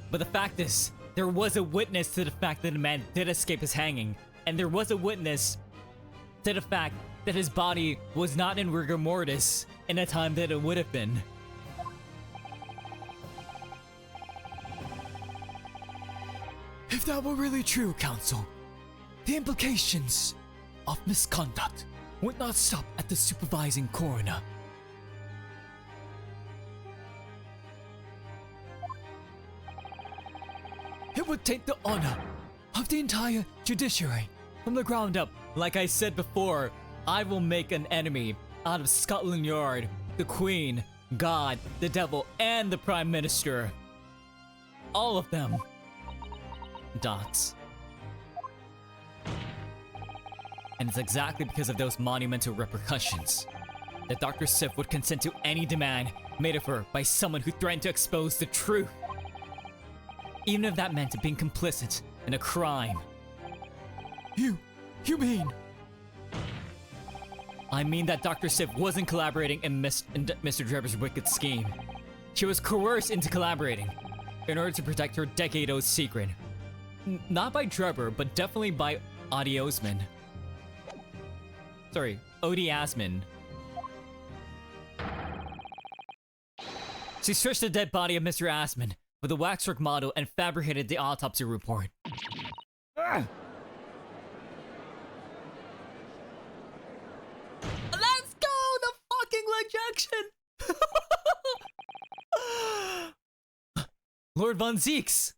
But the fact is, there was a witness to the fact that the man did escape his hanging, and there was a witness to the fact that his body was not in rigor mortis in a time that it would have been. If that were really true, Counsel, the implications of misconduct would not stop at the supervising coroner. It would take the honor of the entire judiciary from the ground up. Like I said before, I will make an enemy out of Scotland Yard, the Queen, God, the Devil, and the Prime Minister. All of them. Dots. And it's exactly because of those monumental repercussions that Dr. Sif would consent to any demand made of her by someone who threatened to expose the truth. Even if that meant being complicit in a crime. You mean? I mean that Dr. Sif wasn't collaborating in Mr. Trevor's wicked scheme. She was coerced into collaborating in order to protect her decade-old secret. Not by Trevor, but definitely by Odi Osman. Sorry, Odi Asman. She stretched the dead body of Mr. Asman with a waxwork model and fabricated the autopsy report. Lord Von Zeeks!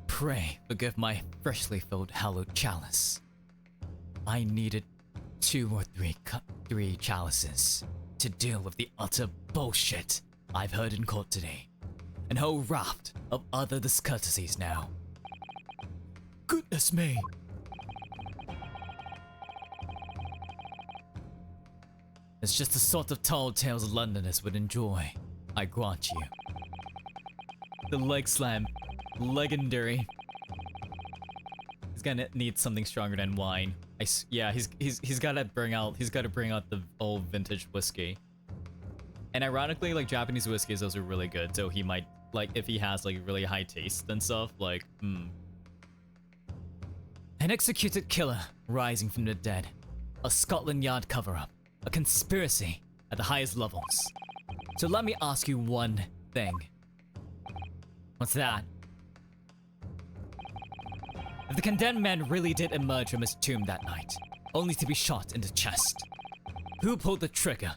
Pray forgive my freshly filled hallowed chalice. I needed 2 or 3 chalices to deal with the utter bullshit I've heard in court today. And whole raft of other discourtesies now. Goodness me. It's just the sort of tall tales Londoners would enjoy, I grant you. The leg slam, legendary. He's gonna need something stronger than wine. Yeah, he's gotta bring out the old vintage whiskey. And ironically, like Japanese whiskeys, those are really good. So he might, like, if he has like really high taste and stuff, like, An executed killer rising from the dead, a Scotland Yard cover-up, a conspiracy at the highest levels. So let me ask you one thing. What's that? If the condemned man really did emerge from his tomb that night, only to be shot in the chest, who pulled the trigger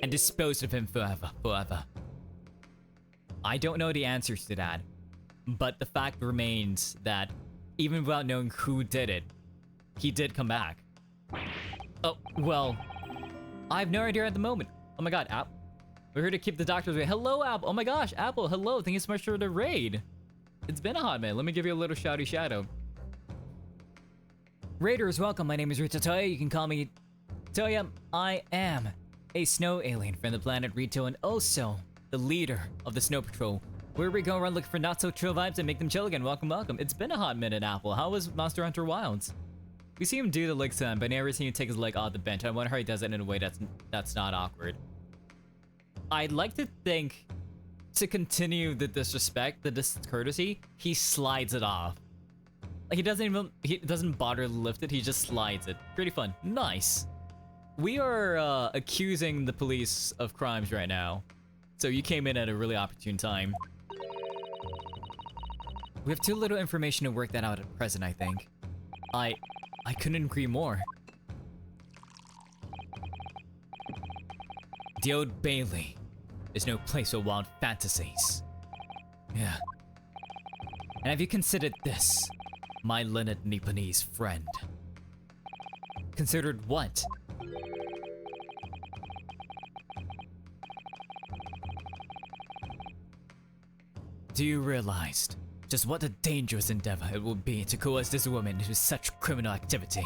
and disposed of him forever? I don't know the answers to that, but the fact remains that even without knowing who did it, he did come back. Oh, well, I have no idea at the moment. Oh my god, App. We're here to keep the doctors away. Hello, Apple. Oh my gosh, Apple, hello. Thank you so much for the raid. It's been a hot minute. Let me give you a little shouty shadow. Raiders, welcome. My name is Rita Toya. You can call me Toya. I am a snow alien from the planet Rito and also the leader of the Snow Patrol, where we go around looking for not so chill vibes and make them chill again. Welcome, welcome. It's been a hot minute, Apple. How was Monster Hunter Wilds? We see him do the leg slam, but never seen him take his leg off the bench. I wonder how he does it in a way that's not awkward. I'd like to think, to continue the disrespect, the discourtesy, he slides it off. Like he doesn't bother to lift it, he just slides it. Pretty fun. Nice. We are accusing the police of crimes right now. So you came in at a really opportune time. We have too little information to work that out at present, I think. I couldn't agree more. The Old Bailey is no place for wild fantasies. Yeah. And have you considered this, my learned Nipponese friend? Considered what? Do you realize just what a dangerous endeavor it would be to coerce this woman into such criminal activity?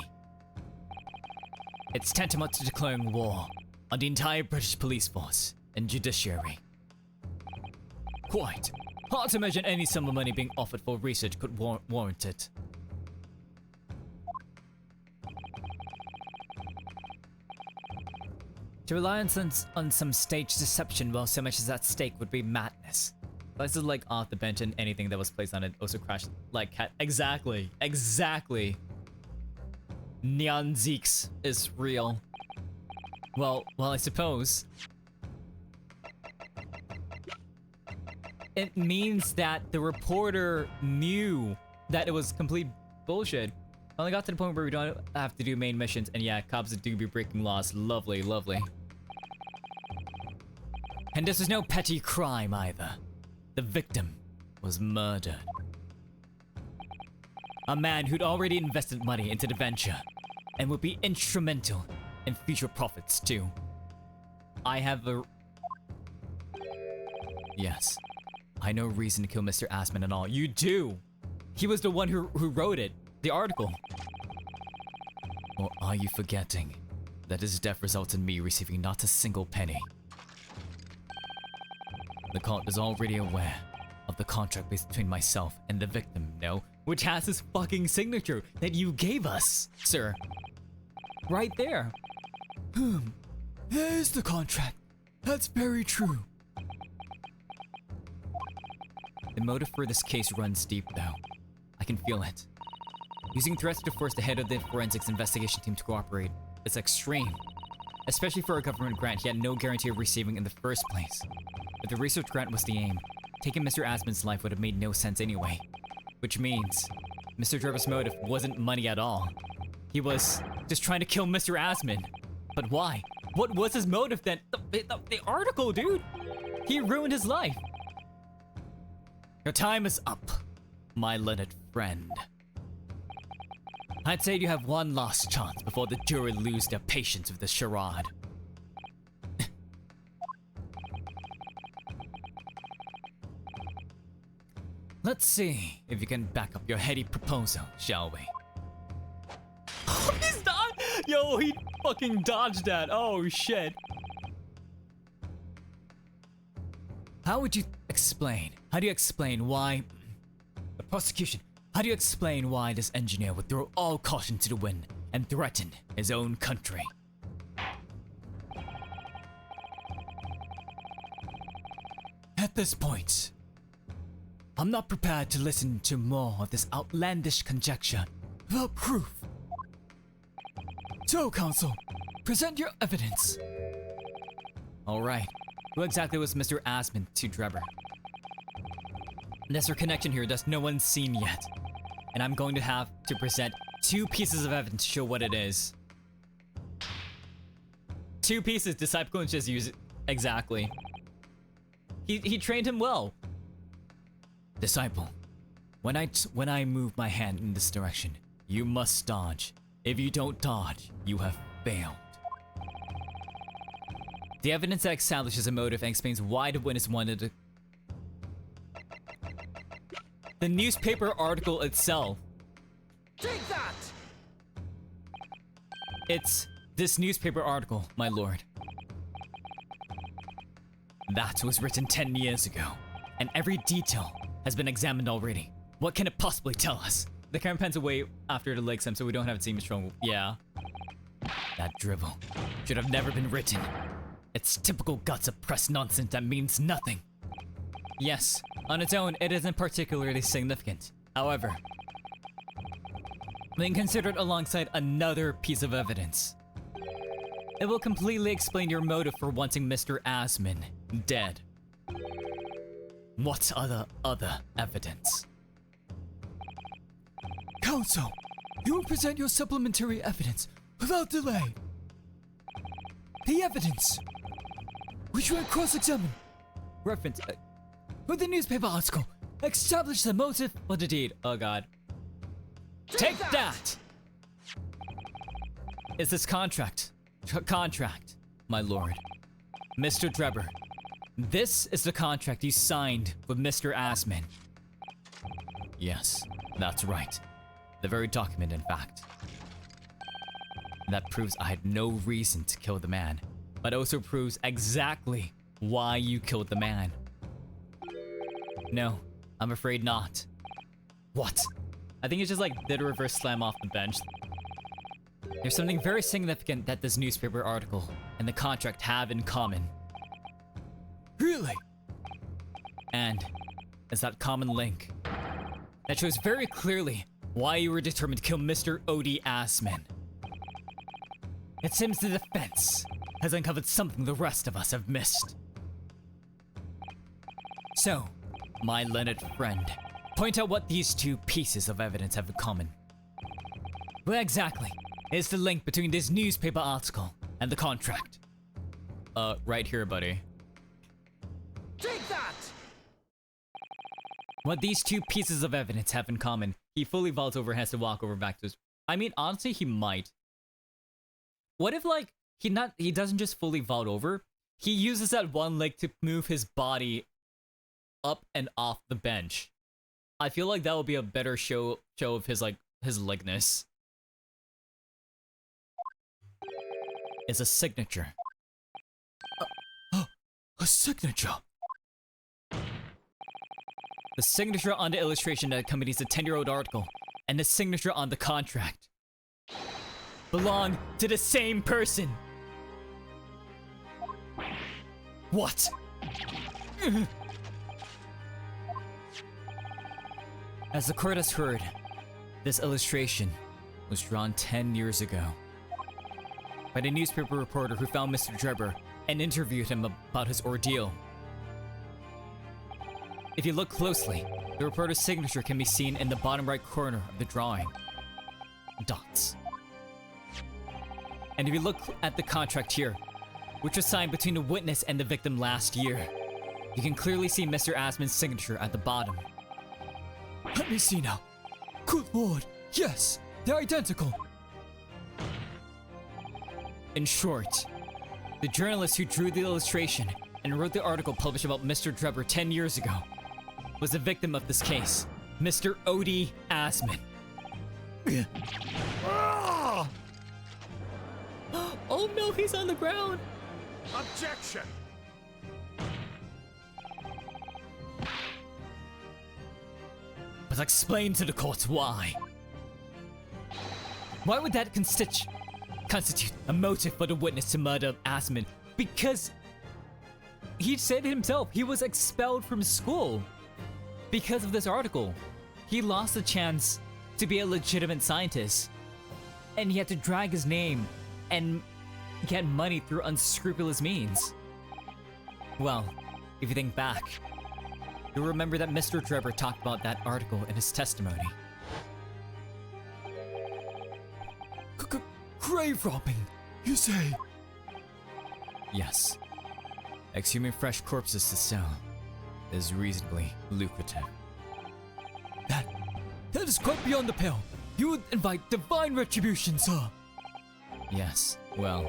It's tantamount to declaring war on the entire British police force and judiciary. Quite. Hard to imagine any sum of money being offered for research could warrant it. To rely on some staged deception while so much is at stake would be madness. Places like off the bench and anything that was placed on it also crashed like cat. Exactly. Neon Zeeks is real. Well, I suppose it means that the reporter knew that it was complete bullshit. Only got to the point where we don't have to do main missions, and yeah, cops do be breaking laws. Lovely. And this is no petty crime either. The victim was murdered. A man who'd already invested money into the venture and would be instrumental in future profits too. I have a... Yes, I know reason to kill Mr. Assman and all. You do! He was the one who wrote it, the article. Or are you forgetting that his death results in me receiving not a single penny? The cult is already aware of the contract between myself and the victim, no? Which has his fucking signature that you gave us, sir. Right there. There's the contract. That's very true. The motive for this case runs deep, though. I can feel it. Using threats to force the head of the forensics investigation team to cooperate is extreme. Especially for a government grant he had no guarantee of receiving in the first place. If the research grant was the aim, taking Mr. Asman's life would have made no sense anyway. Which means, Mr. Trevor's motive wasn't money at all. he was just trying to kill Mr. Asman. But why? What was his motive then? The article, dude! He ruined his life. Your time is up, my learned friend. I'd say you have one last chance before the jury lose their patience with this charade. Let's see if you can back up your heady proposal, shall we? He's not! Yo, he fucking dodged that. Oh shit. How would you explain? How do you explain why the prosecution? How do you explain why this engineer would throw all caution to the wind and threaten his own country? At this point, I'm not prepared to listen to more of this outlandish conjecture without proof. So, counsel, present your evidence. Alright, who exactly was Mr. Asman to Drebber? There's a connection here that no one's seen yet, and I'm going to have to present 2 pieces of evidence to show what it is. 2 pieces, Disciple couldn't just use it. Exactly. He trained him well. Disciple, when I move my hand in this direction, you must dodge. If you don't dodge, you have failed. The evidence that establishes a motive and explains why the witness wanted to... The newspaper article itself. Take that! It's this newspaper article, my lord. That was written 10 years ago, and every detail has been examined already. What can it possibly tell us? The camera pans away after the leg so we don't have to see him strong. Yeah. That dribble should have never been written. It's typical guts of press nonsense that means nothing. Yes, on its own, it isn't particularly significant. However, when considered alongside another piece of evidence, it will completely explain your motive for wanting Mr. Asman dead. What other evidence? Counsel, you will present your supplementary evidence without delay. The evidence, which will cross-examine, Reference. with the newspaper article, establish the motive For the deed. Oh god. Take that! Is this contract? Contract, my lord. Mr. Drebber. This is the contract you signed with Mr. Asman. Yes, that's right. The very document, in fact. That proves I had no reason to kill the man, but also proves exactly why you killed the man. No, I'm afraid not. What? I think it's just like did a reverse slam off the bench. There's something very significant that this newspaper article and the contract have in common. Really? And is that common link that shows very clearly why you were determined to kill Mr. Odie Asman. It seems the defense has uncovered something the rest of us have missed. So, my learned friend, point out what these 2 pieces of evidence have in common. Where exactly is the link between this newspaper article and the contract? Right here, buddy. Take that! What these 2 pieces of evidence have in common, he fully vaults over and has to walk over back to his... I mean, honestly, he might. What if, like, he doesn't just fully vault over? He uses that one leg to move his body up and off the bench. I feel like that would be a better show of his, like, his likeness. It's a signature. A signature. The signature on the illustration that accompanies the 10-year-old article and the signature on the contract belong to the same person. What? As the court has heard, this illustration was drawn 10 years ago by the newspaper reporter who found Mr. Drebber and interviewed him about his ordeal. If you look closely, the reporter's signature can be seen in the bottom right corner of the drawing. Dots. And if you look at the contract here, which was signed between the witness and the victim last year, you can clearly see Mr. Asman's signature at the bottom. Let me see now. Good lord, yes, they're identical. In short, the journalist who drew the illustration and wrote the article published about Mr. Drebber 10 years ago was the victim of this case, Mr. Odie Asman. Oh no, he's on the ground! Objection! But explain to the court why. Why would that constitute a motive for the witness to murder Asman? Because he said himself he was expelled from school because of this article. He lost the chance to be a legitimate scientist, and he had to drag his name and get money through unscrupulous means. Well, if you think back, you'll remember that Mr. Drebber talked about that article in his testimony. Grave robbing, you say? Yes. Exhuming fresh corpses to sell is reasonably lucrative. That is quite beyond the pale. You would invite divine retribution, sir. Yes, well,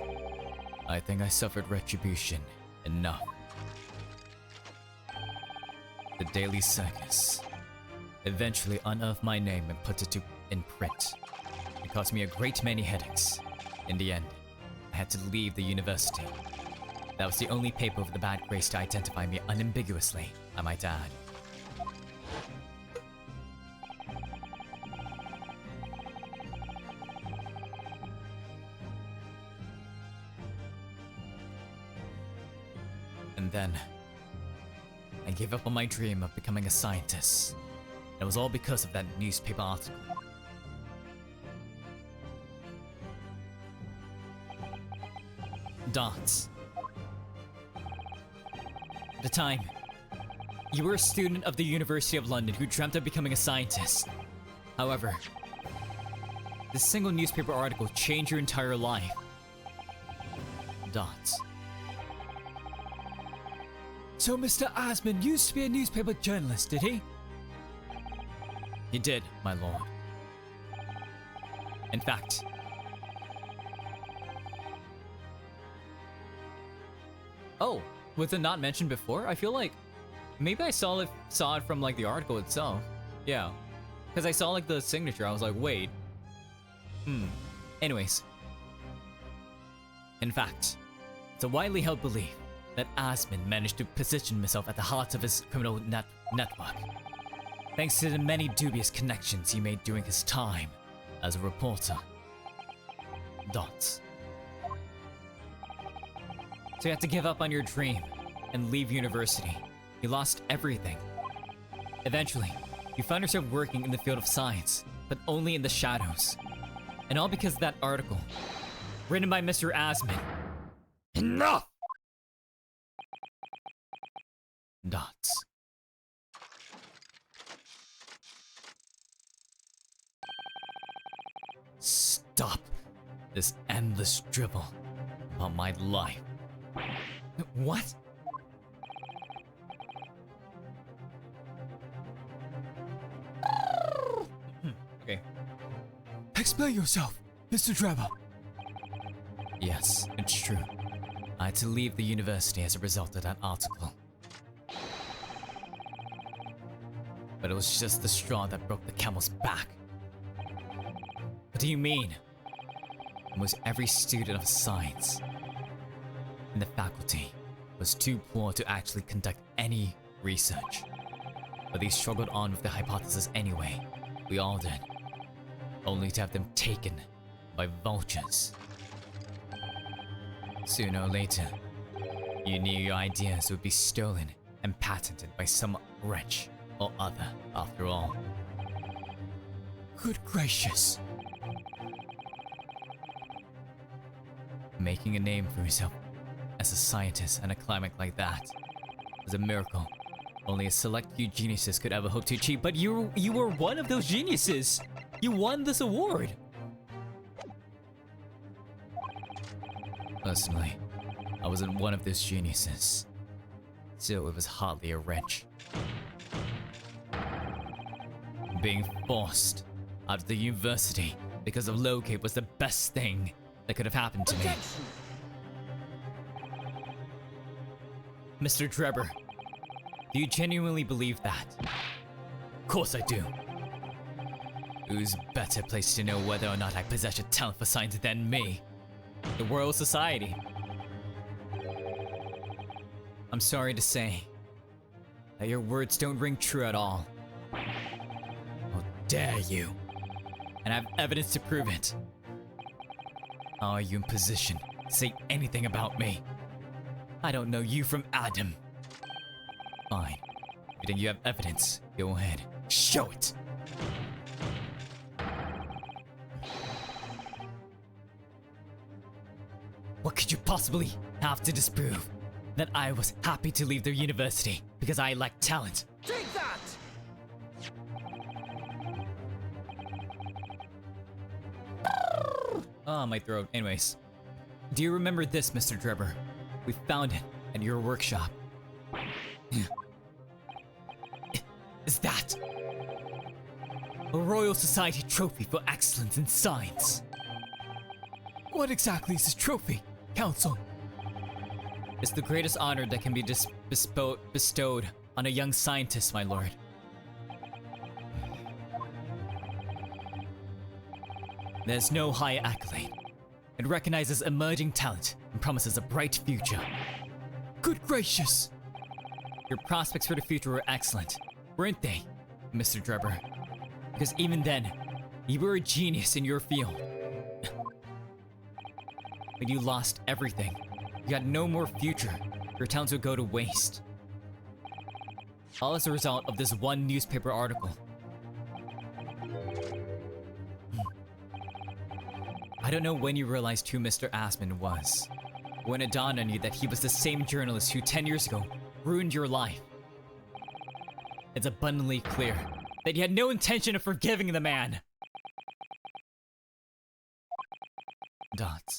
I think I suffered retribution enough. The Daily Circus eventually unearthed my name and put it in print. It cost me a great many headaches. In the end, I had to leave the university. That was the only paper with the bad grace to identify me unambiguously, I might add. And then, I gave up on my dream of becoming a scientist. It was all because of that newspaper article. Dots. At the time, you were a student of the University of London who dreamt of becoming a scientist. However, this single newspaper article changed your entire life. Dots. So Mr. Asman used to be a newspaper journalist, did he? He did, my lord. In fact, oh, was it not mentioned before? I feel like maybe I saw it from like the article itself. Yeah, because I saw like the signature. I was like, wait. Anyways, in fact, it's a widely held belief that Asman managed to position himself at the heart of his criminal network, thanks to the many dubious connections he made during his time as a reporter. Dots. So you had to give up on your dream and leave university. You lost everything. Eventually, you found yourself working in the field of science, but only in the shadows. And all because of that article, written by Mr. Asman. Enough! Dots. Stop this endless dribble about my life. What? Okay. Explain yourself, Mr. Drebber. Yes, it's true. I had to leave the university as a result of that article. But it was just the straw that broke the camel's back. What do you mean? Almost every student of science in the faculty was too poor to actually conduct any research. But they struggled on with the hypothesis anyway. We all did. Only to have them taken by vultures. Sooner or later, you knew your ideas would be stolen and patented by some wretch or other, after all. Good gracious. Making a name for yourself as a scientist in a climate like that was a miracle only a select few geniuses could ever hope to achieve. But you were one of those geniuses. You won this award. Personally, I wasn't one of those geniuses. Still, it was hardly a wrench. Being forced out of the university because of locate was the best thing that could have happened to me. Mr. Drebber, do you genuinely believe that? Of course I do. Who's better placed to know whether or not I possess a talent for science than me? The Royal Society. I'm sorry to say that your words don't ring true at all. How dare you? And I have evidence to prove it. How are you in position to say anything about me? I don't know you from Adam. Fine. If you think you have evidence, go ahead. Show it! What could you possibly have to disprove? That I was happy to leave the university because I lacked talent. Take that! Oh, my throat. Anyways. Do you remember this, Mr. Drebber? We found it at your workshop. Is that a Royal Society trophy for excellence in science? What exactly is this trophy, Council? It's the greatest honor that can be bestowed on a young scientist, my lord. There's no higher accolade. It recognizes emerging talent and promises a bright future. Good gracious! Your prospects for the future were excellent, weren't they, Mr. Drebber? Because even then, you were a genius in your field. But you lost everything. You had no more future. Your talents would go to waste. All as a result of this one newspaper article. I don't know when you realized who Mr. Asman was. When it dawned on you that he was the same journalist who 10 years ago ruined your life. It's abundantly clear that you had no intention of forgiving the man. Dots.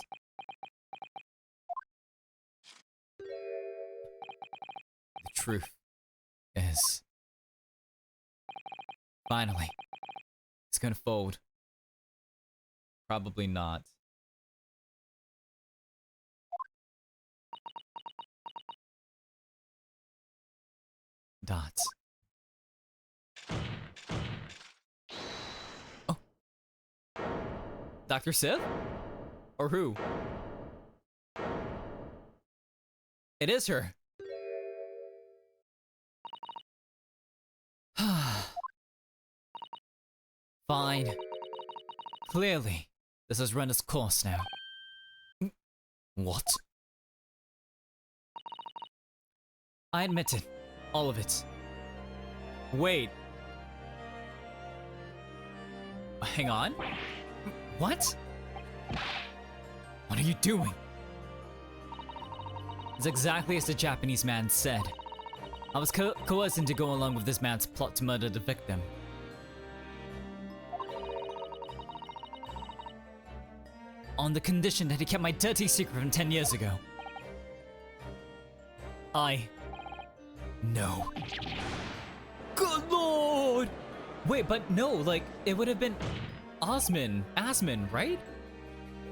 The truth is... Finally, it's gonna fold. Probably not. Dots. Oh. Dr. Sif? Or who? It is her. Fine. Clearly, this has run its course now. What? I admit it. All of it. Wait. Hang on? What? What are you doing? It's exactly as the Japanese man said. I was coerced to go along with this man's plot to murder the victim. On the condition that he kept my dirty secret from 10 years ago. No. Good lord! Wait, but no, like, it would have been Asman, right?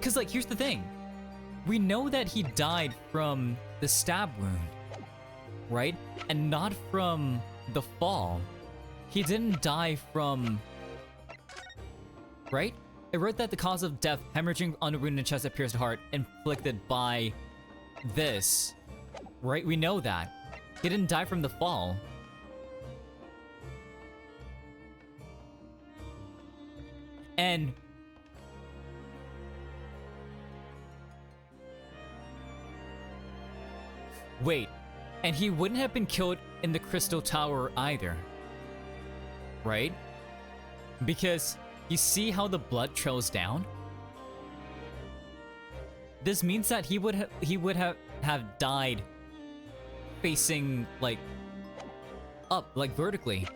Cause like, here's the thing. We know that he died from the stab wound, right? And not from the fall. He didn't die from... Right? It wrote that the cause of death, hemorrhaging on the wound in chest that pierced the heart, inflicted by this. Right? We know that. He didn't die from the fall. And... Wait. And he wouldn't have been killed in the Crystal Tower either. Right? Because you see how the blood trails down? This means that he would have died facing like up, like vertically,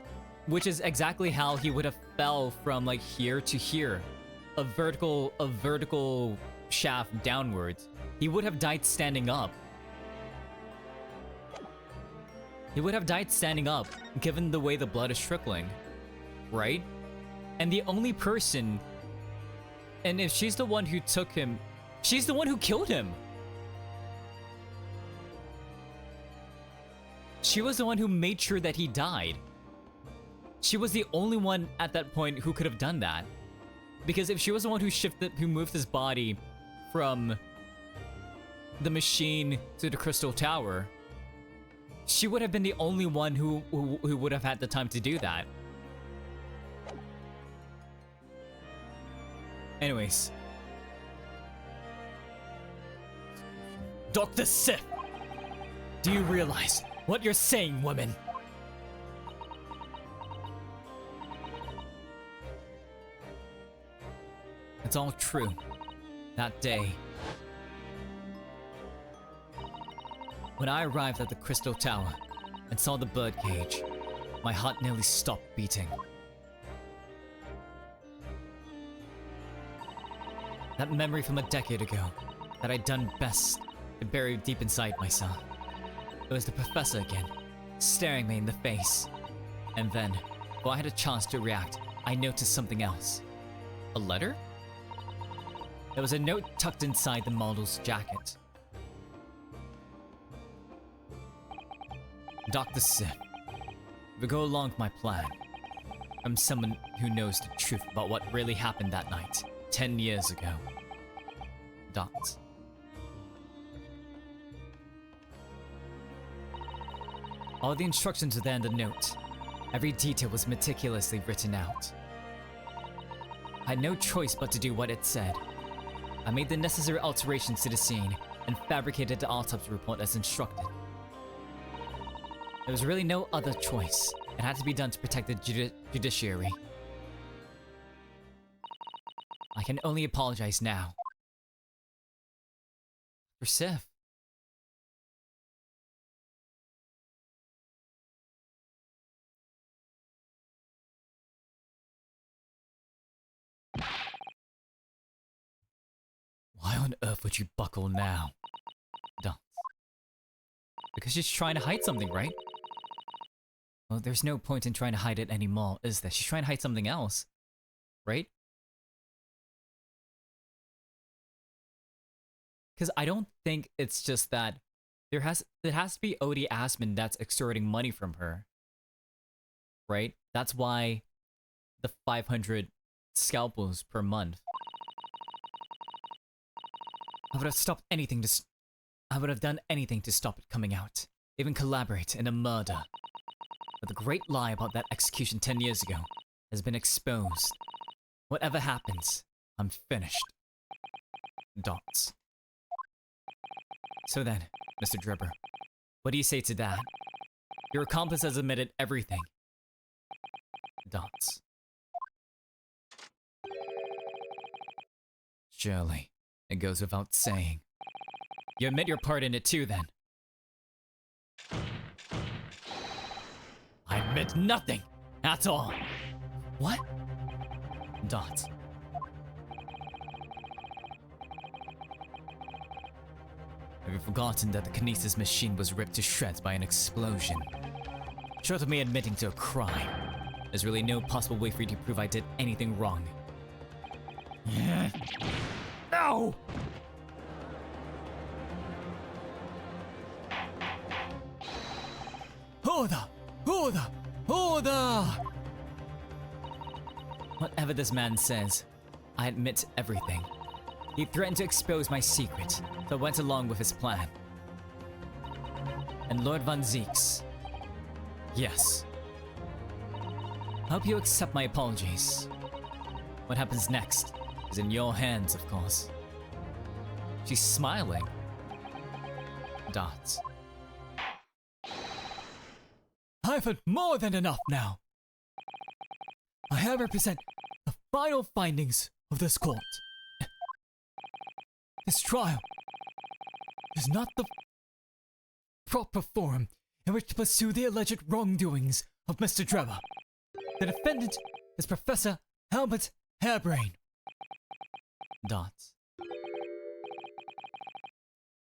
which is exactly how he would have fell from like here to here, a vertical shaft downwards. he would have died standing up. He would have died standing up, given the way the blood is trickling, right? And the only person, and if she's the one who took him, she's the one who killed him. She was the one who made sure that he died. She was the only one at that point who could have done that. Because if she was the one who moved his body from the machine to the crystal tower, she would have been the only one who would have had the time to do that. Anyways. Dr. Sif! Do you realize what you're saying, woman? It's all true. That day, when I arrived at the crystal tower and saw the birdcage, my heart nearly stopped beating. That memory from a decade ago that I'd done best to bury deep inside myself. It was the professor again, staring me in the face. And then, before I had a chance to react, I noticed something else. A letter? There was a note tucked inside the model's jacket. Dr. Sif, if we go along with my plan, I'm someone who knows the truth about what really happened that night, 10 years ago. Dot. All the instructions were there in the note. Every detail was meticulously written out. I had no choice but to do what it said. I made the necessary alterations to the scene and fabricated the autopsy report as instructed. There was really no other choice. It had to be done to protect the judiciary. I can only apologize now. For Sif. Why on earth would you buckle now? Don't. Because she's trying to hide something, right? Well, there's no point in trying to hide it anymore, is there? She's trying to hide something else, right? Because I don't think it's just that it has to be Odie Asman that's extorting money from her, right? That's why the 500 scalpels per month. I would have stopped anything to. I would have done anything to stop it coming out, even collaborate in a murder. But the great lie about that execution 10 years ago has been exposed. Whatever happens, I'm finished. Dots. So then, Mr. Drebber, what do you say to that? Your accomplice has admitted everything. Dots. Surely, it goes without saying. You admit your part in it too, then. I admit nothing at all. What? Dots. Have you forgotten that the kinesis machine was ripped to shreds by an explosion? Short of me admitting to a crime, there's really no possible way for you to prove I did anything wrong. No! Order! Order! Order! Whatever this man says, I admit everything. He threatened to expose my secret, so I went along with his plan. And Lord Van Zieks. Yes. I hope you accept my apologies. What happens next is in your hands, of course. She's smiling. Dots. I've had more than enough now. I have represent the final findings of this court. This trial is not the proper forum in which to pursue the alleged wrongdoings of Mr. Drebber. The defendant is Professor Albert Harebrain. Dots.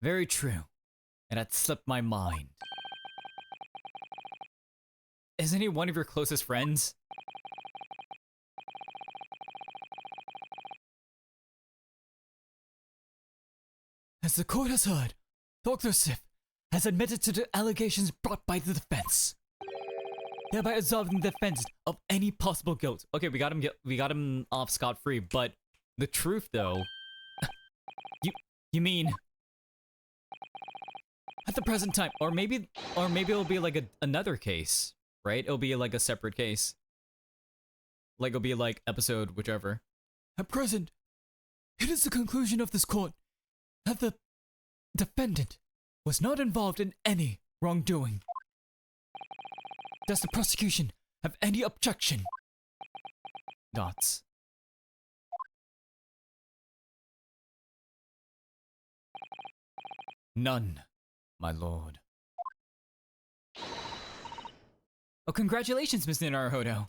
Very true. And it slipped my mind. Isn't he one of your closest friends? As the court has heard, Dr. Sif has admitted to the allegations brought by the defense, thereby absolving the defense of any possible guilt. Okay, we got him off scot-free, but the truth though, you mean At the present time, or maybe it'll be like another case, right? It'll be like a separate case. Like it'll be like episode whichever. at present, it is the conclusion of this court that the defendant was not involved in any wrongdoing. Does the prosecution have any objection? Dots. None, my lord. Oh, congratulations, Mr. Naruhodo.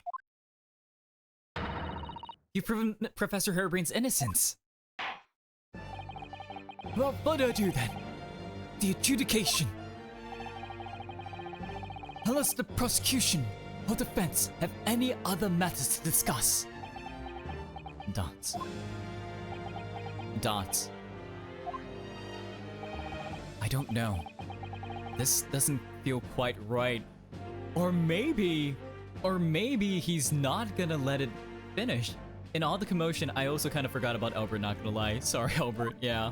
You've proven Professor Harebrain's innocence. Without further ado then, the adjudication. Unless the prosecution or defense have any other matters to discuss. Dots. Dots. I don't know. This doesn't feel quite right. Or maybe he's not gonna let it finish. In all the commotion, I also kind of forgot about Albert, not gonna lie. Sorry, Albert, yeah.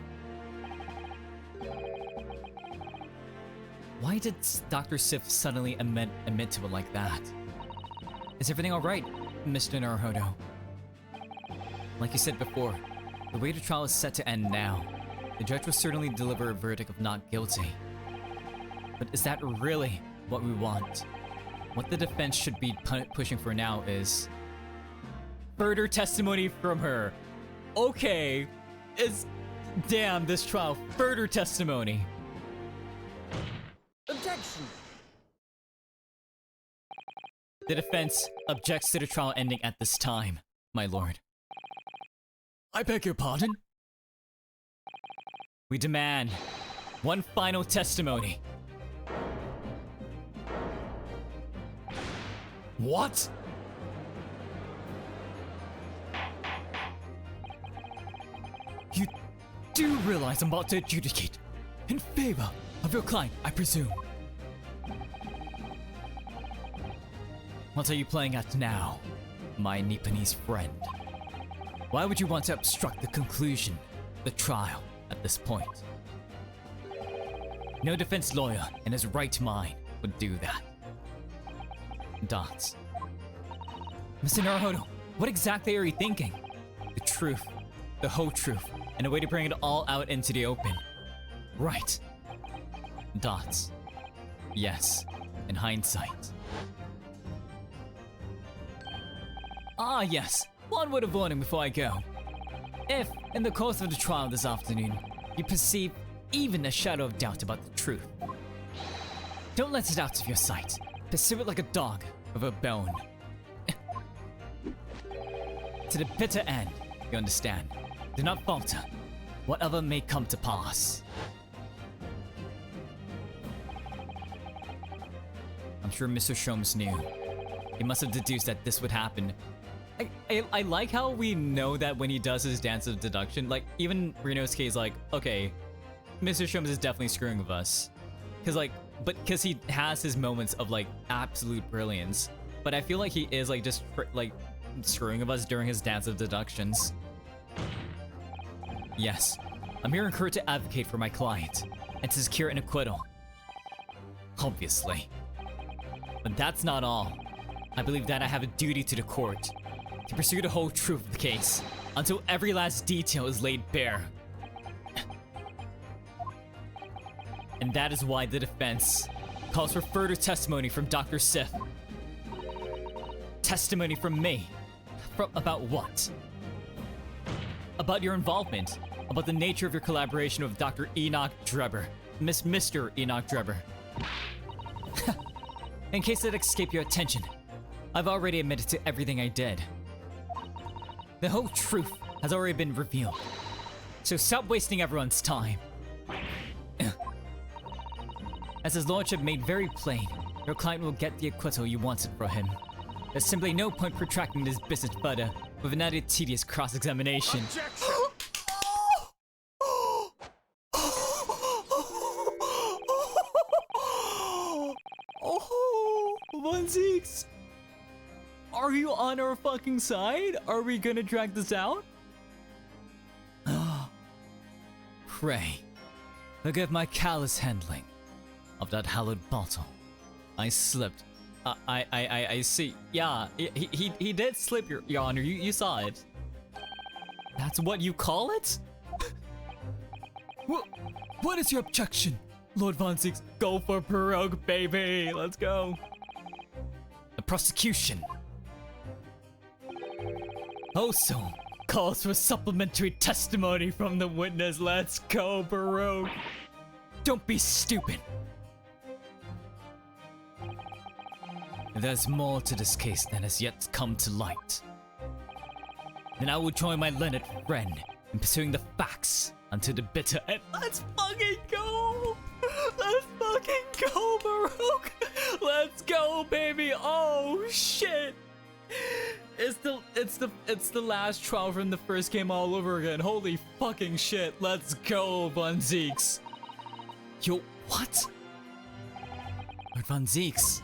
Why did Dr. Sif suddenly admit to it like that? Is everything alright, Mr. Naruhodo? Like you said before, the way the trial is set to end now. The judge will certainly deliver a verdict of not guilty. But is that really what we want? What the defense should be pushing for now is further testimony from her. Okay, damn this trial, further testimony. Objection! The defense objects to the trial ending at this time, my lord. I beg your pardon? We demand one final testimony. What? You do realize I'm about to adjudicate in favor of your client, I presume. What are you playing at now, my Nipponese friend? Why would you want to obstruct the conclusion of the trial at this point? No defense lawyer in his right mind would do that. Dots. Mr. Naruhodo, What exactly are you thinking? The truth, the whole truth, and a way to bring it all out into the open. Right. Dots. Yes, in hindsight. Ah yes, one word of warning before I go. If, in the course of the trial this afternoon, you perceive even a shadow of doubt about the truth, don't let it out of your sight. Pursue it like a dog with a bone. To the bitter end, you understand. Do not falter, whatever may come to pass. I'm sure Mr. Sholmes knew. He must have deduced that this would happen. I like how we know that when he does his dance of deduction, like, even Rinosuke is like, okay, Mr. Sholmes is definitely screwing with us. Because he has his moments of, like, absolute brilliance. But I feel like he is, like, just, like, screwing with us during his dance of deductions. Yes, I'm here in court to advocate for my client and to secure an acquittal. Obviously. But that's not all. I believe that I have a duty to the court to pursue the whole truth of the case until every last detail is laid bare. And that is why the defense calls for further testimony from Dr. Sif. Testimony from me. About what? About your involvement. About the nature of your collaboration with Dr. Enoch Drebber. Mr. Enoch Drebber. In case it escaped your attention, I've already admitted to everything I did. The whole truth has already been revealed. So stop wasting everyone's time. As his lordship made very plain, your client will get the acquittal you wanted for him. There's simply no point protracting this business further with an added tedious cross-examination. Objection! Oh, Von Zeeks! Are you on our fucking side? Are we gonna drag this out? Pray, forgive my callous handling of that hallowed bottle. I slipped. I see. Yeah, he did slip, Your Honor. You saw it. That's what you call it? What is your objection, Lord Von Zeeks? Go for Baroque, baby. Let's go. The prosecution also calls for supplementary testimony from the witness. Let's go, Baroque. Don't be stupid. There's more to this case than has yet come to light. Then I will join my learned friend in pursuing the facts until the bitter end. Let's fucking go! Let's fucking go, Baroque! Let's go, baby! Oh shit! It's the last trial from the first game all over again. Holy fucking shit! Let's go, Von Zeeks! Yo, what? Lord Von Zeeks.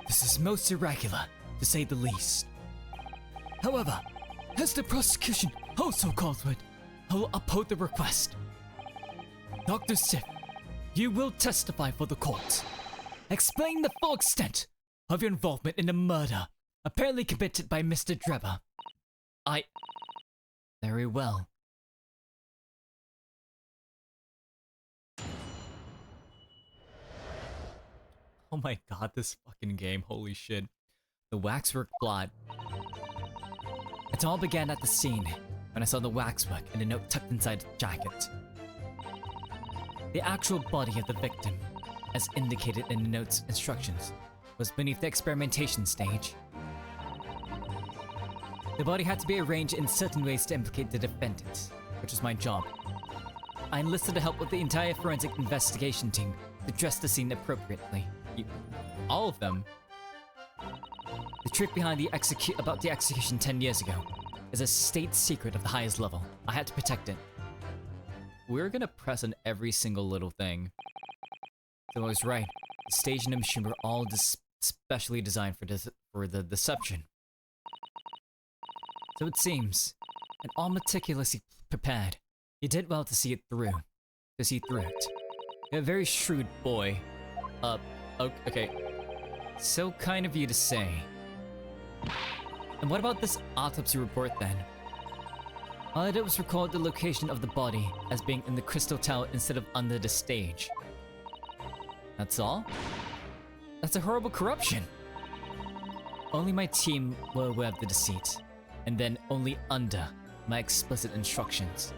This is most irregular, to say the least. However, as the prosecution also called for it, I will uphold the request. Dr. Sif, you will testify for the court. Explain the full extent of your involvement in the murder apparently committed by Mr. Drebber. Very well. Oh my god, this fucking game, holy shit. The waxwork plot. It all began at the scene when I saw the waxwork and a note tucked inside the jacket. The actual body of the victim, as indicated in the note's instructions, was beneath the experimentation stage. The body had to be arranged in certain ways to implicate the defendant, which was my job. I enlisted the help of the entire forensic investigation team to dress the scene appropriately. All of them. The truth behind the execution 10 years ago is a state secret of the highest level. I had to protect it. We're gonna press on every single little thing. So I was right. The stage and the machine were all specially designed for the deception. So it seems, and all meticulously prepared. You did well to see it through. To see through it. You're a very shrewd boy. Okay. So kind of you to say. And what about this autopsy report then? All I did was record the location of the body as being in the crystal tower instead of under the stage. That's all? That's a horrible corruption. Only my team were aware of the deceit, and then only under my explicit instructions.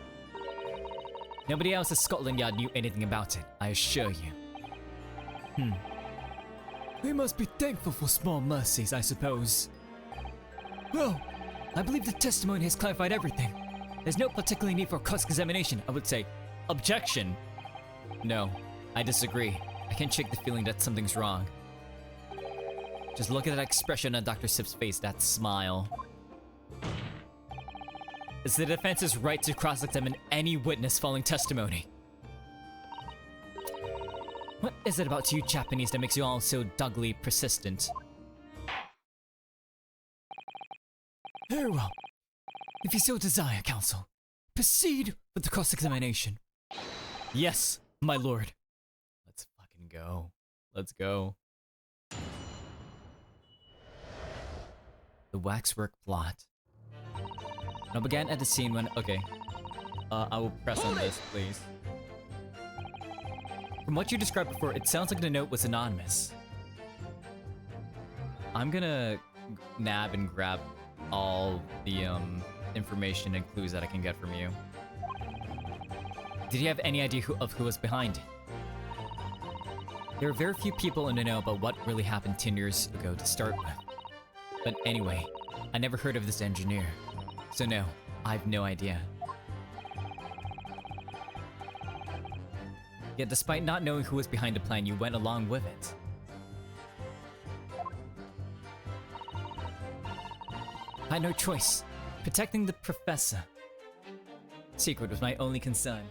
Nobody else at Scotland Yard knew anything about it, I assure you. We must be thankful for small mercies, I suppose. Well, I believe the testimony has clarified everything. There's no particular need for cross-examination, I would say. Objection! No, I disagree. I can't shake the feeling that something's wrong. Just look at that expression on Dr. Sip's face, that smile. It's the defense's right to cross-examine any witness following testimony. What is it about you Japanese that makes you all so doggedly persistent? Very well. If you so desire, counsel, proceed with the cross-examination. Yes, my lord. Let's fucking go. Let's go. The waxwork plot. Now began at the scene when... Okay. I will press on this, please. From what you described before, it sounds like the note was anonymous. I'm gonna nab and grab all the information and clues that I can get from you. Did you have any idea who was behind it? There are very few people in the know about what really happened 10 years ago to start with. But anyway, I never heard of this engineer. So no, I have no idea. Yet despite not knowing who was behind the plan, you went along with it. I had no choice. Protecting the professor. Secret was my only concern.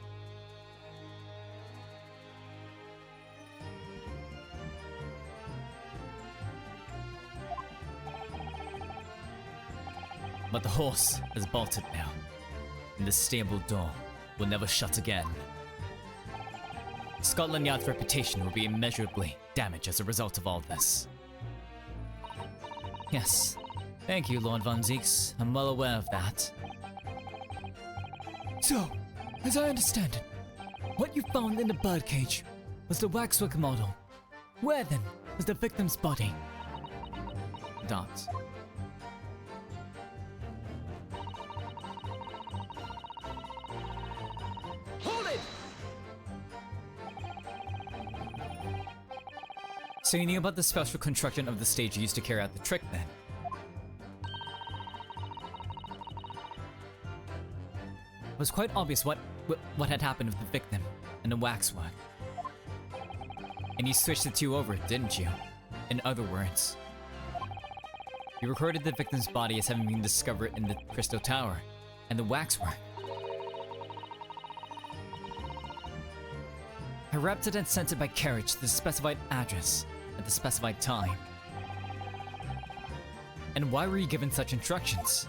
But the horse is bolted now, and the stable door will never shut again. Scotland Yard's reputation will be immeasurably damaged as a result of all this. Yes, thank you, Lord Von Zieks. I'm well aware of that. So, as I understand it, what you found in the birdcage was the waxwork model. Where then was the victim's body? Dot. Hold it! So you knew about the special construction of the stage used to carry out the trick then? It was quite obvious what had happened with the victim and the waxwork. And you switched the two over, didn't you? In other words, you recorded the victim's body as having been discovered in the Crystal Tower and the waxwork. I wrapped it and sent it by carriage to the specified address at the specified time. And why were you given such directions?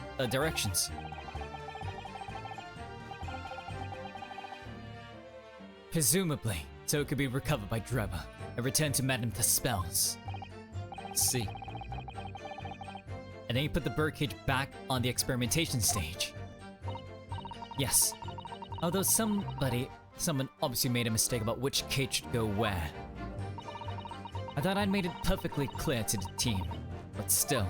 Presumably, so it could be recovered by Drebber and returned to Madame Taspel's. See. And then you put the birdcage back on the experimentation stage. Yes. Although someone obviously made a mistake about which cage should go where. I thought I'd made it perfectly clear to the team, but still.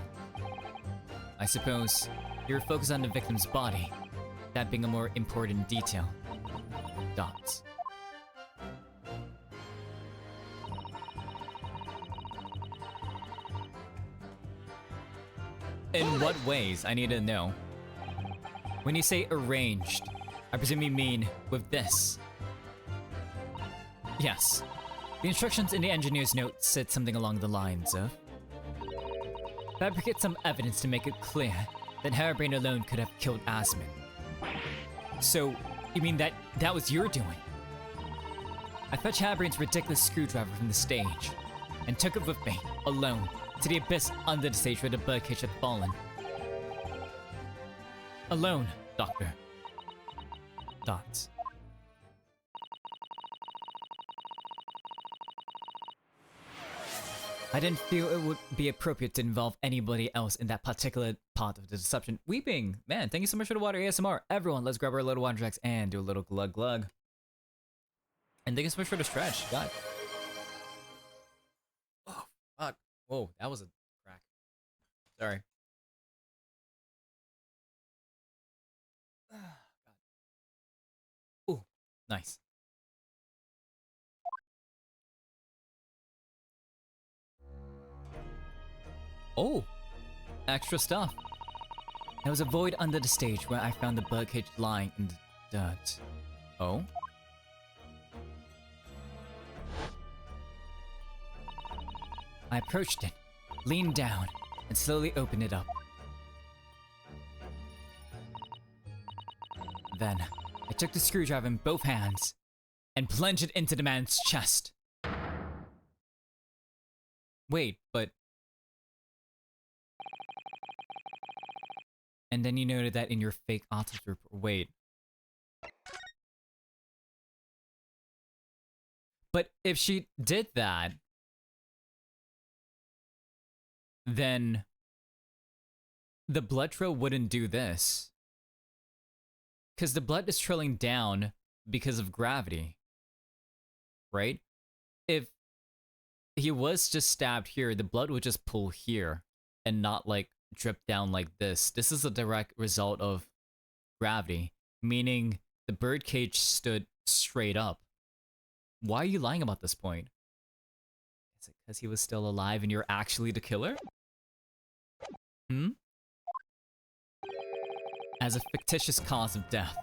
I suppose you were focused on the victim's body, that being a more important detail. Dots. In what ways? I need to know. When you say arranged, I presume you mean with this. Yes. The instructions in the engineer's note said something along the lines of fabricate some evidence to make it clear that Harebrained alone could have killed Asmund. So, you mean that was your doing? I fetched Harebrained's ridiculous screwdriver from the stage and took it with me, alone, to the abyss under the stage where the birdcage had fallen. Alone, Doctor. Dots. I didn't feel it would be appropriate to involve anybody else in that particular part of the deception. Weeping! Man, thank you so much for the water ASMR. Everyone, let's grab our little water tracks and do a little glug glug. And thank you so much for the stretch. God. Oh, fuck. Whoa, that was a crack. Sorry. Ooh, nice. Oh, extra stuff. There was a void under the stage where I found the birdcage lying in the dirt. Oh? I approached it, leaned down, and slowly opened it up. Then, I took the screwdriver in both hands and plunged it into the man's chest. Wait, but... And then you noted that in your fake autopsy report. Wait. But if she did that, then the blood trail wouldn't do this. Because the blood is trailing down because of gravity. Right? If he was just stabbed here, the blood would just pull here and not like drip down like this. This is a direct result of gravity, meaning the birdcage stood straight up. Why are you lying about this point? Is it because he was still alive and you're actually the killer? As a fictitious cause of death.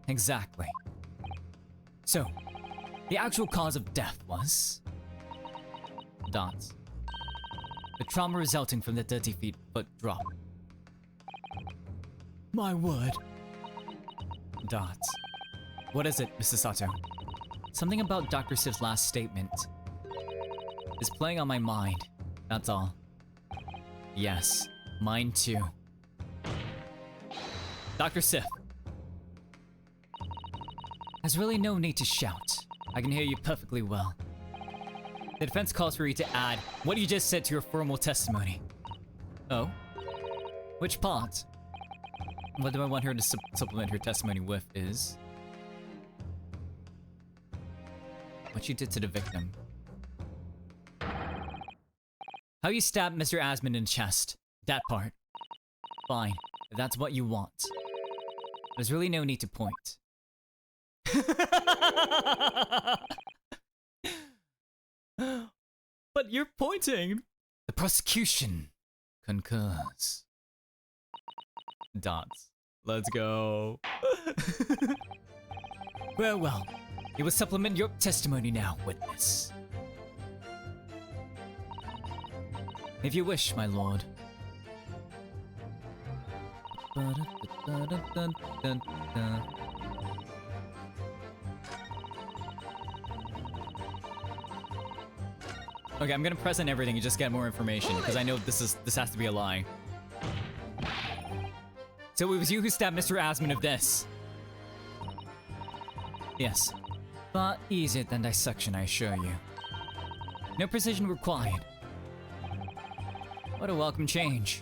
Exactly. So, the actual cause of death was... Dots. The trauma resulting from the 30-foot drop. My word. Dots. What is it, Mr. Sato? Something about Dr. Sif's last statement is playing on my mind, that's all. Yes, mine too. Dr. Sif. There's really no need to shout. I can hear you perfectly well. The defense calls for you to add what you just said to your formal testimony. Oh? Which part? What do I want her to supplement her testimony with is... what you did to the victim. How you stabbed Mr. Asmund in the chest. That part. Fine, if that's what you want. There's really no need to point. But you're pointing! The prosecution concurs. Dots. Let's go. Well, you will supplement your testimony now, witness. If you wish, my lord. Okay, I'm gonna present everything and just get more information because I know this has to be a lie. So it was you who stabbed Mr. Asmund of this. Yes. But easier than dissection, I assure you. No precision required. What a welcome change.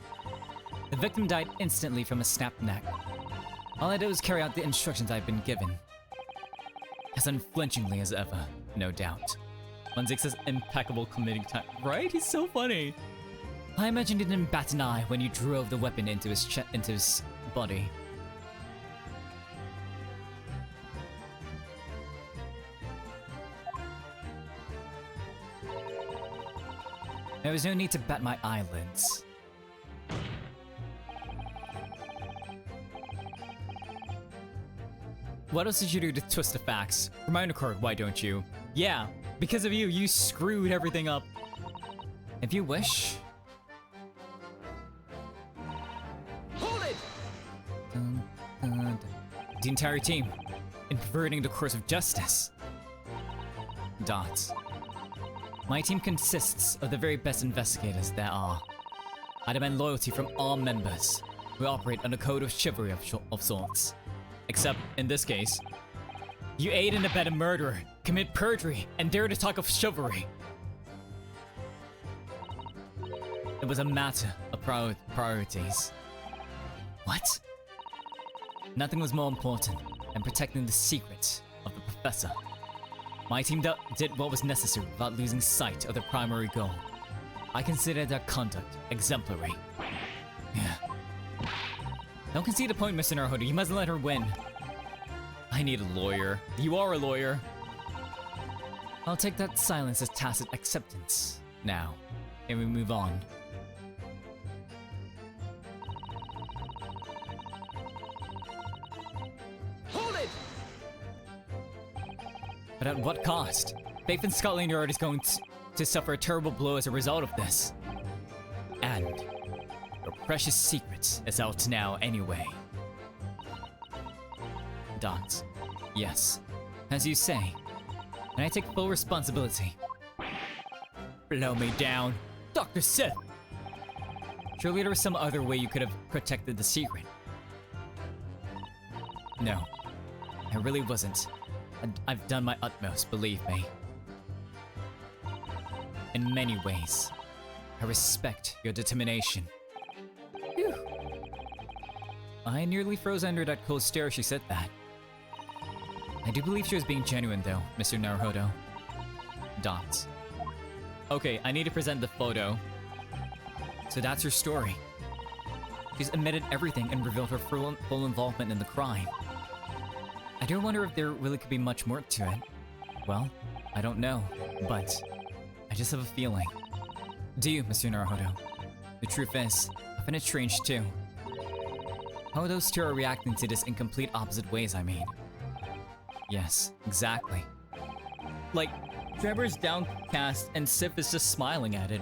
The victim died instantly from a snapped neck. All I did was carry out the instructions I've been given. As unflinchingly as ever, no doubt. 1/6's impeccable committing time. Right? He's so funny. I imagined you didn't bat an eye when you drove the weapon into his body. There was no need to bat my eyelids. What else did you do to twist the facts? Reminder card, why don't you? Yeah, because of you, you screwed everything up. If you wish. Hold it! The entire team, in perverting the course of justice. Dots. My team consists of the very best investigators there are. I demand loyalty from all members. We operate on a code of chivalry of sorts. Except, in this case, you aid and abet a murderer, commit perjury, and dare to talk of chivalry. It was a matter of priorities. What? Nothing was more important than protecting the secret of the professor. My team did what was necessary without losing sight of the primary goal. I consider their conduct exemplary. Yeah. Don't concede the point, Mr. Naruhodo. You mustn't let her win. I need a lawyer. You are a lawyer. I'll take that silence as tacit acceptance. Now, can we move on? Hold it! But at what cost? Faith in Scotland Yard is going to suffer a terrible blow as a result of this. And your precious secret is out now anyway. Dots. Yes. As you say. And I take full responsibility. Blow me down. Dr. Sith! Surely there was some other way you could have protected the secret. No. There really wasn't. I've done my utmost, believe me. In many ways. I respect your determination. Phew. I nearly froze under that cold stare as she said that. I do believe she was being genuine though, Mr. Naruhodo. Dots. Okay, I need to present the photo. So that's her story. She's admitted everything and revealed her full involvement in the crime. I do wonder if there really could be much more to it. Well, I don't know, but I just have a feeling. Do you, Mr. Naruhodo? The truth is, I find it strange too. How those two are reacting to this in complete opposite ways, I mean. Yes, exactly. Like, Trevor's downcast and Sif is just smiling at it.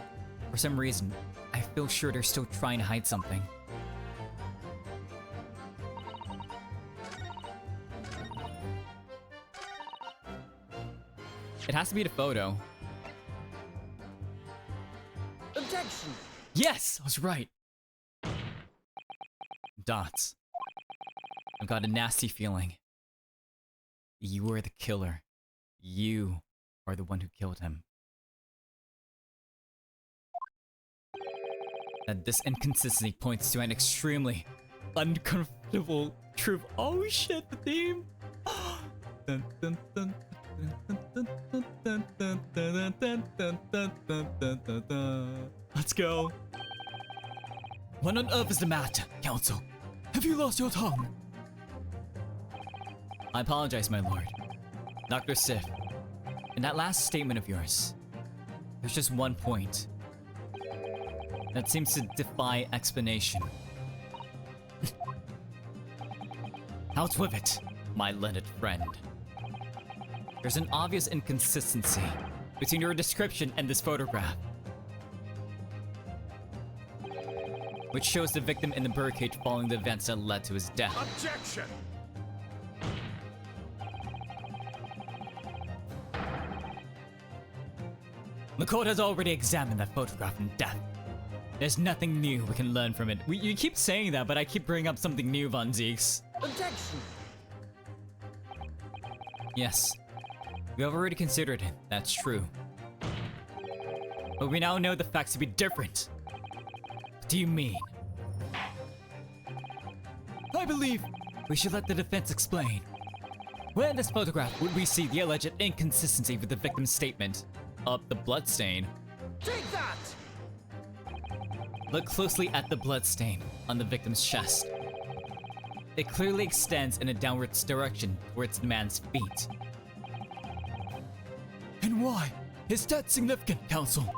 For some reason, I feel sure they're still trying to hide something. It has to be the photo. Objection! Yes, I was right. Dots. I've got a nasty feeling. You are the killer. You are the one who killed him. And this inconsistency points to an extremely uncomfortable truth. Oh shit, the theme! Dun, dun, dun, dun, dun, dun, dun, dun, dun, dun, dun, dun, dun, dun, dun. Let's go. What on earth is the matter, Council? Have you lost your tongue? I apologize, my lord. Dr. Sif, in that last statement of yours, there's just one point that seems to defy explanation. Out with it, my learned friend. There's an obvious inconsistency between your description and this photograph, which shows the victim in the birdcage following the events that led to his death. Objection! The court has already examined that photograph in depth. There's nothing new we can learn from it. You keep saying that, but I keep bringing up something new, Von Zeeks. Objection! Yes, we have already considered it. That's true. But we now know the facts to be different. What do you mean? I believe We should let the defense explain. Where in this photograph would we see the alleged inconsistency with the victim's statement of the bloodstain? Take that! Look closely at the bloodstain on the victim's chest. It clearly extends in a downwards direction towards the man's feet. And why is that significant, Council?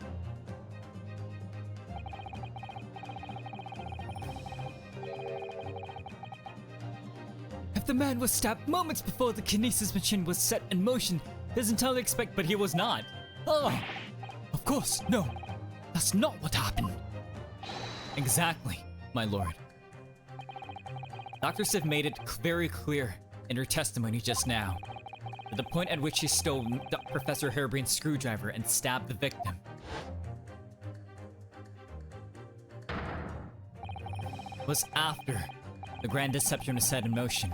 If the man was stabbed moments before the kinesis machine was set in motion, it is entirely expect, but he was not. Oh, of course, no. That's not what happened. Exactly, my lord. Dr. Sif made it very clear in her testimony just now that the point at which she stole Professor Harebrain's screwdriver and stabbed the victim was after the grand deception was set in motion,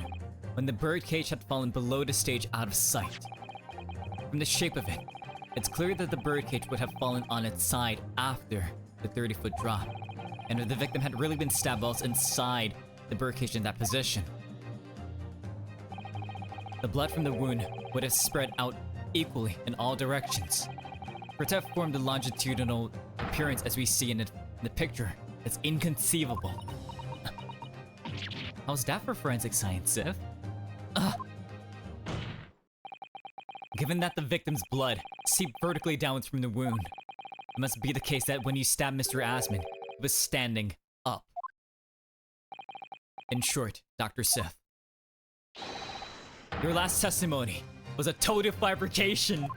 when the birdcage had fallen below the stage out of sight. From the shape of it, it's clear that the birdcage would have fallen on its side after the 30-foot drop, and if the victim had really been stabbed whilst inside the birdcage in that position, the blood from the wound would have spread out equally in all directions. For it to have formed the longitudinal appearance as we see in the picture, it's inconceivable. How's that for forensic science, Sif? Given that the victim's blood seeped vertically downwards from the wound, it must be the case that when you stabbed Mr. Asman, he was standing up. In short, Dr. Sif, your last testimony was a total fabrication.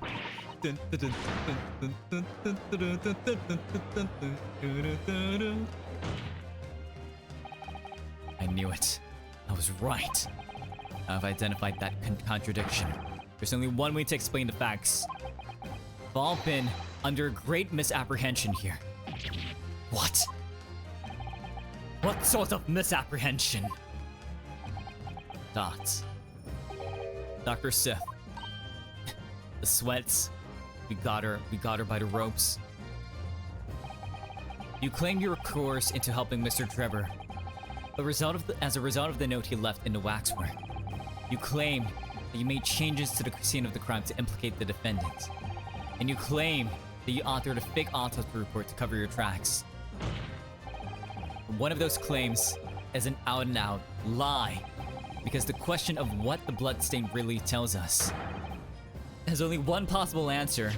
I knew it. I was right. I've identified that contradiction. There's only one way to explain the facts. We've all been under great misapprehension here. What? What sort of misapprehension? Dots. Dr. Sif. The sweats. We got her by the ropes. You claimed you were coerced into helping Mr. Trevor. As a result of the note he left in the waxwork. You claimed that you made changes to the scene of the crime to implicate the defendant. And you claim that you authored a fake autopsy report to cover your tracks. One of those claims is an out-and-out lie, because the question of what the bloodstain really tells us has only one possible answer.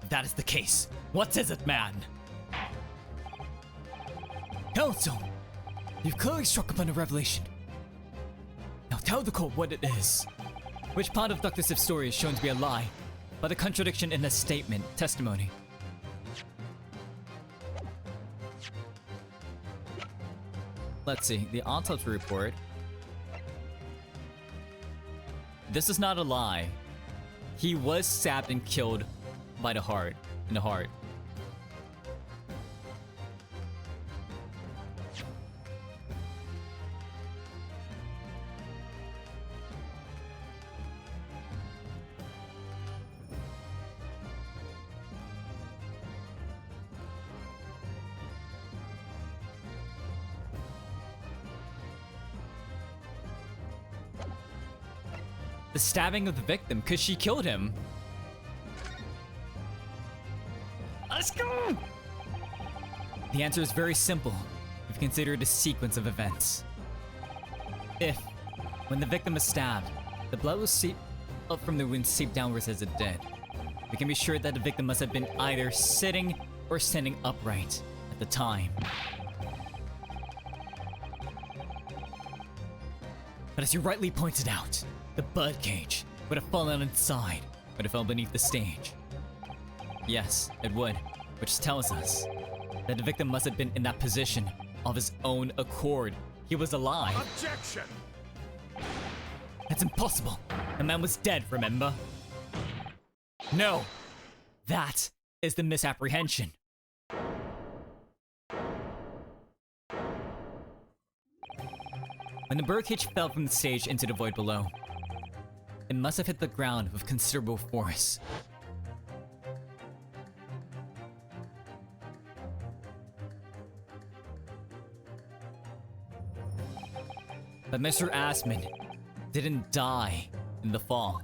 If that is the case, what is it, man? Council, you've clearly struck upon a revelation. Now tell the court what it is. Which part of Dr. Sif's story is shown to be a lie by the contradiction in the statement, testimony? Let's see, the autopsy report. This is not a lie. He was stabbed and killed by the heart, in the heart. The stabbing of the victim, because she killed him. Let's go! The answer is very simple if you consider the sequence of events. If, when the victim was stabbed, the blood was seeped up from the wound seeped downwards as it did, we can be sure that the victim must have been either sitting or standing upright at the time. But as you rightly pointed out, the birdcage would have fallen inside when it fell beneath the stage. Yes, it would, which tells us that the victim must have been in that position of his own accord. He was alive. Objection! That's impossible. The man was dead, remember? No! That is the misapprehension. When the birdcage fell from the stage into the void below, it must have hit the ground with considerable force. But Mr. Asman didn't die in the fall.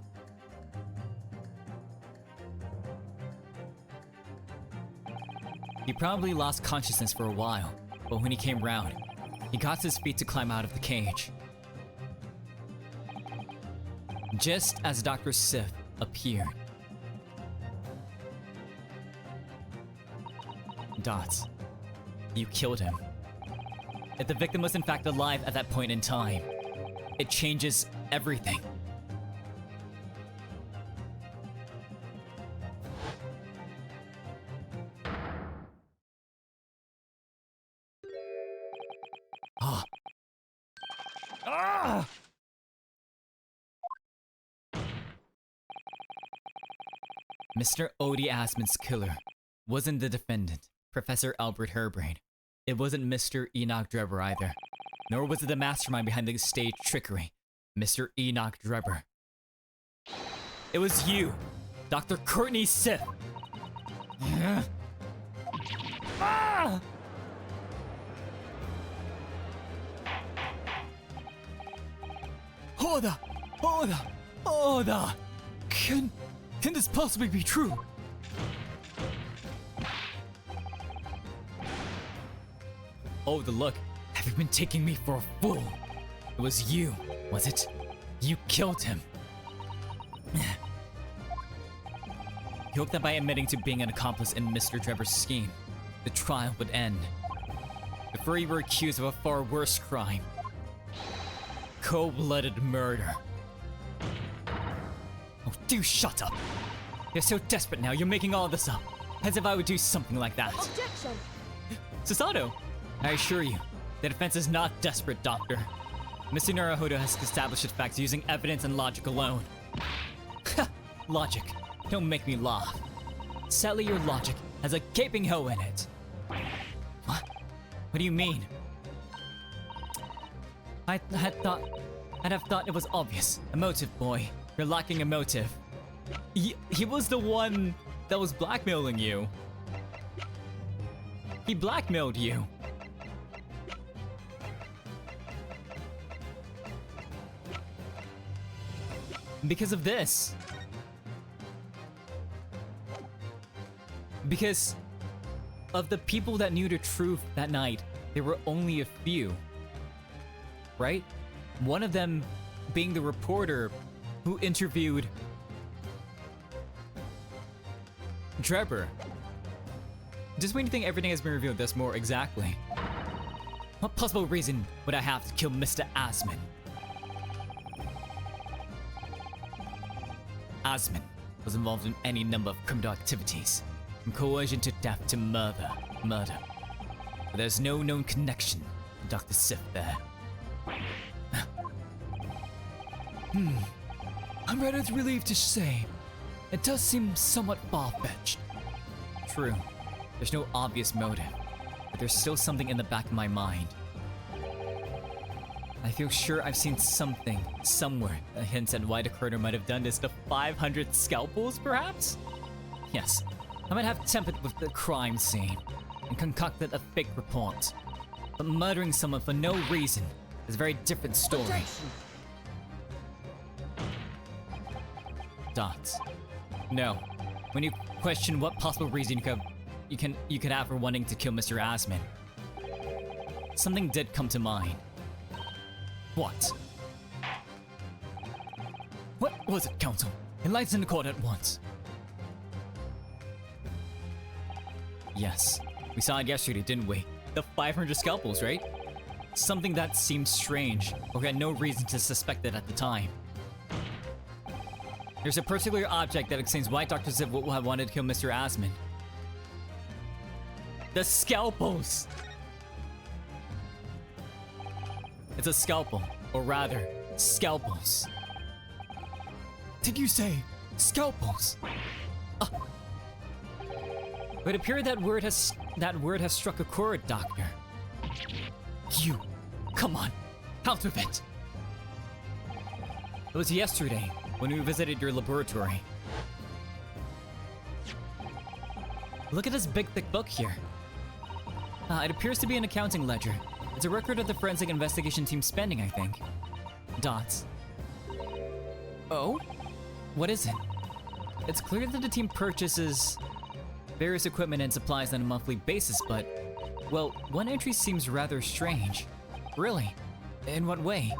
He probably lost consciousness for a while, but when he came round, he got to his feet to climb out of the cage. Just as Dr. Sif appeared. Dots, you killed him. If the victim was in fact alive at that point in time, it changes everything. Ah! Ah! Mr. Odie Asman's killer wasn't the defendant, Professor Albert Harebrain. It wasn't Mr. Enoch Drebber either. Nor was it the mastermind behind the stage trickery, Mr. Enoch Drebber. It was you, Dr. Courtney Sif. Ah! Order! Order! Order! Can this possibly be true? Oh, the look. Have you been taking me for a fool? It was you, was it? You killed him. He hoped that by admitting to being an accomplice in Mr. Drebber's scheme, the trial would end. Before you were accused of a far worse crime. Cold-blooded murder. Oh, do shut up! You're so desperate now, you're making all this up. As if I would do something like that. Objection! Susato! I assure you, the defense is not desperate, Doctor. Mr. Naruhodo has established its facts using evidence and logic alone. Logic. Don't make me laugh. Sadly, your logic has a gaping hole in it. What? What do you mean? I'd have thought it was obvious. A motive, boy. You're lacking a motive. He was the one that was blackmailing you. He blackmailed you. Because of this. Because of the people that knew the truth that night, there were only a few. Right? One of them being the reporter who interviewed Drebber. Just when you think everything has been revealed this more exactly. What possible reason would I have to kill Mr. Asman? Asman was involved in any number of criminal activities, from coercion to theft to murder. But there's no known connection to Dr. Sif there. I'm rather relieved to say, it does seem somewhat far-fetched. True, there's no obvious motive, but there's still something in the back of my mind. I feel sure I've seen something, somewhere, that hints at why the coroner might have done this to 500 scalpels, perhaps? Yes, I might have tampered with the crime scene and concocted a fake report. But murdering someone for no reason is a very different story. Objection. Dots. No. When you question what possible reason you could have for wanting to kill Mr. Asman, something did come to mind. What? What was it, Counsel? Enlighten the court at once. Yes, we saw it yesterday, didn't we? The 500 scalpels, right? Something that seemed strange, but we had no reason to suspect it at the time. There's a particular object that explains why Dr. Ziv would have wanted to kill Mr. Asman. The scalpels! It's a scalpel, or rather, scalpels. Did you say scalpels? It would appear that word has struck a chord, Doctor. You, come on, out of it. It was yesterday when we visited your laboratory. Look at this big thick book here. It appears to be an accounting ledger. It's a record of the forensic investigation team's spending, I think. Dots. Oh? What is it? It's clear that the team purchases various equipment and supplies on a monthly basis, but, well, one entry seems rather strange. Really? In what way?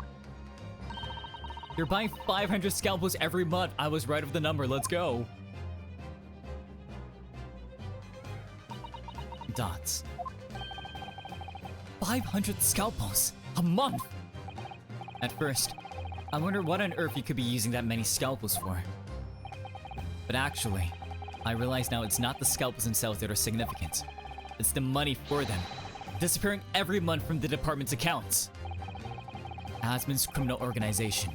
You're buying 500 scalpels every month. I was right of the number. Let's go. Dots. 500 scalpels a month. At first, I wondered what on earth you could be using that many scalpels for. But actually, I realize now it's not the scalpels themselves that are significant. It's the money for them, disappearing every month from the department's accounts. Asman's criminal organization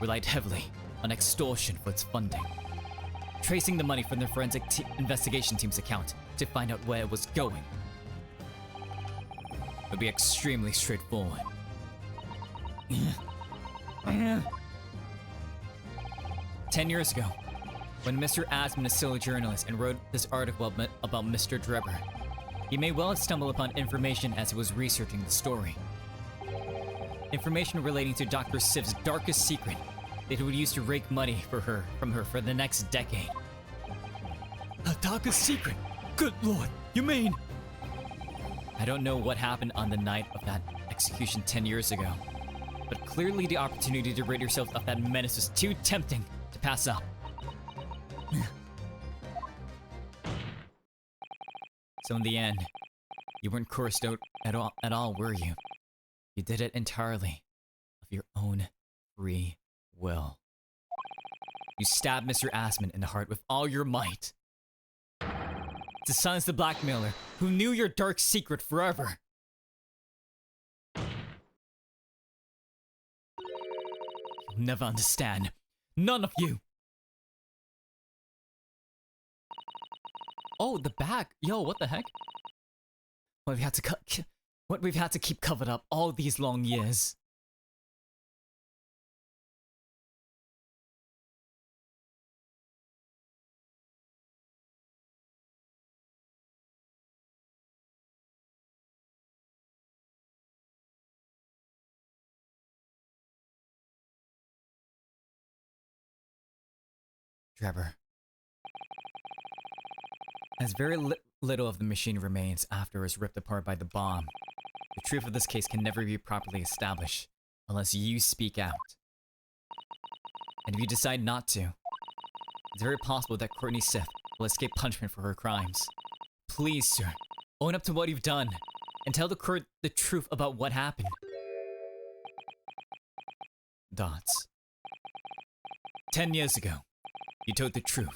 relied heavily on extortion for its funding, tracing the money from the forensic investigation team's account to find out where it was going would be extremely straightforward. 10 years ago, when Mr. Asman is still a journalist and wrote this article about Mr. Drebber, he may well have stumbled upon information as he was researching the story. Information relating to Dr. Siv's darkest secret that he would use to rake money from her for the next decade. A darkest secret? Good lord, you mean? I don't know what happened on the night of that execution 10 years ago, but clearly the opportunity to rid yourself of that menace was too tempting to pass up. So in the end, you weren't coerced out at all, were you? You did it entirely of your own free will. You stabbed Mr. Asman in the heart with all your might to silence the blackmailer who knew your dark secret forever. You'll never understand. None of you. Oh, the bag. Yo, what the heck? What we've had to keep covered up all these long years. Trevor. As very little of the machine remains after it was ripped apart by the bomb, the truth of this case can never be properly established unless you speak out. And if you decide not to, it's very possible that Courtney Sith will escape punishment for her crimes. Please, sir, own up to what you've done. and tell the court the truth about what happened. Dots. 10 years ago, you told the truth,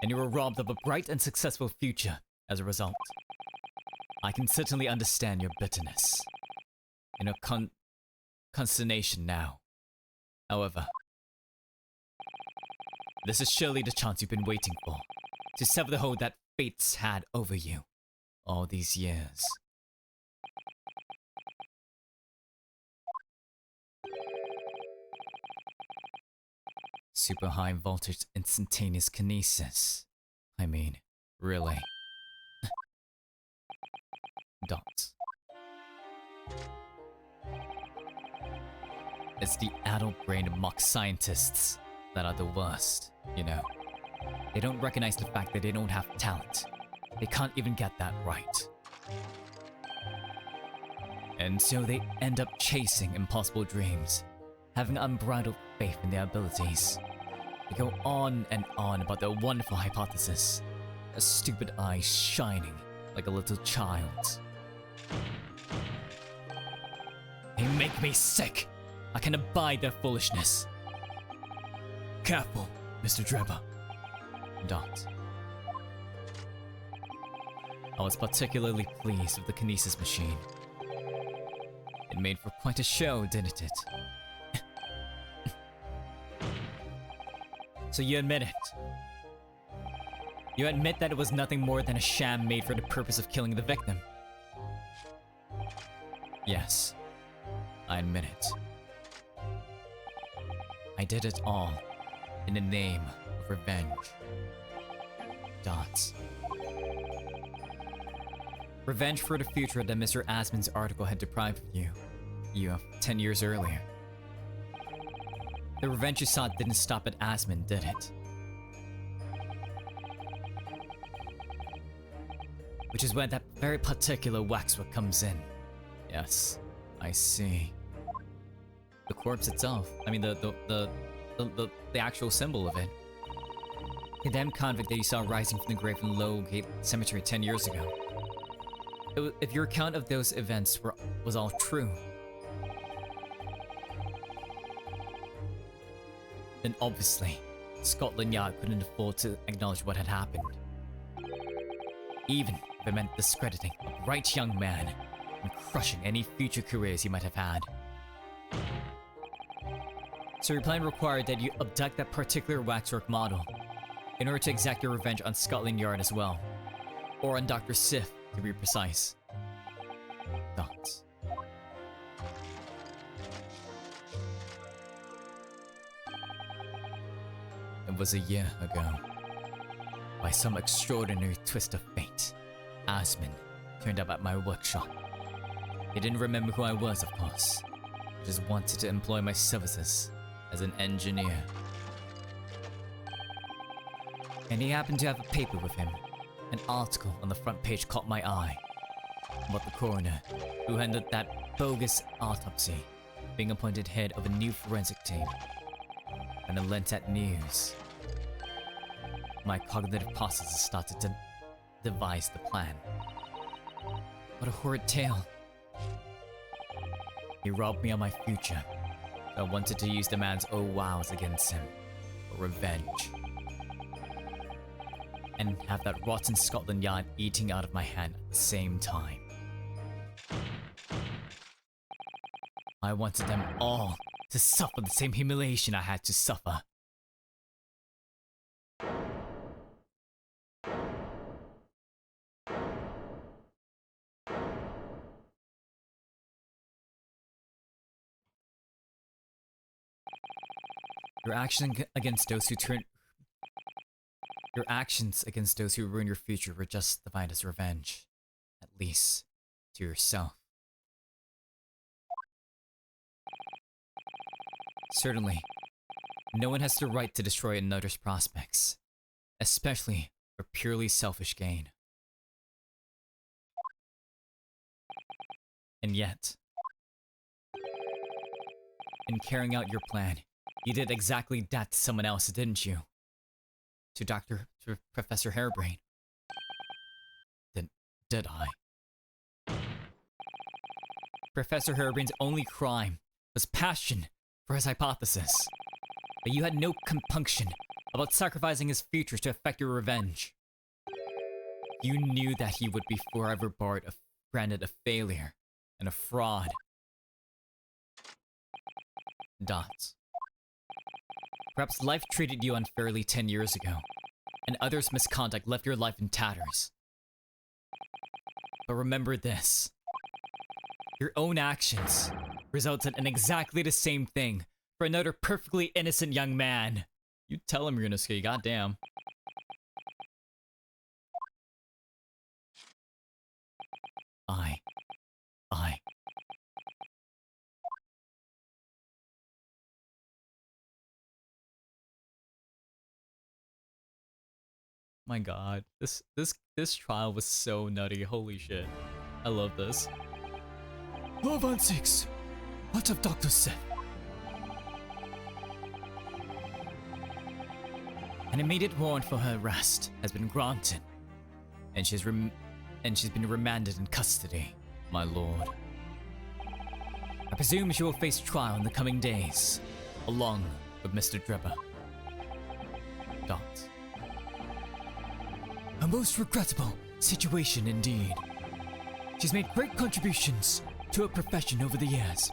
and you were robbed of a bright and successful future as a result. I can certainly understand your bitterness and your consternation now. However, this is surely the chance you've been waiting for, to sever the hold that fate's had over you all these years. Super high voltage instantaneous kinesis. I mean, really. Dots. It's the adult-brained mock scientists that are the worst, you know. They don't recognize the fact that they don't have talent. They can't even get that right. And so they end up chasing impossible dreams, having unbridled faith in their abilities. They go on and on about their wonderful hypothesis, a stupid eye shining like a little child. They make me sick. I can abide their foolishness. Careful, Mr. Drebber. Dot. I was particularly pleased with the kinesis machine. It made for quite a show, didn't it? So you admit it. You admit that it was nothing more than a sham made for the purpose of killing the victim. Yes, I admit it. I did it all in the name of revenge. Dots. Revenge for the future that Mr. Asmon's article had deprived you of 10 years earlier. The revenge you sought didn't stop at Asmon, did it? Which is where that very particular waxwork comes in. Yes, I see. The corpse itself, I mean the actual symbol of it. The damn convict that you saw rising from the grave in Lowgate Cemetery 10 years ago. If your account of those events was all true, then obviously, Scotland Yard couldn't afford to acknowledge what had happened. Even if it meant discrediting a bright young man and crushing any future careers he might have had. So your plan required that you abduct that particular waxwork model in order to exact your revenge on Scotland Yard as well. Or on Dr. Sif, to be precise. Thoughts? It was a year ago. By some extraordinary twist of fate, Asmon turned up at my workshop. He didn't remember who I was, of course. He just wanted to employ my services as an engineer. And he happened to have a paper with him. An article on the front page caught my eye. About the coroner, who handled that bogus autopsy, being appointed head of a new forensic team. And it lent that news. My cognitive processes started to devise the plan. What a horrid tale. He robbed me of my future. I wanted to use the man's oh wows against him for revenge. And have that rotten Scotland Yard eating out of my hand at the same time. I wanted them all to suffer the same humiliation I had to suffer. Your actions against those who ruin your future were justified as revenge, at least to yourself. Certainly, no one has the right to destroy another's prospects, especially for purely selfish gain. And yet, in carrying out your plan, you did exactly that to someone else, didn't you? To Professor Harebrain. Did I? Professor Herobrine's only crime was passion for his hypothesis. But you had no compunction about sacrificing his future to effect your revenge. You knew that he would be forever branded a failure and a fraud. Dots. Perhaps life treated you unfairly 10 years ago, and others' misconduct left your life in tatters. But remember this. Your own actions resulted in exactly the same thing for another perfectly innocent young man. You tell him, Ryunosuke, goddamn. I. My god, this trial was so nutty, holy shit. I love this. For 1-6, what have doctors said? An immediate warrant for her arrest has been granted, and she's been remanded in custody, my lord. I presume she will face trial in the coming days, along with Mr. Dreba. Dots. A most regrettable situation indeed. She's made great contributions to her profession over the years.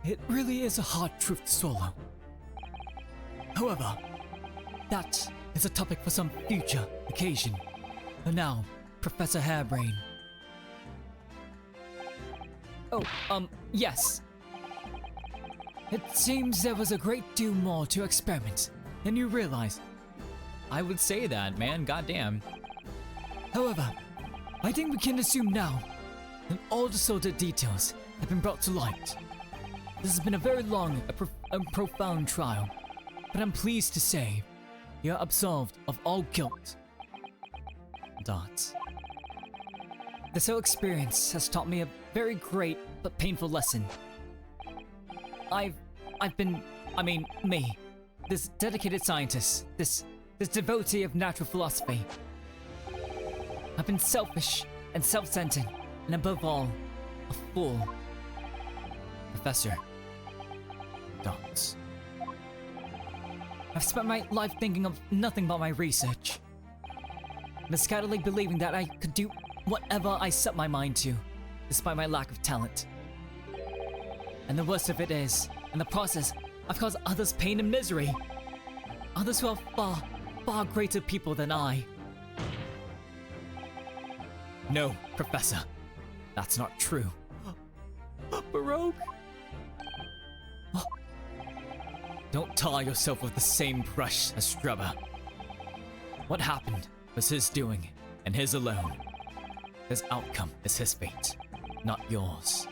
It really is a hard truth to swallow. However, that is a topic for some future occasion. For now, Professor Harebrain. Oh, yes. It seems there was a great deal more to experiment than you realize. I would say that, man, goddamn. However, I think we can assume now that all the sordid details have been brought to light. This has been a very long and profound trial, but I'm pleased to say you are absolved of all guilt. Dots. This whole experience has taught me a very great but painful lesson. This dedicated scientist, this devotee of natural philosophy. I've been selfish and self-centered, and above all, a fool. Professor. Dots. I've spent my life thinking of nothing but my research. Misguidedly believing that I could do whatever I set my mind to, despite my lack of talent. And the worst of it is, in the process, I've caused others pain and misery. Others who are far, far greater people than I. No, Professor. That's not true. Baroque! Don't tar yourself with the same brush as Dreba. What happened was his doing, and his alone. His outcome is his fate, not yours.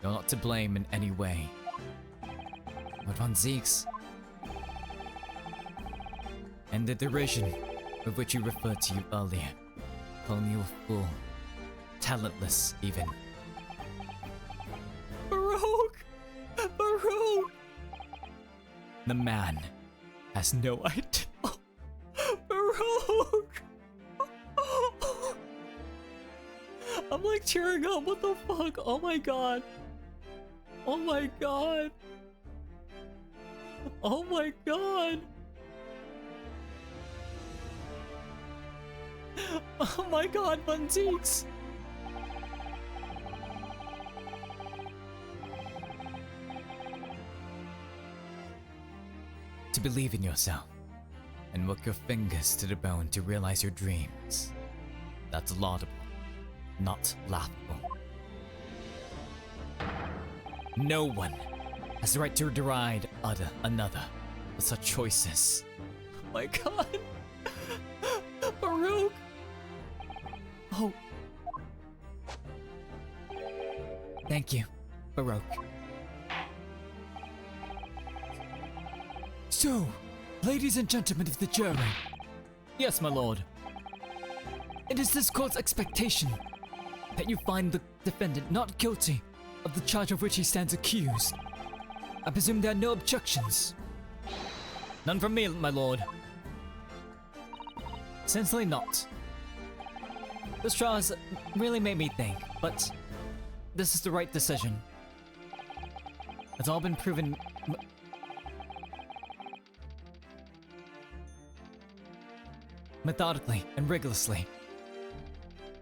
You're not to blame in any way. But von Zeeks, and the derision with which you referred to you earlier, calling you a fool, talentless even. Baroque! Baroque! The man has no idea. Baroque! I'm like tearing up, what the fuck? Oh my god. Oh my god. Oh my god. Oh my god, Von Zeeks. To believe in yourself and work your fingers to the bone to realize your dreams. That's laudable, not laughable. No one has the right to deride another with such choices. Oh my god. Baroque. Oh. Thank you, Baroque. So, ladies and gentlemen of the jury. Yes, my lord. It is this court's expectation that you find the defendant not guilty of the charge of which he stands accused. I presume there are no objections. None from me, my lord. Sincerely not. This trial has really made me think, but this is the right decision. It's all been proven methodically and rigorously.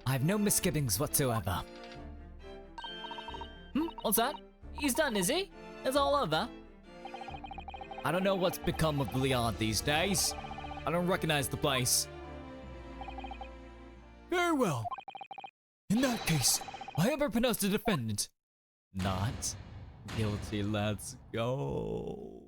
I have no misgivings whatsoever. What's that? He's done, is he? It's all over. I don't know what's become of Leon these days. I don't recognize the place. Very well. In that case, I hereby pronounce the defendant Not guilty. Let's go.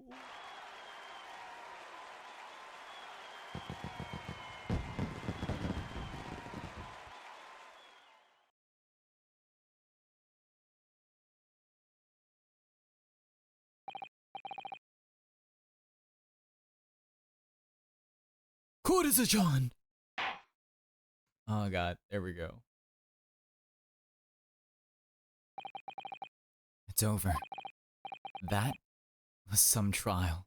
Court is adjourned. Oh god, there we go. It's over. That was some trial.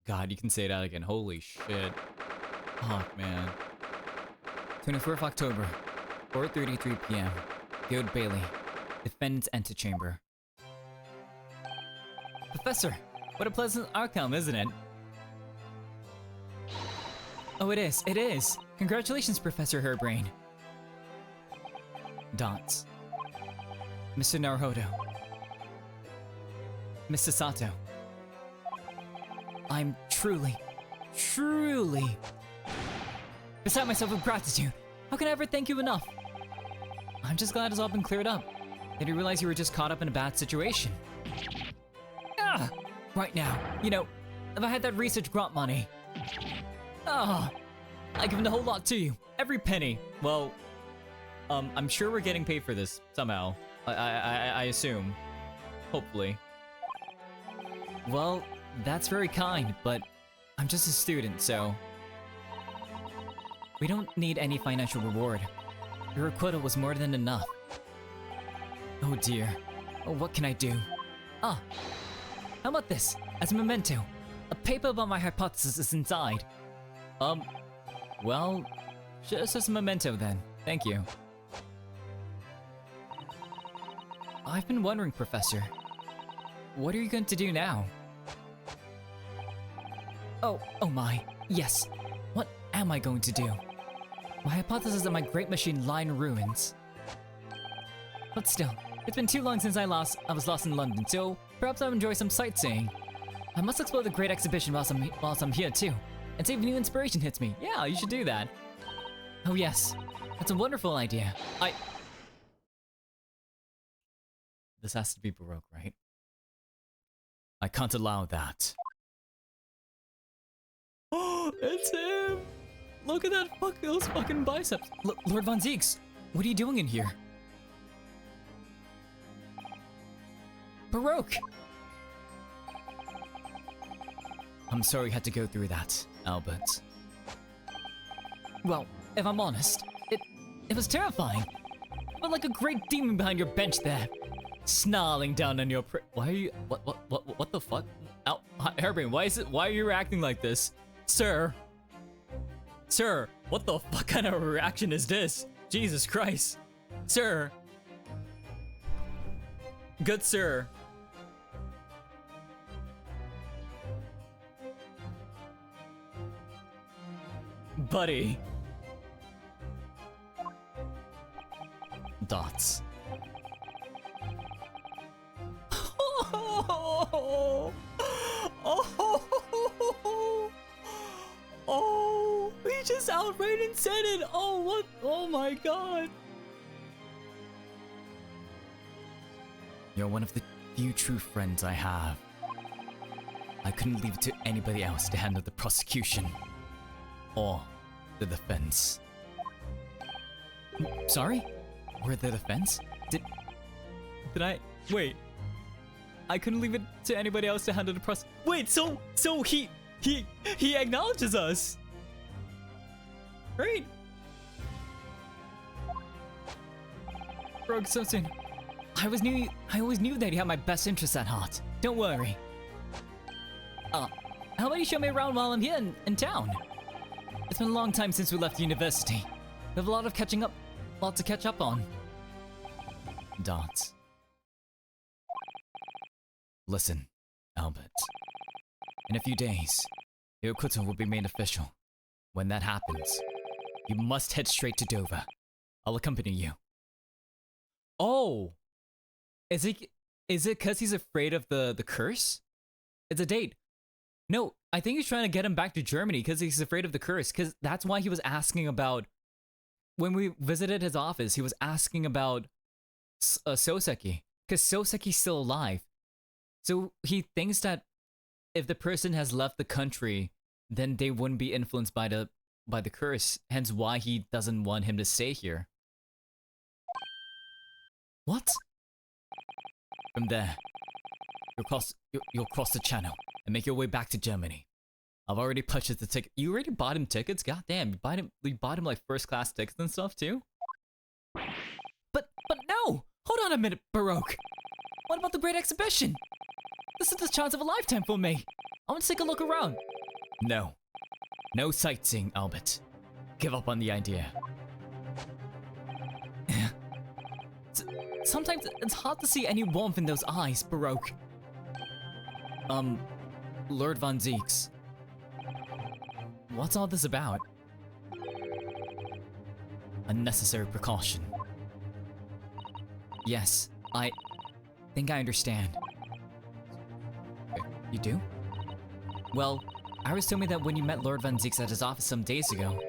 God, you can say that again. Holy shit. Fuck, man. 24th October, 4:33 p.m. Guild Bailey, Defendant's Antechamber. Professor, what a pleasant outcome, isn't it? Oh, it is. It is. Congratulations, Professor Herbrain. Dots. Mr. Naruhodo. Mr. Sato. I'm truly beside myself with gratitude. How can I ever thank you enough? I'm just glad it's all been cleared up. I didn't realize you were just caught up in a bad situation. Ah! Right now, you know, if I had that research grant money, I'd give the whole lot to you. Every penny. Well, I'm sure we're getting paid for this somehow. I assume. Hopefully. Well, that's very kind, but I'm just a student, so we don't need any financial reward. Your acquittal was more than enough. Oh dear. Oh, what can I do? How about this? As a memento, a paper about my hypothesis is inside. Well, just as a memento then. Thank you. I've been wondering, Professor, what are you going to do now? Oh my, yes. What am I going to do? My hypothesis that my great machine lie in ruins. But still, it's been too long since I was lost in London, so perhaps I'll enjoy some sightseeing. I must explore the great exhibition whilst I'm here too, and see if new inspiration hits me. Yeah, you should do that. Oh yes, that's a wonderful idea. This has to be Baroque, right? I can't allow that. Oh, it's him! Look at those fucking biceps. Lord Von Zieks, what are you doing in here? Baroque! I'm sorry you had to go through that, Albert. Well, if I'm honest, it was terrifying. Felt like a great demon behind your bench there, snarling down on your why are you- what the fuck? Ow, Hairbrain, why are you reacting like this? Sir, what the fuck kind of reaction is this? Jesus Christ. Sir. Good sir. Buddy. Dots. Oh, he just outright and said it. Oh, what? Oh my god. You're one of the few true friends I have. I couldn't leave it to anybody else to handle the prosecution or the defense. Sorry? We're the defense? Did I? Wait. I couldn't leave it to anybody else to handle the process. Wait, so he acknowledges us, right? Rogue so soon. I always knew that he had my best interests at heart. Don't worry. How about you show me around while I'm here in town? It's been a long time since we left university. We have a lot to catch up on. Dots. Listen, Albert. In a few days, Yokoto will be made official. When that happens, you must head straight to Dover. I'll accompany you. Oh! Is it because he's afraid of the curse? It's a date. No, I think he's trying to get him back to Germany because he's afraid of the curse. Because that's why he was asking about... When we visited his office, he was asking about Soseki. Because Soseki's still alive. So he thinks that if the person has left the country, then they wouldn't be influenced by the curse. Hence why he doesn't want him to stay here. What? From there, you'll cross the channel and make your way back to Germany. I've already purchased the ticket. You already bought him tickets? Goddamn, you bought him like first class tickets and stuff too? But no! Hold on a minute, Baroque! What about the Great Exhibition? This is the chance of a lifetime for me! I want to take a look around. No. No sightseeing, Albert. Give up on the idea. Sometimes it's hard to see any warmth in those eyes, Baroque. Lord Von Zeeks. What's all this about? Unnecessary precaution. Yes, I think I understand. You do? Well, Iris told me that when you met Lord Von Zeeks at his office some days ago,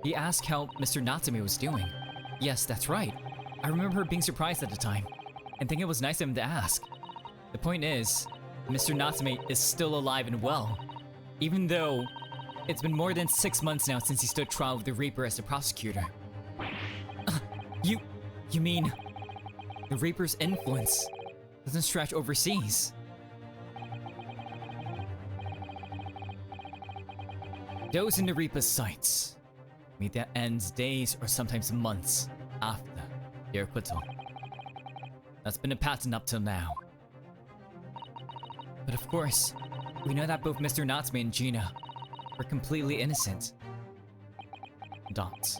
he asked how Mr. Natsume was doing. Yes, that's right. I remember her being surprised at the time, and think it was nice of him to ask. The point is, Mr. Natsume is still alive and well, even though it's been more than 6 months now since he stood trial with the Reaper as the prosecutor. You mean the Reaper's influence doesn't stretch overseas? Those in the Reaper's sights meet their ends days or sometimes months after their acquittal. That's been a pattern up till now. But of course, we know that both Mr. Natsume and Gina were completely innocent. Dots.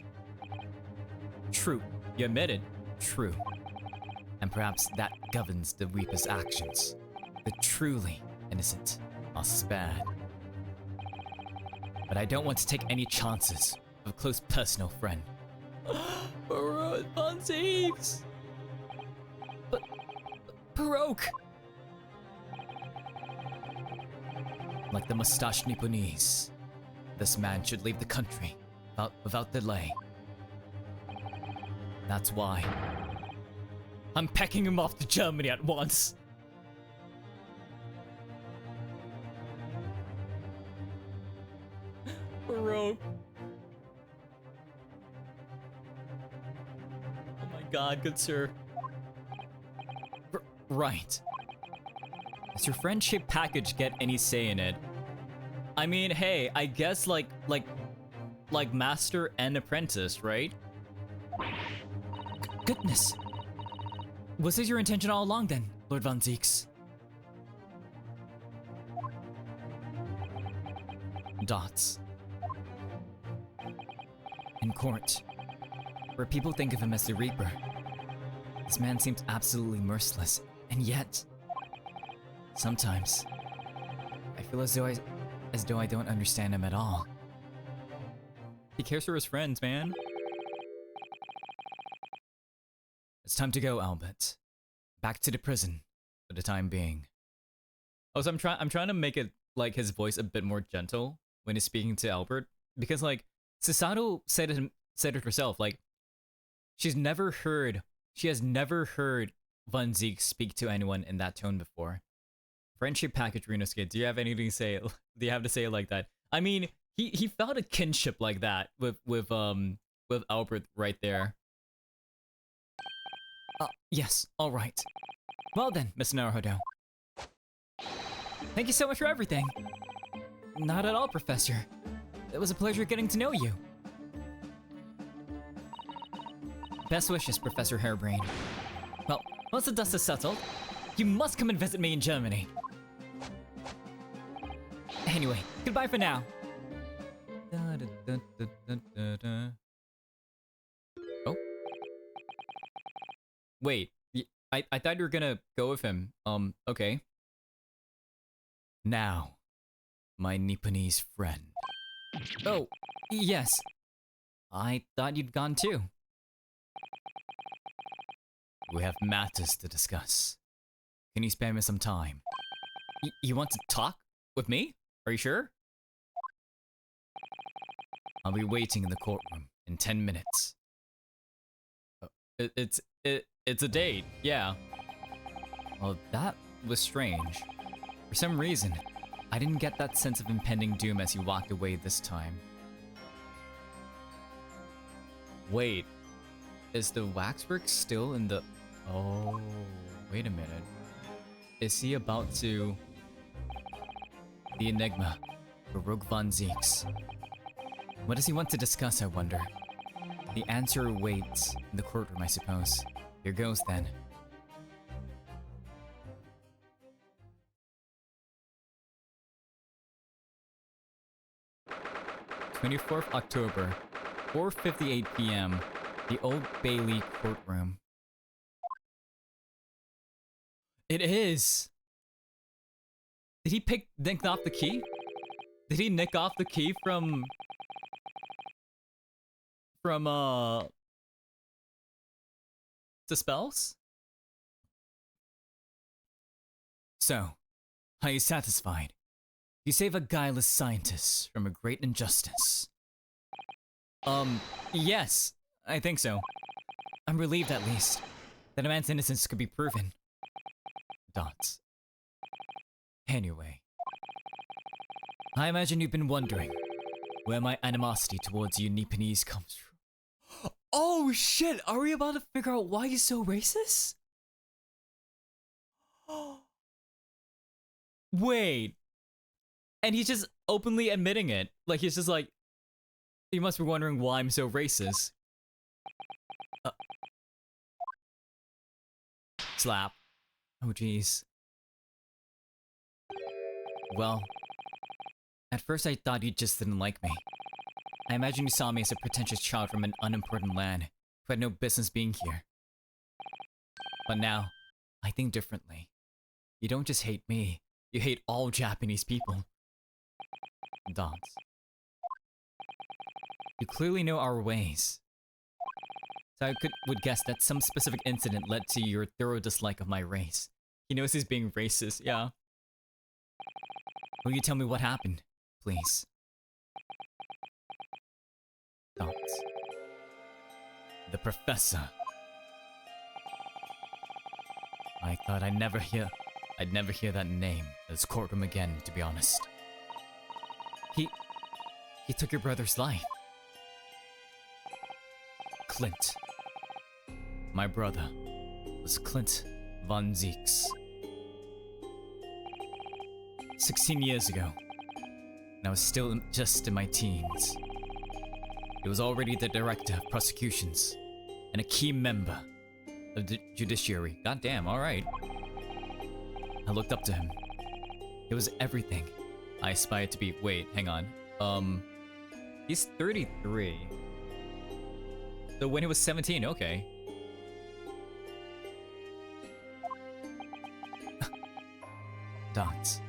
True. You admit it. True. And perhaps that governs the Reaper's actions. The truly innocent are spared. But I don't want to take any chances of a close personal friend. Baroque Von Zeeks! But... Baroque! Like the mustached Nipponese, this man should leave the country without delay. That's why I'm packing him off to Germany at once. Baroque. Oh my god, good sir. Right. Does your friendship package get any say in it? I mean, hey, I guess like master and apprentice, right? Goodness. Was this your intention all along then, Lord Von Zeeks? Dots. In court, where people think of him as the Reaper, this man seems absolutely merciless, and yet, sometimes, I feel as though I don't understand him at all. He cares for his friends, man. It's time to go, Albert. Back to the prison for the time being. Oh, so I'm trying to make it like his voice a bit more gentle when he's speaking to Albert, because like Susato said it herself, like she has never heard Von Zeeks speak to anyone in that tone before. Friendship package, Renosuke. Do you have anything to say? Do you have to say it like that? I mean, he felt a kinship like that with Albert right there. Yes, all right. Well then, Miss Naruhodo. Thank you so much for everything. Not at all, Professor. It was a pleasure getting to know you. Best wishes, Professor Hairbrain. Well, once the dust is settled, you must come and visit me in Germany. Anyway, goodbye for now. Wait, I thought you were gonna go with him. Okay. Now, my Nipponese friend. Oh, yes. I thought you'd gone too. We have matters to discuss. Can you spare me some time? You want to talk with me? Are you sure? I'll be waiting in the courtroom in 10 minutes. It's a date, yeah. Well, that was strange. For some reason, I didn't get that sense of impending doom as you walked away this time. Wait, is the waxwork still in the... Oh, wait a minute. Is he about to... The enigma for Rogue Von Zeeks. What does he want to discuss, I wonder? The answer awaits in the courtroom, I suppose. Here goes then. "24th October, 4:58 p.m. The Old Bailey courtroom." It is! Did he nick off the key? Did he nick off the key from Dispels? So, are you satisfied? You save a guileless scientist from a great injustice. Yes, I think so. I'm relieved at least that a man's innocence could be proven. Dots. Anyway, I imagine you've been wondering where my animosity towards you Nipponese comes from. Oh shit, are we about to figure out why he's so racist? Wait. And he's just openly admitting it. Like, he's just like, you must be wondering why I'm so racist. Slap. Oh jeez. Well, at first I thought you just didn't like me. I imagine you saw me as a pretentious child from an unimportant land who had no business being here. But now, I think differently. You don't just hate me, you hate all Japanese people. Dots. You clearly know our ways. So I would guess that some specific incident led to your thorough dislike of my race. He knows he's being racist, yeah. Will you tell me what happened, please? Dots. The professor. I thought I'd never hear that name in this courtroom again, to be honest. He took your brother's life. Clint. My brother was Clint Von Zeeks. 16 years ago, and I was still just in my teens. He was already the director of prosecutions and a key member of the judiciary. Goddamn, alright. I looked up to him. It was everything I aspired to be. Wait, hang on. He's 33. So when he was 17, okay. Dots.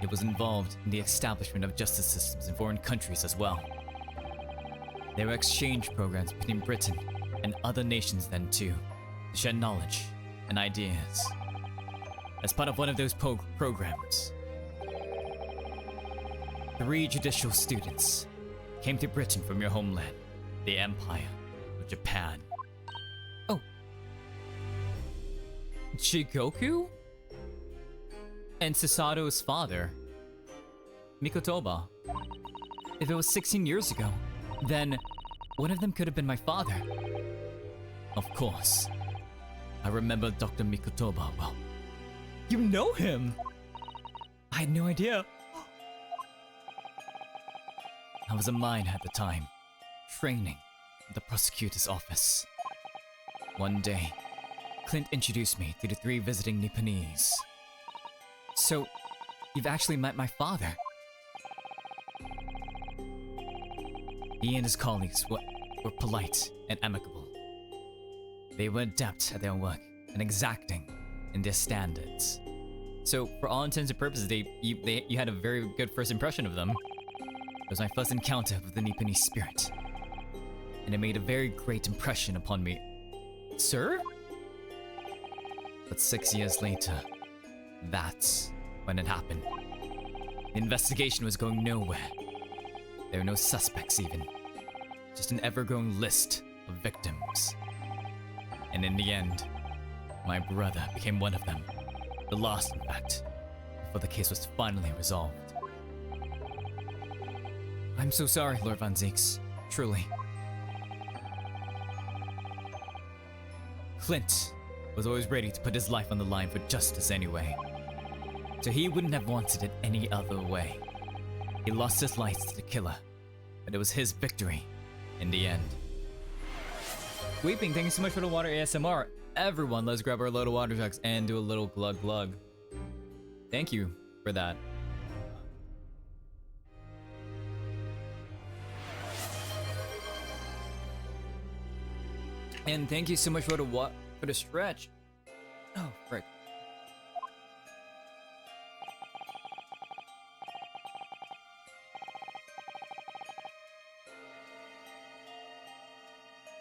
It was involved in the establishment of justice systems in foreign countries as well. There were exchange programs between Britain and other nations then too, to share knowledge and ideas. As part of one of those programs, 3 judicial students came to Britain from your homeland, the Empire of Japan. Oh. Chigoku? And Sasato's father, Mikotoba. If it was 16 years ago, then one of them could have been my father. Of course. I remember Dr. Mikotoba well. You know him? I had no idea. I was a minor at the time, training at the prosecutor's office. One day, Clint introduced me to the 3 visiting Nipponese. So, you've actually met my father. He and his colleagues were polite and amicable. They were adept at their work and exacting in their standards. So, for all intents and purposes, you had a very good first impression of them. It was my first encounter with the Nipponi spirit, and it made a very great impression upon me. Sir? But 6 years later, that's when it happened. The investigation was going nowhere. There were no suspects even. Just an ever-growing list of victims. And in the end, my brother became one of them. The last, in fact, before the case was finally resolved. I'm so sorry, Lord Von Zieks. Truly. Clint was always ready to put his life on the line for justice anyway. So he wouldn't have wanted it any other way. He lost his life to the killer, but it was his victory in the end. Weeping, thank you so much for the water ASMR. Everyone, let's grab our load of water jugs and do a little glug glug. Thank you for that. And thank you so much for the stretch. Oh, frick.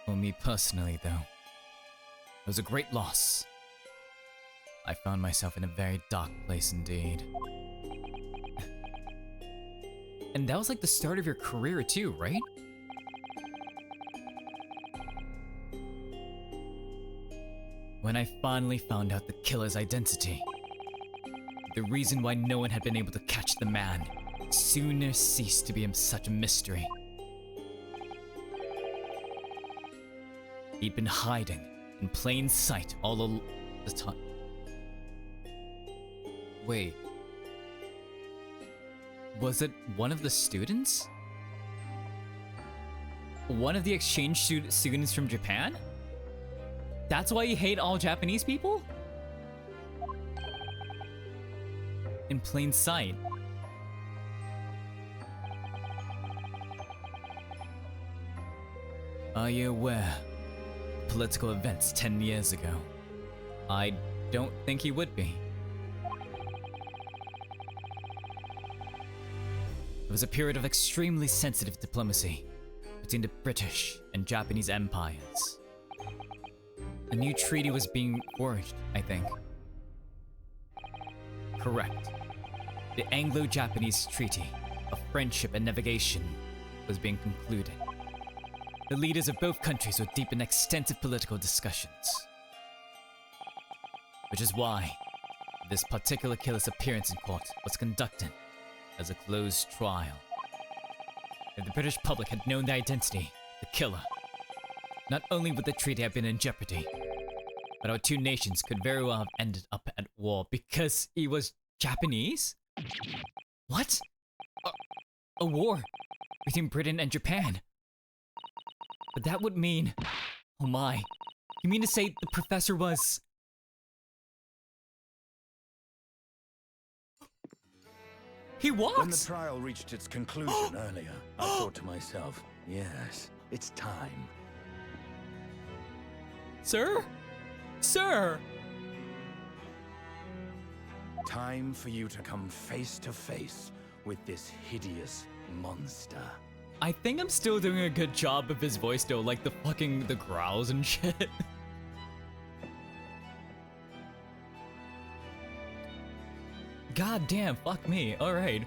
For me personally, though, it was a great loss. I found myself in a very dark place indeed. And that was like the start of your career too, right? When I finally found out the killer's identity, the reason why no one had been able to catch the man sooner ceased to be such a mystery. He'd been hiding in plain sight all the time. Wait. Was it one of the students? One of the exchange students from Japan? That's why you hate all Japanese people? In plain sight. Are you aware of political events 10 years ago? I don't think he would be. It was a period of extremely sensitive diplomacy between the British and Japanese empires. A new treaty was being forged, I think. Correct. The Anglo-Japanese Treaty of Friendship and Navigation was being concluded. The leaders of both countries were deep in extensive political discussions. Which is why this particular killer's appearance in court was conducted as a closed trial. If the British public had known the identity of the killer, not only would the treaty have been in jeopardy, but our two nations could very well have ended up at war because he was Japanese? What? A war between Britain and Japan? But that would mean... Oh my. You mean to say the professor was... He was? When the trial reached its conclusion earlier, I thought to myself, yes, it's time. Sir? Sir! Time for you to come face to face with this hideous monster. I think I'm still doing a good job of his voice though, like the growls and shit. God damn, fuck me. Alright.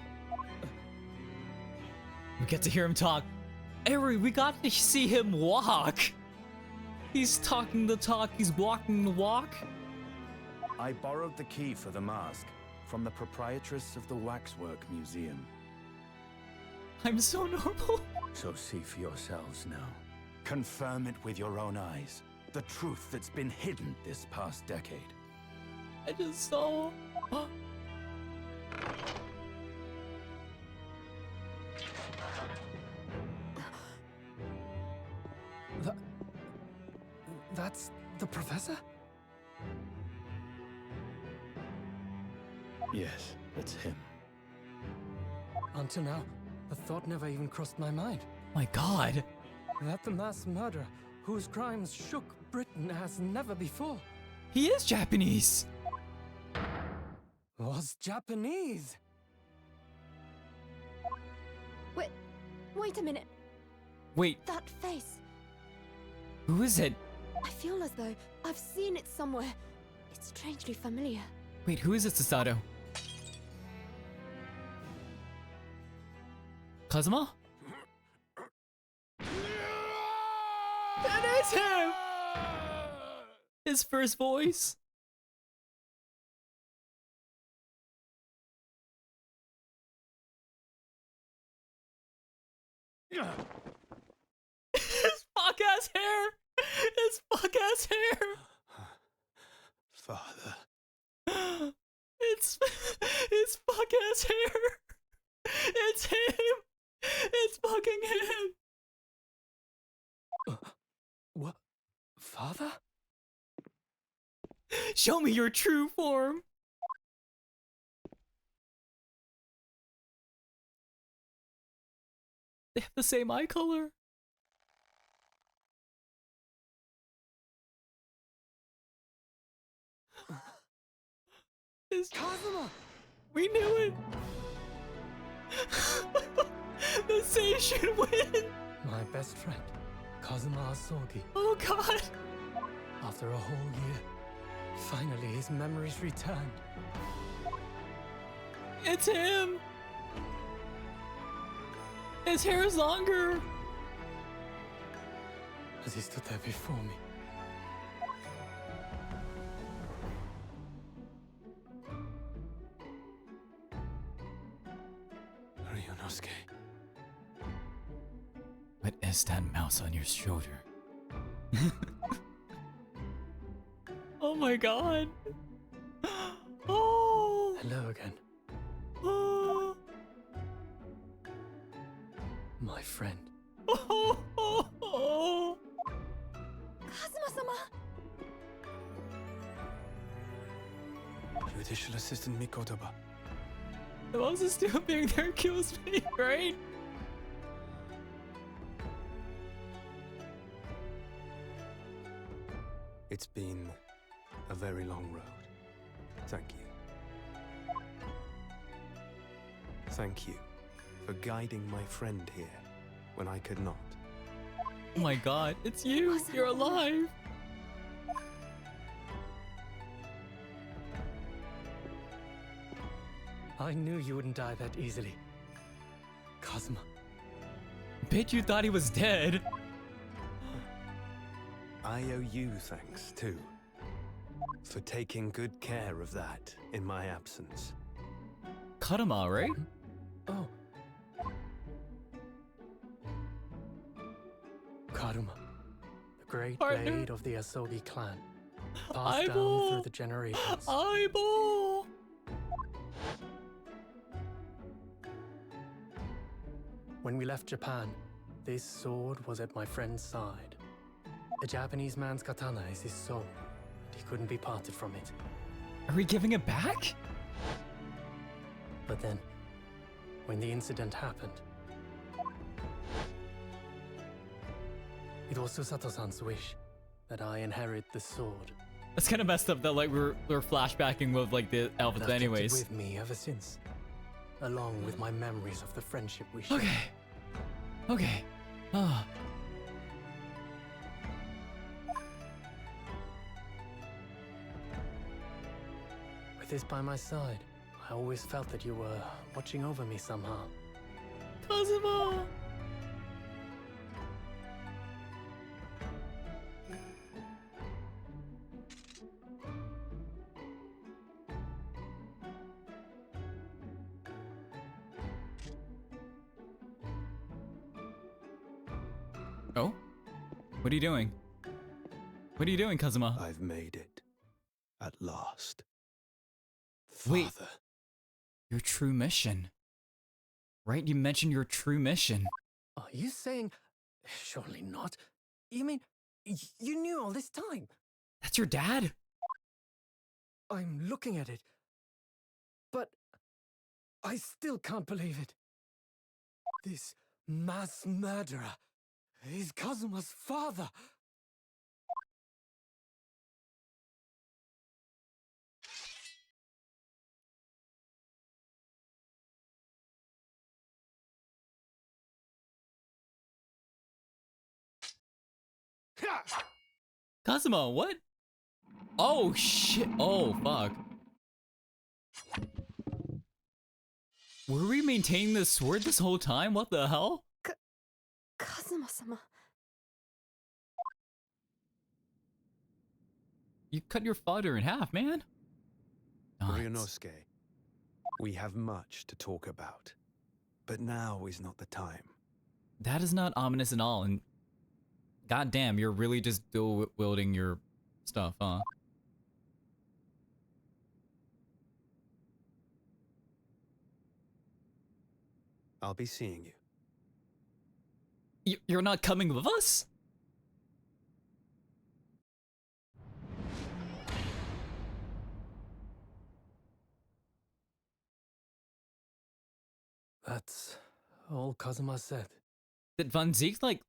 We get to hear him talk. Eri, we got to see him walk. He's talking the talk, he's walking the walk. I borrowed the key for the mask from the proprietress of the Waxwork Museum. I'm so normal. So see for yourselves now. Confirm it with your own eyes. The truth that's been hidden this past decade. I just saw... That's the professor? Yes, it's him. Until now, the thought never even crossed my mind. My god. That the mass murderer, whose crimes shook Britain as never before. He is Japanese. Was Japanese. Wait a minute. Wait, That face. who is it? I feel as though I've seen it somewhere. It's strangely familiar. Wait, who is it, Sasato? Kazuma? That is him! His first voice. His fuck ass hair! His fuck ass hair! Father. It's his fuck ass hair! It's him! It's fucking him! What? Father? Show me your true form! They have the same eye color. Kazuma! We knew it! The Sei should win! My best friend, Kazuma Asogi. Oh god! After a whole year, finally his memories returned. It's him! His hair is longer! As he stood there before me. Ryunosuke. What is that mouse on your shoulder? Oh my god! Oh! Hello again, Oh! my friend. Oh! Oh! Oh! Kazuma-sama! Judicial Assistant Mikotoba. The mouse is still being there kills me, right? It's been a very long road. Thank you. Thank you for guiding my friend here when I could not. Oh my god, it's you! You're alive! I knew you wouldn't die that easily. Kazuma. Bet you thought he was dead. I owe you thanks, too, for taking good care of that in my absence. Karama, right? Oh. Karuma, the great Partner. blade of the Asogi clan, passed down Eyeball. through the generations. Eyeball! When we left Japan, this sword was at my friend's side. A Japanese man's katana is his soul, and he couldn't be parted from it. Are we giving it back? But then, when the incident happened, it was Susato-san's wish that I inherit the sword. It's kind of messed up that like we're flashbacking with like the And elephants I've kept it anyways. with me ever since, along with my memories of the friendship we shared. Okay. Okay. Ah. With this by my side, I always felt that you were watching over me somehow. Kazuma! Oh? What are you doing? What are you doing, Kazuma? I've made it. At last. Wait. Father. Your true mission. Right? You mentioned your true mission. Are you saying... Surely not. You mean, you knew all this time? That's your dad? I'm looking at it. But I still can't believe it. This mass murderer is Kazuma's father. Kazuma, what? Oh shit. Oh fuck. Were we maintaining the sword this whole time? What the hell? Kazuma-sama. You cut your father in half, man. Nuts. Ryunosuke, we have much to talk about, but now is not the time. That is not ominous at all, and goddamn, you're really just dual wielding your stuff, huh? I'll be seeing you. You're not coming with us? That's all Kazuma said. Did Van Zeke, like,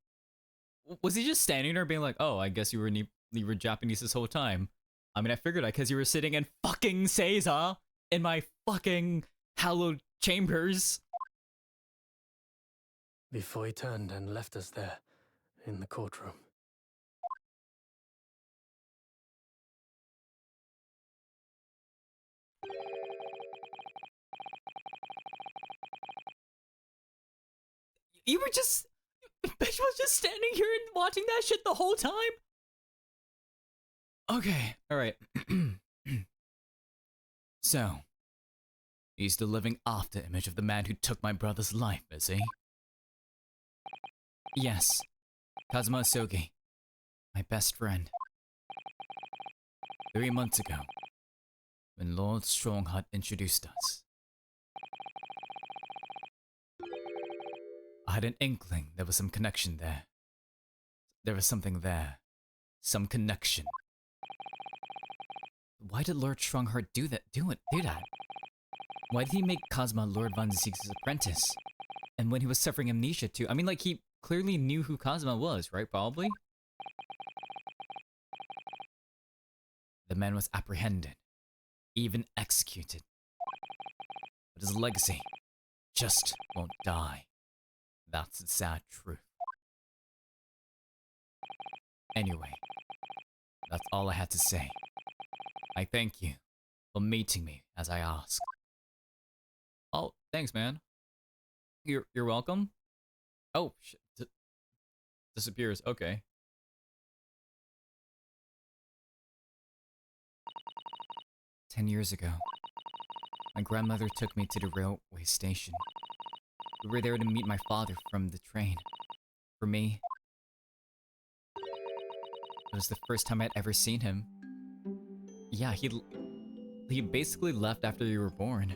was he just standing there being like, oh, I guess you were Japanese this whole time? I mean, I figured that because you were sitting in fucking Seiza in my fucking hallowed chambers. Before he turned and left us there, in the courtroom. You were just, bitch was just standing here and watching that shit the whole time? Okay, alright. So, he's the living after image of the man who took my brother's life, is he? Yes, Kazuma Asogi, my best friend. 3 months ago, when Lord Strongheart introduced us, I had an inkling there was some connection there. There was something there. Some connection. Why did Lord Strongheart do that? Do that? Why did he make Kazuma Lord Van Ziek's apprentice? And when he was suffering amnesia too? I mean, like, he clearly knew who Kazuma was, right? Probably? The man was apprehended. Even executed. But his legacy just won't die. That's the sad truth. Anyway, that's all I had to say. I thank you for meeting me as I asked. Oh, thanks, man. You're welcome. Oh, shit. Disappears. Okay. "10 years ago, my grandmother took me to the railway station. We were there to meet my father from the train. For me, it was the first time I'd ever seen him. Yeah, he basically left after you were born.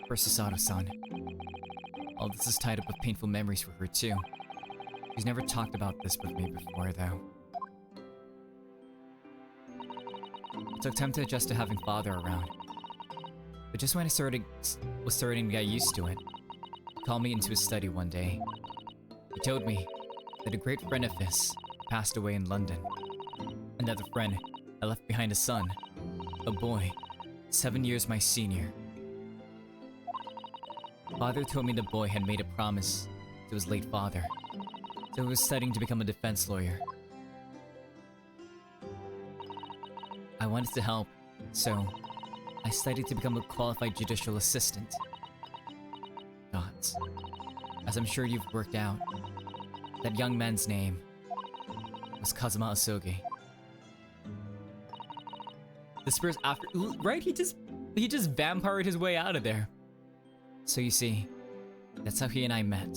For Susato-san. All this is tied up with painful memories for her too. She's never talked about this with me before, though. It took time to adjust to having father around. But just when I was starting to get used to it, he called me into his study one day. He told me that a great friend of his passed away in London. Another friend had left behind a son, a boy, 7 years my senior. Father told me the boy had made a promise to his late father, so he was studying to become a defense lawyer. I wanted to help, so I studied to become a qualified judicial assistant. But, as I'm sure you've worked out, that young man's name was Kazuma Asogi. The Spurs after, right? He just vampired his way out of there. So you see, that's how he and I met.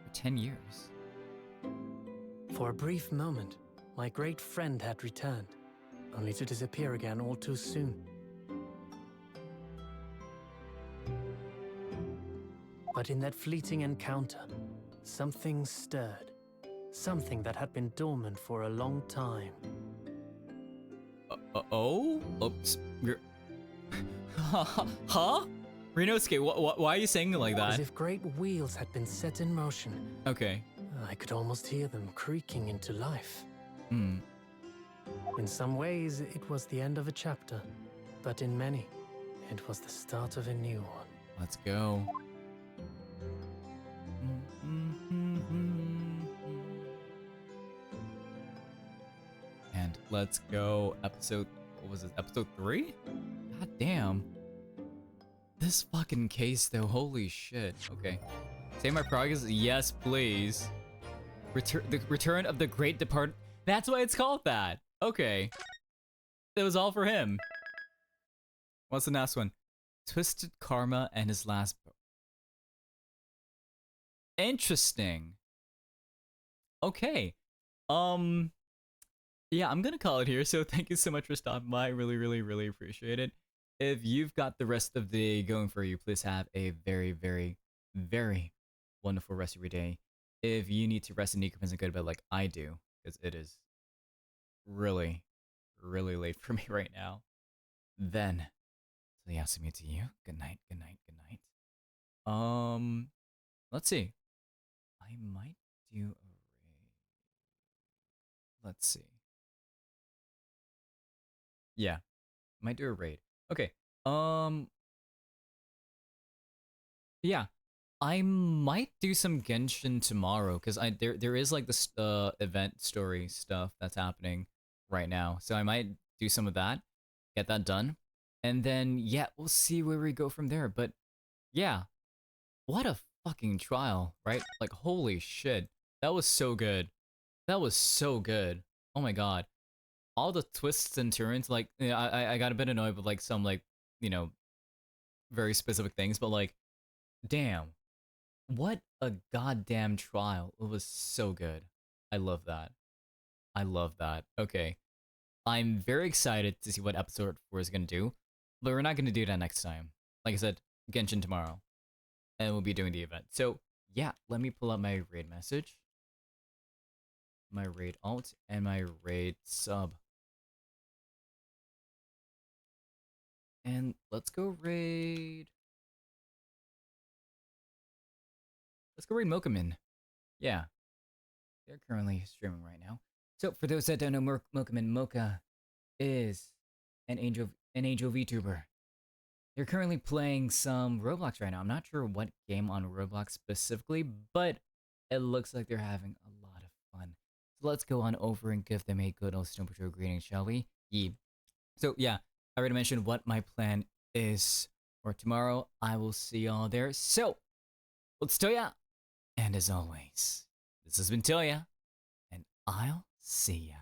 For 10 years. For a brief moment, my great friend had returned, only to disappear again all too soon. But in that fleeting encounter, something stirred. Something that had been dormant for a long time. Oops. You're... Huh? Ryunosuke, why are you saying it like that? As if great wheels had been set in motion. Okay. I could almost hear them creaking into life. Hmm. In some ways, it was the end of a chapter, but in many, it was the start of a new one. Let's go. let's go. Episode, what was it? Episode 3? God damn. This fucking case though, holy shit. Okay. Save my progress? Yes, please. The Return of the Great Depart. That's why it's called that. Okay. It was all for him. What's the next one? Twisted Karma and his last book. Interesting. Okay. Yeah, I'm gonna call it here. So thank you so much for stopping by. I really, really, really appreciate it. If you've got the rest of the day going for you, please have a very, very, very wonderful rest of your day. If you need to rest and decompress and go to bed like I do, because it is really, really late for me right now, then so yeah, so me to you. Good night, good night, good night. Let's see. I might do a raid. Let's see. Yeah, might do a raid. Okay. Yeah, I might do some Genshin tomorrow because there is like this event story stuff that's happening right now, so I might do some of that, get that done, and then yeah, we'll see where we go from there. But yeah, what a fucking trial, right? Like holy shit, that was so good. That was so good. Oh my god, all the twists and turns. Like yeah, I got a bit annoyed with like some like you know very specific things, but like damn. What a goddamn trial. It was so good. I love that. I love that. Okay. I'm very excited to see what episode 4 is going to do, but we're not going to do that next time. Like I said, Genshin tomorrow. And we'll be doing the event. So, yeah, let me pull up my raid message, my raid alt, and my raid sub. And let's go raid. Let's go raid Mokamin. Yeah. They're currently streaming right now. So for those that don't know, Mokamin Mocha is an angel VTuber. They're currently playing some Roblox right now. I'm not sure what game on Roblox specifically, but it looks like they're having a lot of fun. So let's go on over and give them a good old Snow Patrol greeting, shall we? Yeah. So yeah, I already mentioned what my plan is for tomorrow. I will see y'all there. So let's Toya. And as always, this has been Toya, and I'll see ya.